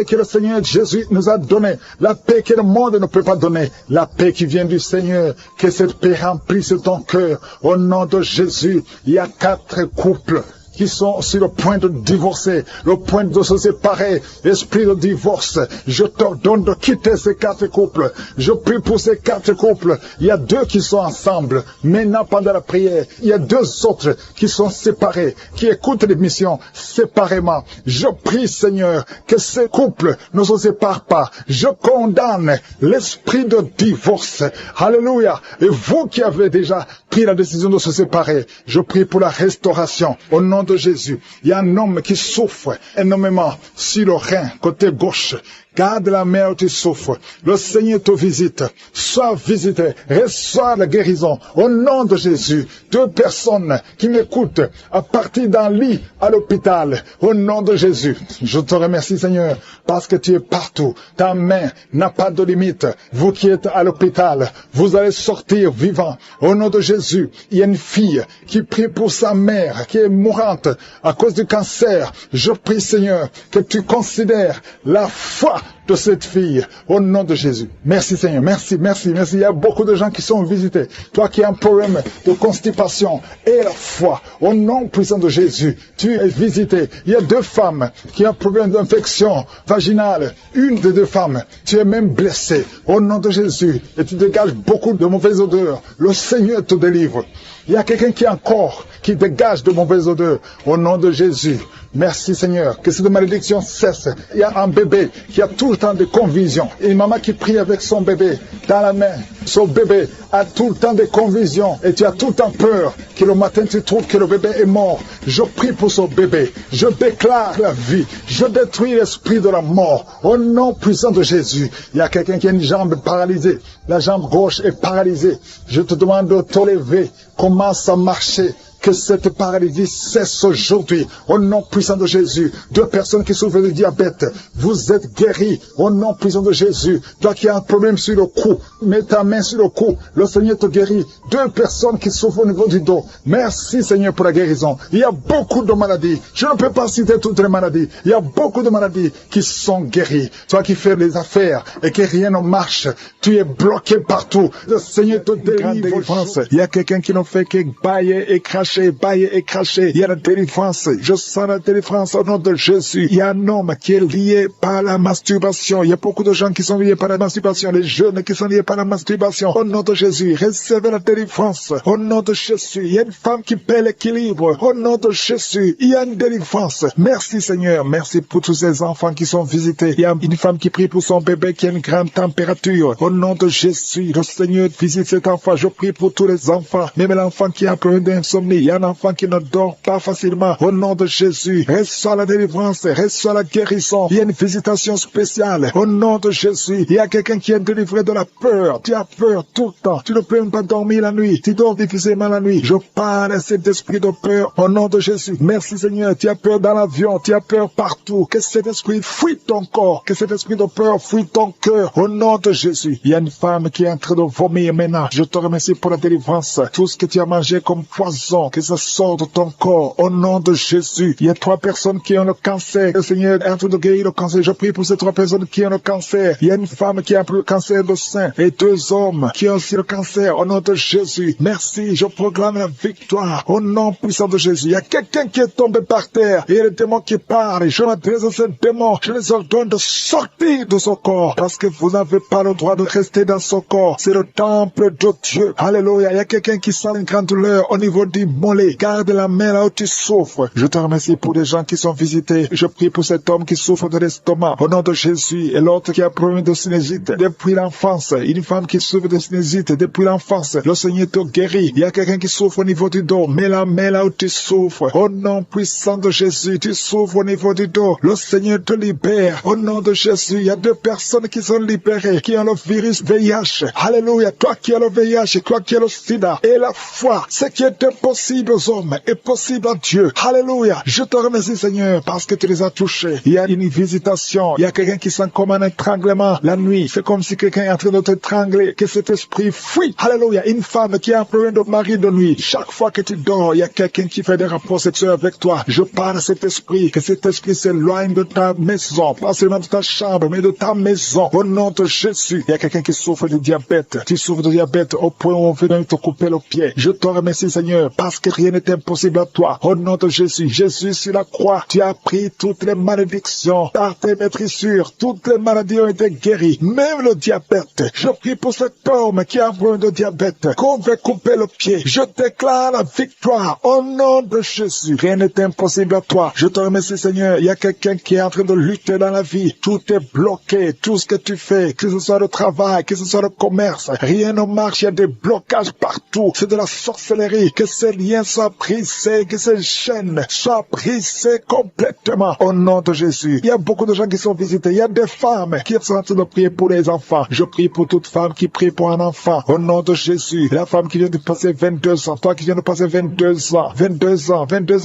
que le Seigneur Jésus nous a donnée, la paix que le monde ne peut pas donner, la paix qui vient du Seigneur, que cette paix remplisse ton cœur. Au nom de Jésus, il y a 4 couples qui sont sur le point de divorcer, le point de se séparer, esprit de divorce. Je t'ordonne de quitter ces 4 couples. Je prie pour ces 4 couples. Il y a 2 qui sont ensemble. Maintenant, pendant la prière, il y a 2 autres qui sont séparés, qui écoutent l'émission séparément. Je prie, Seigneur, que ces couples ne se séparent pas. Je condamne l'esprit de divorce. Alléluia. Et vous qui avez déjà pris la décision de se séparer, je prie pour la restauration. Au nom de Jésus, il y a un homme qui souffre énormément sur le rein, côté gauche, Garde la mer où tu souffres. Le Seigneur te visite. Sois visité. Reçois la guérison. Au nom de Jésus. 2 personnes qui m'écoutent à partir d'un lit à l'hôpital. Au nom de Jésus. Je te remercie, Seigneur, parce que tu es partout. Ta main n'a pas de limite. Vous qui êtes à l'hôpital, vous allez sortir vivant. Au nom de Jésus, il y a une fille qui prie pour sa mère, qui est mourante à cause du cancer. Je prie, Seigneur, que tu considères la foi de cette fille, au nom de Jésus. Merci, Seigneur. Merci, merci, merci. Il y a beaucoup de gens qui sont visités. Toi qui as un problème de constipation et la foi, au nom puissant de Jésus, tu es visité. Il y a 2 femmes qui ont un problème d'infection vaginale. Une des 2 femmes, tu es même blessée. Au nom de Jésus, et tu dégages beaucoup de mauvaises odeurs. Le Seigneur te délivre. Il y a quelqu'un qui a un corps qui dégage de mauvaises odeurs. Au nom de Jésus. Merci Seigneur, que cette malédiction cesse. Il y a un bébé qui a tout le temps des convulsions. Et une maman qui prie avec son bébé dans la main. Son bébé a tout le temps des convulsions. Et tu as tout le temps peur que le matin tu trouves que le bébé est mort. Je prie pour son bébé. Je déclare la vie. Je détruis l'esprit de la mort. Au nom puissant de Jésus. Il y a quelqu'un qui a une jambe paralysée. La jambe gauche est paralysée. Je te demande de te lever. Commence à marcher. Que cette paralysie cesse aujourd'hui, au nom puissant de Jésus. 2 personnes qui souffrent de diabète, vous êtes guéris, au nom puissant de Jésus. Toi qui as un problème sur le cou, mets ta main sur le cou, le Seigneur te guérit. 2 personnes qui souffrent au niveau du dos. Merci Seigneur pour la guérison. Il y a beaucoup de maladies. Je ne peux pas citer toutes les maladies. Il y a beaucoup de maladies qui sont guéries. Toi qui fais les affaires et que rien ne marche, tu es bloqué partout. Le Seigneur te délivre. Il y a quelqu'un qui ne fait que bailler et cracher. Bailler et cracher. Il y a la délivrance. Je sens la délivrance au nom de Jésus. Il y a un homme qui est lié par la masturbation. Il y a beaucoup de gens qui sont liés par la masturbation. Les jeunes qui sont liés par la masturbation. Au nom de Jésus, recevez la délivrance. Au nom de Jésus, il y a une femme qui perd l'équilibre. Au nom de Jésus, il y a une délivrance. Merci Seigneur. Merci pour tous ces enfants qui sont visités. Il y a une femme qui prie pour son bébé qui a une grande température. Au nom de Jésus, le Seigneur visite cet enfant. Je prie pour tous les enfants. Même l'enfant qui a un problème d'insomnie. Il y a un enfant qui ne dort pas facilement. Au nom de Jésus, reçois la délivrance, reçois la guérison. Il y a une visitation spéciale. Au nom de Jésus, il y a quelqu'un qui est délivré de la peur. Tu as peur tout le temps. Tu ne peux même pas dormir la nuit. Tu dors difficilement la nuit. Je parle à cet esprit de peur au nom de Jésus. Merci Seigneur. Tu as peur dans l'avion. Tu as peur partout. Que cet esprit fuit ton corps. Que cet esprit de peur fuit ton cœur. Au nom de Jésus. Il y a une femme qui est en train de vomir maintenant. Je te remercie pour la délivrance. Tout ce que tu as mangé comme poison, que ça sort de ton corps, au nom de Jésus. Il y a 3 personnes qui ont le cancer. Le Seigneur est en train de guérir le cancer. Je prie pour ces 3 personnes qui ont le cancer. Il y a une femme qui a le cancer de sein et 2 hommes qui ont aussi le cancer, au nom de Jésus. Merci, je proclame la victoire, au nom puissant de Jésus. Il y a quelqu'un qui est tombé par terre. Il y a le démon qui parle. Je m'adresse à ce démon. Je les ordonne de sortir de son corps parce que vous n'avez pas le droit de rester dans son corps. C'est le temple de Dieu. Alléluia. Il y a quelqu'un qui sent une grande douleur au niveau du mollet. Garde la main là où tu souffres. Je te remercie pour les gens qui sont visités. Je prie pour cet homme qui souffre de l'estomac. Au nom de Jésus. Et l'autre qui a un problème de sinusite depuis l'enfance. Une femme qui souffre de sinusite depuis l'enfance. Le Seigneur te guérit. Il y a quelqu'un qui souffre au niveau du dos. Mets la main là où tu souffres. Au nom puissant de Jésus. Tu souffres au niveau du dos. Le Seigneur te libère. Au nom de Jésus. Il y a 2 personnes qui sont libérées. Qui ont le virus VIH. Alléluia. Toi qui as le VIH. Toi qui as le sida. Et la foi. Ce qui est impossible aux hommes est possible à Dieu. Alléluia. Je te remercie Seigneur parce que tu les as touchés. Il y a une visitation. Il y a quelqu'un qui sent comme un étranglement la nuit. C'est comme si quelqu'un est en train de t'étrangler. Que cet esprit fuit. Alléluia. Une femme qui a un problème de mari de nuit. Chaque fois que tu dors, il y a quelqu'un qui fait des rapports sexuels avec toi. Je parle à cet esprit. Que cet esprit s'éloigne de ta maison. Pas seulement de ta chambre, mais de ta maison. Au nom de Jésus. Il y a quelqu'un qui souffre de diabète. Tu souffres de diabète au point où on veut même te couper le pied. Je te remercie Seigneur parce que rien n'est impossible à toi. Au nom de Jésus. Jésus sur la croix. Tu as pris toutes les malédictions. Par tes maîtrissures. Toutes les maladies ont été guéries. Même le diabète. Je prie pour cet homme qui a un problème de diabète. Qu'on veut couper le pied. Je déclare la victoire. Au nom de Jésus. Rien n'est impossible à toi. Je te remercie Seigneur. Il y a quelqu'un qui est en train de lutter dans la vie. Tout est bloqué. Tout ce que tu fais. Que ce soit le travail. Que ce soit le commerce. Rien ne marche. Il y a des blocages partout. C'est de la sorcellerie. Que ces liens soient brisés, que ces chaînes soient brisées complètement au nom de Jésus. Il y a beaucoup de gens qui sont visités. Il y a des femmes qui sont en train de prier pour les enfants. Je prie pour toute femme qui prie pour un enfant au nom de Jésus. La femme qui vient de passer 22 ans, toi qui viens de passer 22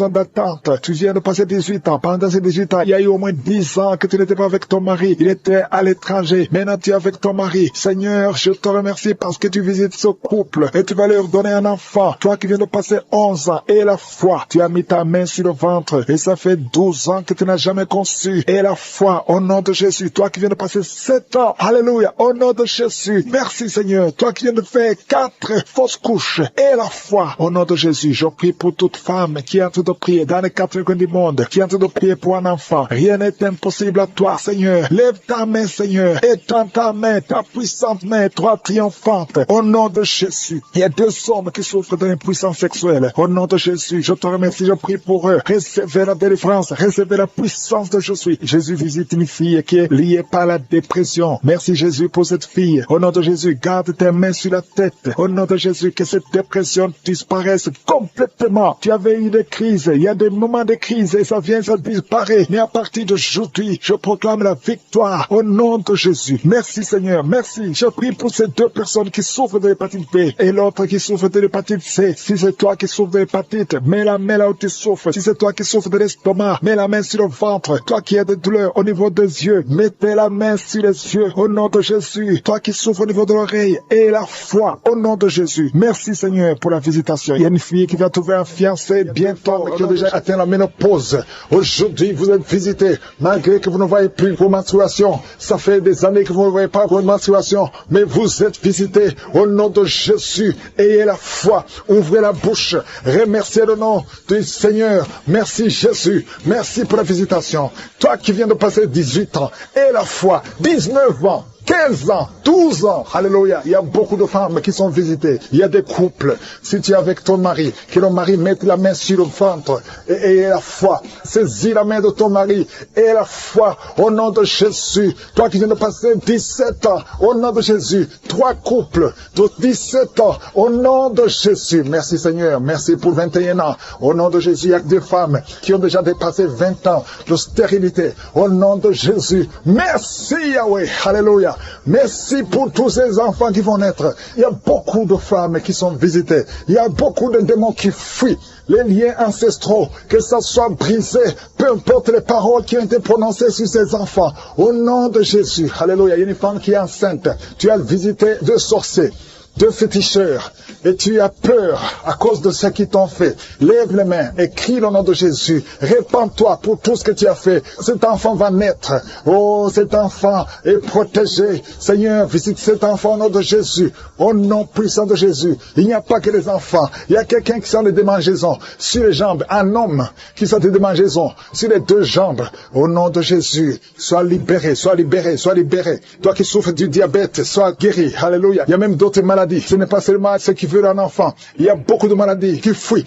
ans d'attente. Tu viens de passer 18 ans. Pendant ces 18 ans, il y a eu au moins 10 ans que tu n'étais pas avec ton mari. Il était à l'étranger. Maintenant, tu es avec ton mari. Seigneur, je te remercie parce que tu visites ce couple et tu vas leur donner un enfant. Toi qui viens de passer 11 ans et la foi, tu as mis ta main sur le ventre et ça fait 12 ans que tu n'as jamais conçu. Et la foi, au nom de Jésus. Toi qui viens de passer 7 ans, alléluia, au nom de Jésus. Merci Seigneur. Toi qui viens de faire 4 fausses couches et la foi, au nom de Jésus. Je prie pour toute femme qui est en train de prier dans les 4 coins du monde, qui est en train de prier pour un enfant. Rien n'est impossible à toi, Seigneur. Lève ta main, Seigneur. Étends ta main, ta puissante main, toi triomphante. Au nom de Jésus. Il y a 2 hommes qui souffrent d'une puissance sexuelle. Au nom de Jésus, je te remercie, je prie pour eux. Recevez la délivrance, recevez la puissance de Jésus. Jésus visite une fille qui est liée par la dépression. Merci Jésus pour cette fille. Au nom de Jésus, garde tes mains sur la tête. Au nom de Jésus, que cette dépression disparaisse complètement. Tu avais eu des crises, il y a des moments de crise et ça vient, ça disparaît. Mais à partir d'aujourd'hui, je proclame la victoire au nom de Jésus. Merci Seigneur, merci. Je prie pour ces 2 personnes qui souffrent de l'hépatite B et l'autre qui souffre de l'hépatite C. Si c'est toi qui souffres de l'hépatite, mets la main là où tu souffres. Si c'est toi qui souffres de l'estomac, mets la main sur le ventre. Toi qui as des douleurs au niveau des yeux, mettez la main sur les yeux au nom de Jésus. Toi qui souffres au niveau de l'oreille et la foi au nom de Jésus. Merci Seigneur pour la visitation. Il y a une fille qui va trouver un fiancé bientôt qui a déjà atteint la ménopause. Aujourd'hui, vous êtes visité malgré que vous ne voyez plus vos menstruations. Ça fait des années que vous ne voyez pas vos menstruations, mais vous êtes visité au nom de Jésus. Ayez la foi, ouvrez la bouche, remerciez le nom du Seigneur. Merci Jésus, merci pour la visitation. Toi qui viens de passer 18 ans, et la foi, 19 ans, 15 ans, 12 ans, alléluia, il y a beaucoup de femmes qui sont visitées, il y a des couples, si tu es avec ton mari, que le mari mette la main sur le ventre, et la foi, saisis la main de ton mari, et la foi, au nom de Jésus, toi qui viens de passer 17 ans, au nom de Jésus, 3 couples de 17 ans, au nom de Jésus, merci Seigneur, merci pour 21 ans, au nom de Jésus, il y a des femmes qui ont déjà dépassé 20 ans de stérilité, au nom de Jésus, merci Yahweh, alléluia. Merci pour tous ces enfants qui vont naître. Il y a beaucoup de femmes qui sont visitées. Il y a beaucoup de démons qui fuient. Les liens ancestraux, que ça soit brisé, peu importe les paroles qui ont été prononcées sur ces enfants. Au nom de Jésus, alléluia, il y a une femme qui est enceinte. Tu as visité 2 sorciers, 2 féticheurs, et tu as peur à cause de ce qu'ils t'ont fait. Lève les mains et crie le nom de Jésus. Répands-toi pour tout ce que tu as fait. Cet enfant va naître. Oh, cet enfant est protégé. Seigneur, visite cet enfant au nom de Jésus. Au nom puissant de Jésus. Il n'y a pas que les enfants. Il y a quelqu'un qui sent des démangeaisons sur les jambes. Un homme qui sent des démangeaisons sur les 2 jambes. Au nom de Jésus, sois libéré, sois libéré, sois libéré. Toi qui souffres du diabète, sois guéri. Alléluia. Il y a même d'autres maladies. Ce n'est pas seulement ceux qui veulent un enfant. Il y a beaucoup de maladies qui fuient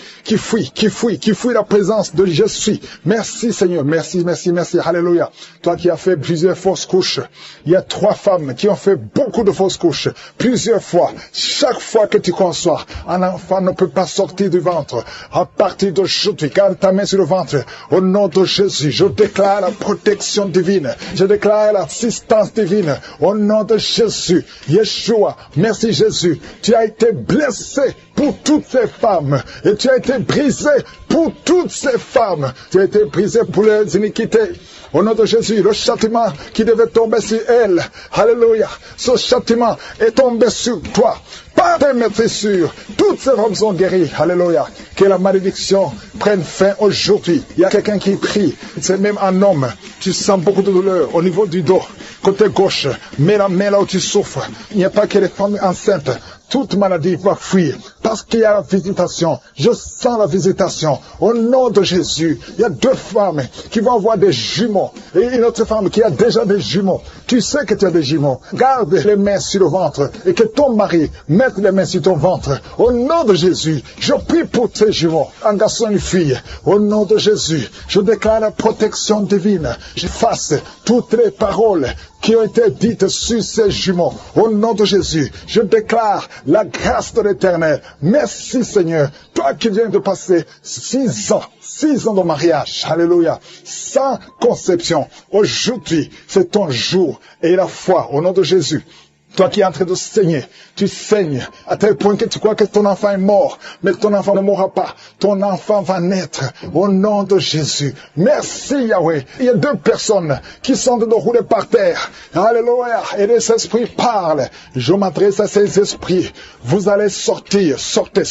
la présence de Jésus. Merci Seigneur, merci, merci, merci. Alléluia. Toi qui as fait plusieurs fausses couches. Il y a 3 femmes qui ont fait beaucoup de fausses couches. Plusieurs fois. Chaque fois que tu conçois, un enfant ne peut pas sortir du ventre. À partir d'aujourd'hui, garde ta main sur le ventre. Au nom de Jésus, je déclare la protection divine. Je déclare l'assistance divine. Au nom de Jésus. Yeshua, merci Jésus. Tu as été blessé pour toutes ces femmes et tu as été brisé pour toutes ces femmes. Tu as été brisé pour les iniquités. Au nom de Jésus, le châtiment qui devait tomber sur elle, alléluia, ce châtiment est tombé sur toi. Par tes maîtrisures, toutes ces femmes sont guéries, alléluia. Que la malédiction prenne fin aujourd'hui. Il y a quelqu'un qui prie, c'est même un homme. Tu sens beaucoup de douleur au niveau du dos, côté gauche. Mets la main là où tu souffres. Il n'y a pas que les femmes enceintes. Toute maladie va fuir parce qu'il y a la visitation. Je sens la visitation. Au nom de Jésus, il y a 2 femmes qui vont avoir des jumeaux et une autre femme qui a déjà des jumeaux. Tu sais que tu as des jumeaux. Garde les mains sur le ventre et que ton mari mette les mains sur ton ventre. Au nom de Jésus, je prie pour tes jumeaux, un garçon et une fille. Au nom de Jésus, je déclare la protection divine. J'efface toutes les paroles, qui ont été dites sur ces jumeaux. Au nom de Jésus, je déclare la grâce de l'Éternel. Merci Seigneur, toi qui viens de passer 6 ans de mariage, alléluia, sans conception. Aujourd'hui, c'est ton jour et la foi, au nom de Jésus. Toi qui es en train de saigner, tu saignes à tel point que tu crois que ton enfant est mort, mais ton enfant ne mourra pas. Ton enfant va naître au nom de Jésus. Merci Yahweh. Il y a 2 personnes qui sont de rouler par terre. Alléluia. Et les esprits parlent. Je m'adresse à ces esprits. Vous allez sortir. Sortez.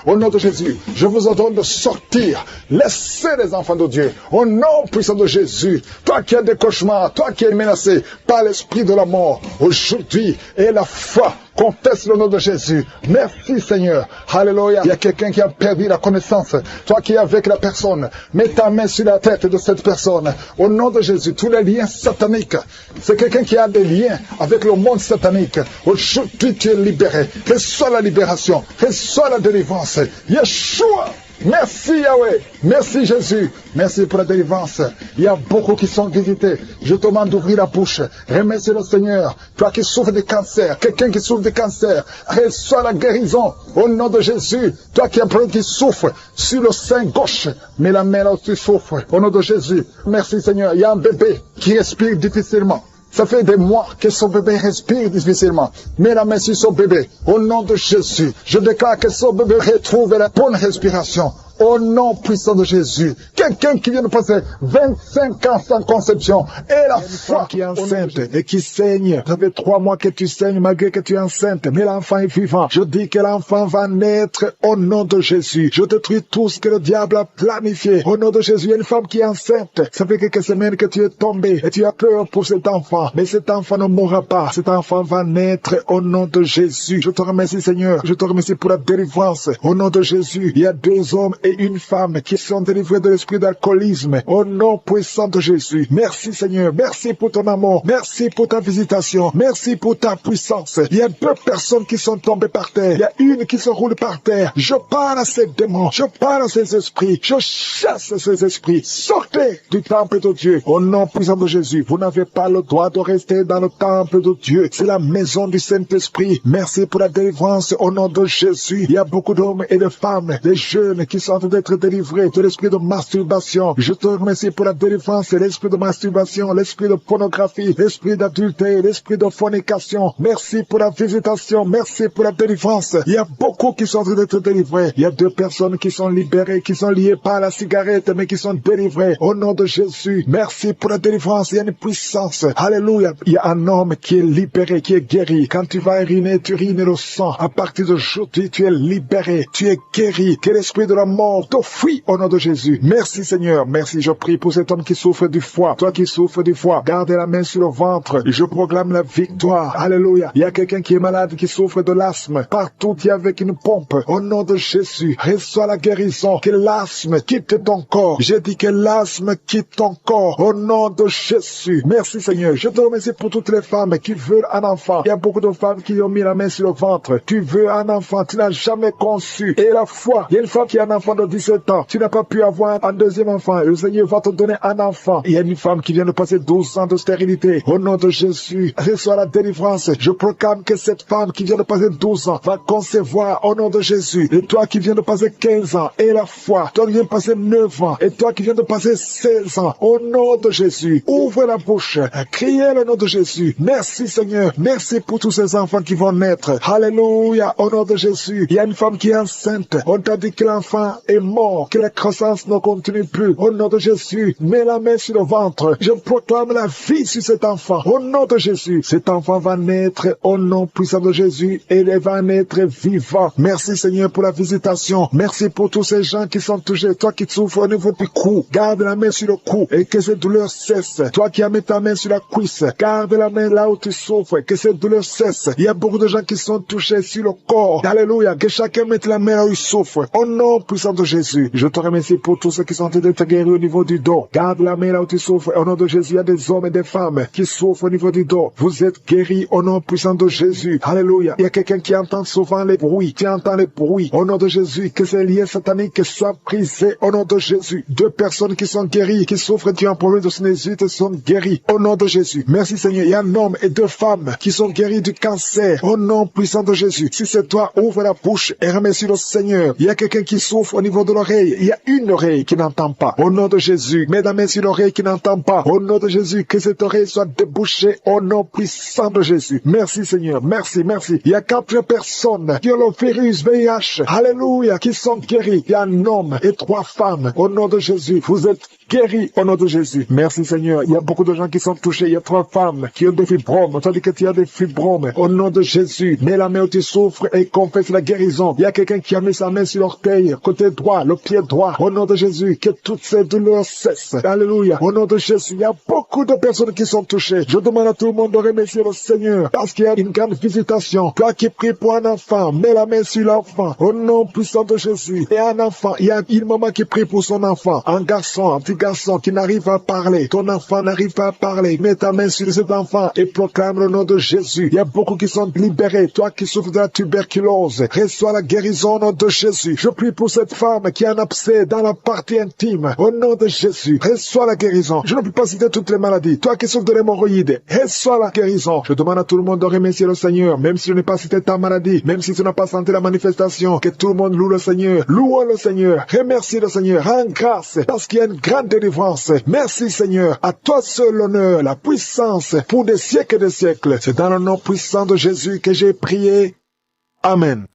Au nom de Jésus, je vous ordonne de sortir. Laissez les enfants de Dieu. Au nom puissant de Jésus. Toi qui as des cauchemars, toi qui es menacé par l'esprit de la mort, aujourd'hui, et la foi conteste le nom de Jésus. Merci Seigneur. Alléluia. Il y a quelqu'un qui a perdu la connaissance. Toi qui es avec la personne, mets ta main sur la tête de cette personne. Au nom de Jésus, tous les liens sataniques. C'est quelqu'un qui a des liens avec le monde satanique. Aujourd'hui, tu es libéré. Reçois la libération. Reçois la délivrance. Yeshua. Merci Yahweh, merci Jésus, merci pour la délivrance. Il y a beaucoup qui sont visités. Je te demande d'ouvrir la bouche. Remercie le Seigneur. Toi qui souffres de cancer, quelqu'un qui souffre de cancer, reçois la guérison au nom de Jésus. Toi qui as un problème qui souffre sur le sein gauche, mais la main là où tu souffres, au nom de Jésus. Merci Seigneur. Il y a un bébé qui respire difficilement. Ça fait des mois que son bébé respire difficilement. Mets la main sur son bébé. Au nom de Jésus, je déclare que son bébé retrouve la bonne respiration. Au nom puissant de Jésus. Quelqu'un qui vient de passer 25 ans sans conception. Et la femme qui est enceinte et qui saigne. Ça fait 3 mois que tu saignes malgré que tu es enceinte. Mais l'enfant est vivant. Je dis que l'enfant va naître au nom de Jésus. Je détruis tout ce que le diable a planifié. Au nom de Jésus, il y a une femme qui est enceinte. Ça fait quelques semaines que tu es tombé et tu as peur pour cet enfant. Mais cet enfant ne mourra pas. Cet enfant va naître au nom de Jésus. Je te remercie Seigneur. Je te remercie pour la délivrance. Au nom de Jésus, il y a 2 hommes et une femme qui sont délivrés de l'esprit d'alcoolisme. Au nom puissant de Jésus. Merci Seigneur. Merci pour ton amour. Merci pour ta visitation. Merci pour ta puissance. Il y a 2 personnes qui sont tombées par terre. Il y a une qui se roule par terre. Je parle à ces démons. Je parle à ces esprits. Je chasse ces esprits. Sortez du temple de Dieu. Au nom puissant de Jésus. Vous n'avez pas le droit de rester dans le temple de Dieu. C'est la maison du Saint-Esprit. Merci pour la délivrance au nom de Jésus. Il y a beaucoup d'hommes et de femmes, des jeunes qui sont en train d'être délivrés de l'esprit de masturbation. Je te remercie pour la délivrance, l'esprit de masturbation, l'esprit de pornographie, l'esprit d'adultère, l'esprit de fornication. Merci pour la visitation. Merci pour la délivrance. Il y a beaucoup qui sont en train d'être délivrés. Il y a 2 personnes qui sont libérées, qui sont liées par la cigarette, mais qui sont délivrées au nom de Jésus. Merci pour la délivrance. Il y a une puissance. Alléluia. Il y a un homme qui est libéré, qui est guéri. Quand tu vas uriner, tu urines le sang. À partir d'aujourd'hui, tu es libéré. Tu es guéri. Que l'esprit de la mort te fuit au nom de Jésus. Merci Seigneur. Merci. Je prie pour cet homme qui souffre du foie. Toi qui souffres du foie, garde la main sur le ventre. Je proclame la victoire. Alléluia. Il y a quelqu'un qui est malade, qui souffre de l'asthme. Partout, il y a avec une pompe. Au nom de Jésus, reçois la guérison. Que l'asthme quitte ton corps. J'ai dit que l'asthme quitte ton corps. Au nom de Jésus. Merci Seigneur. Je te remercie pour toutes les femmes qui veulent un enfant. Il y a beaucoup de femmes qui ont mis la main sur le ventre. Tu veux un enfant, tu n'as jamais conçu. Et la foi, il y a une femme qui a un enfant de 17 ans. Tu n'as pas pu avoir un 2e enfant. Le Seigneur va te donner un enfant. Il y a une femme qui vient de passer 12 ans de stérilité. Au nom de Jésus, reçois la délivrance. Je proclame que cette femme qui vient de passer 12 ans va concevoir au nom de Jésus. Et toi qui viens de passer 15 ans, et la foi. Toi qui viens de passer 9 ans. Et toi qui viens de passer 16 ans. Au nom de Jésus, ouvre la bouche. Criez le nom de Jésus. Merci Seigneur. Merci pour tous ces enfants qui vont naître. Alléluia. Au nom de Jésus. Il y a une femme qui est enceinte. On t'a dit que l'enfant est mort, que la croissance ne continue plus. Au nom de Jésus, mets la main sur le ventre. Je proclame la vie sur cet enfant. Au nom de Jésus, cet enfant va naître au nom puissant de Jésus et il va naître vivant. Merci Seigneur pour la visitation. Merci pour tous ces gens qui sont touchés. Toi qui souffres au niveau du cou, garde la main sur le cou et que cette douleur cesse. Toi qui as mis ta main sur la cuisse, garde la main là où tu souffres, que cette douleur cesse. Il y a beaucoup de gens qui sont touchés sur le corps. Alléluia, que chacun mette la main là où il souffre. Au nom puissant puissant de Jésus. Je te remercie pour tous ceux qui sont en train d'être guéris au niveau du dos. Garde la main là où tu souffres. Au nom de Jésus, il y a des hommes et des femmes qui souffrent au niveau du dos. Vous êtes guéris au nom puissant de Jésus. Alléluia. Il y a quelqu'un qui entend souvent les bruits. Tu entends les bruits. Au nom de Jésus, que ces liens sataniques soient brisés au nom de Jésus. 2 personnes qui sont guéries, qui souffrent d'un problème de sinusite sont guéries au nom de Jésus. Merci Seigneur. Il y a un homme et 2 femmes qui sont guéris du cancer au nom puissant de Jésus. Si c'est toi, ouvre la bouche et remercie le Seigneur. Il y a quelqu'un qui souffre au niveau de l'oreille. Il y a une oreille qui n'entend pas. Au nom de Jésus. Mets la main sur l'oreille qui n'entend pas. Au nom de Jésus, que cette oreille soit débouchée au nom puissant de Jésus. Merci Seigneur. Merci, merci. Il y a 4 personnes qui ont le virus VIH. Alléluia. Qui sont guéris. Il y a un homme et 3 femmes. Au nom de Jésus. Vous êtes guéris au nom de Jésus. Merci Seigneur. Il y a beaucoup de gens qui sont touchés. Il y a 3 femmes qui ont des fibromes. Tandis que tu as des fibromes. Au nom de Jésus. Mets la main où tu souffres et confesse la guérison. Il y a quelqu'un qui a mis sa main sur l'orteil, côté droit, le pied droit. Au nom de Jésus, que toutes ces douleurs cessent. Alléluia. Au nom de Jésus, il y a beaucoup de personnes qui sont touchées. Je demande à tout le monde de remercier le Seigneur parce qu'il y a une grande visitation. Toi qui pries pour un enfant, mets la main sur l'enfant. Au nom puissant de Jésus. Et un enfant, il y a une maman qui prie pour son enfant. Un garçon, un petit garçon qui n'arrive pas à parler. Ton enfant n'arrive pas à parler. Mets ta main sur cet enfant et proclame le nom de Jésus. Il y a beaucoup qui sont libérés. Toi qui souffres de la tuberculose, reçois la guérison au nom de Jésus. Je prie pour cette femme qui a un abcès dans la partie intime. Au nom de Jésus, reçois la guérison. Je ne peux pas citer toutes les maladies. Toi qui souffres de l'hémorroïde, reçois la guérison. Je demande à tout le monde de remercier le Seigneur, même si je n'ai pas cité ta maladie, même si tu n'as pas senti la manifestation, que tout le monde loue le Seigneur. Louons le Seigneur. Remercie le Seigneur. Rends grâce parce qu'il y a une grande délivrance. Merci Seigneur. À toi seul l'honneur, la puissance pour des siècles et des siècles. C'est dans le nom puissant de Jésus que j'ai prié. Amen.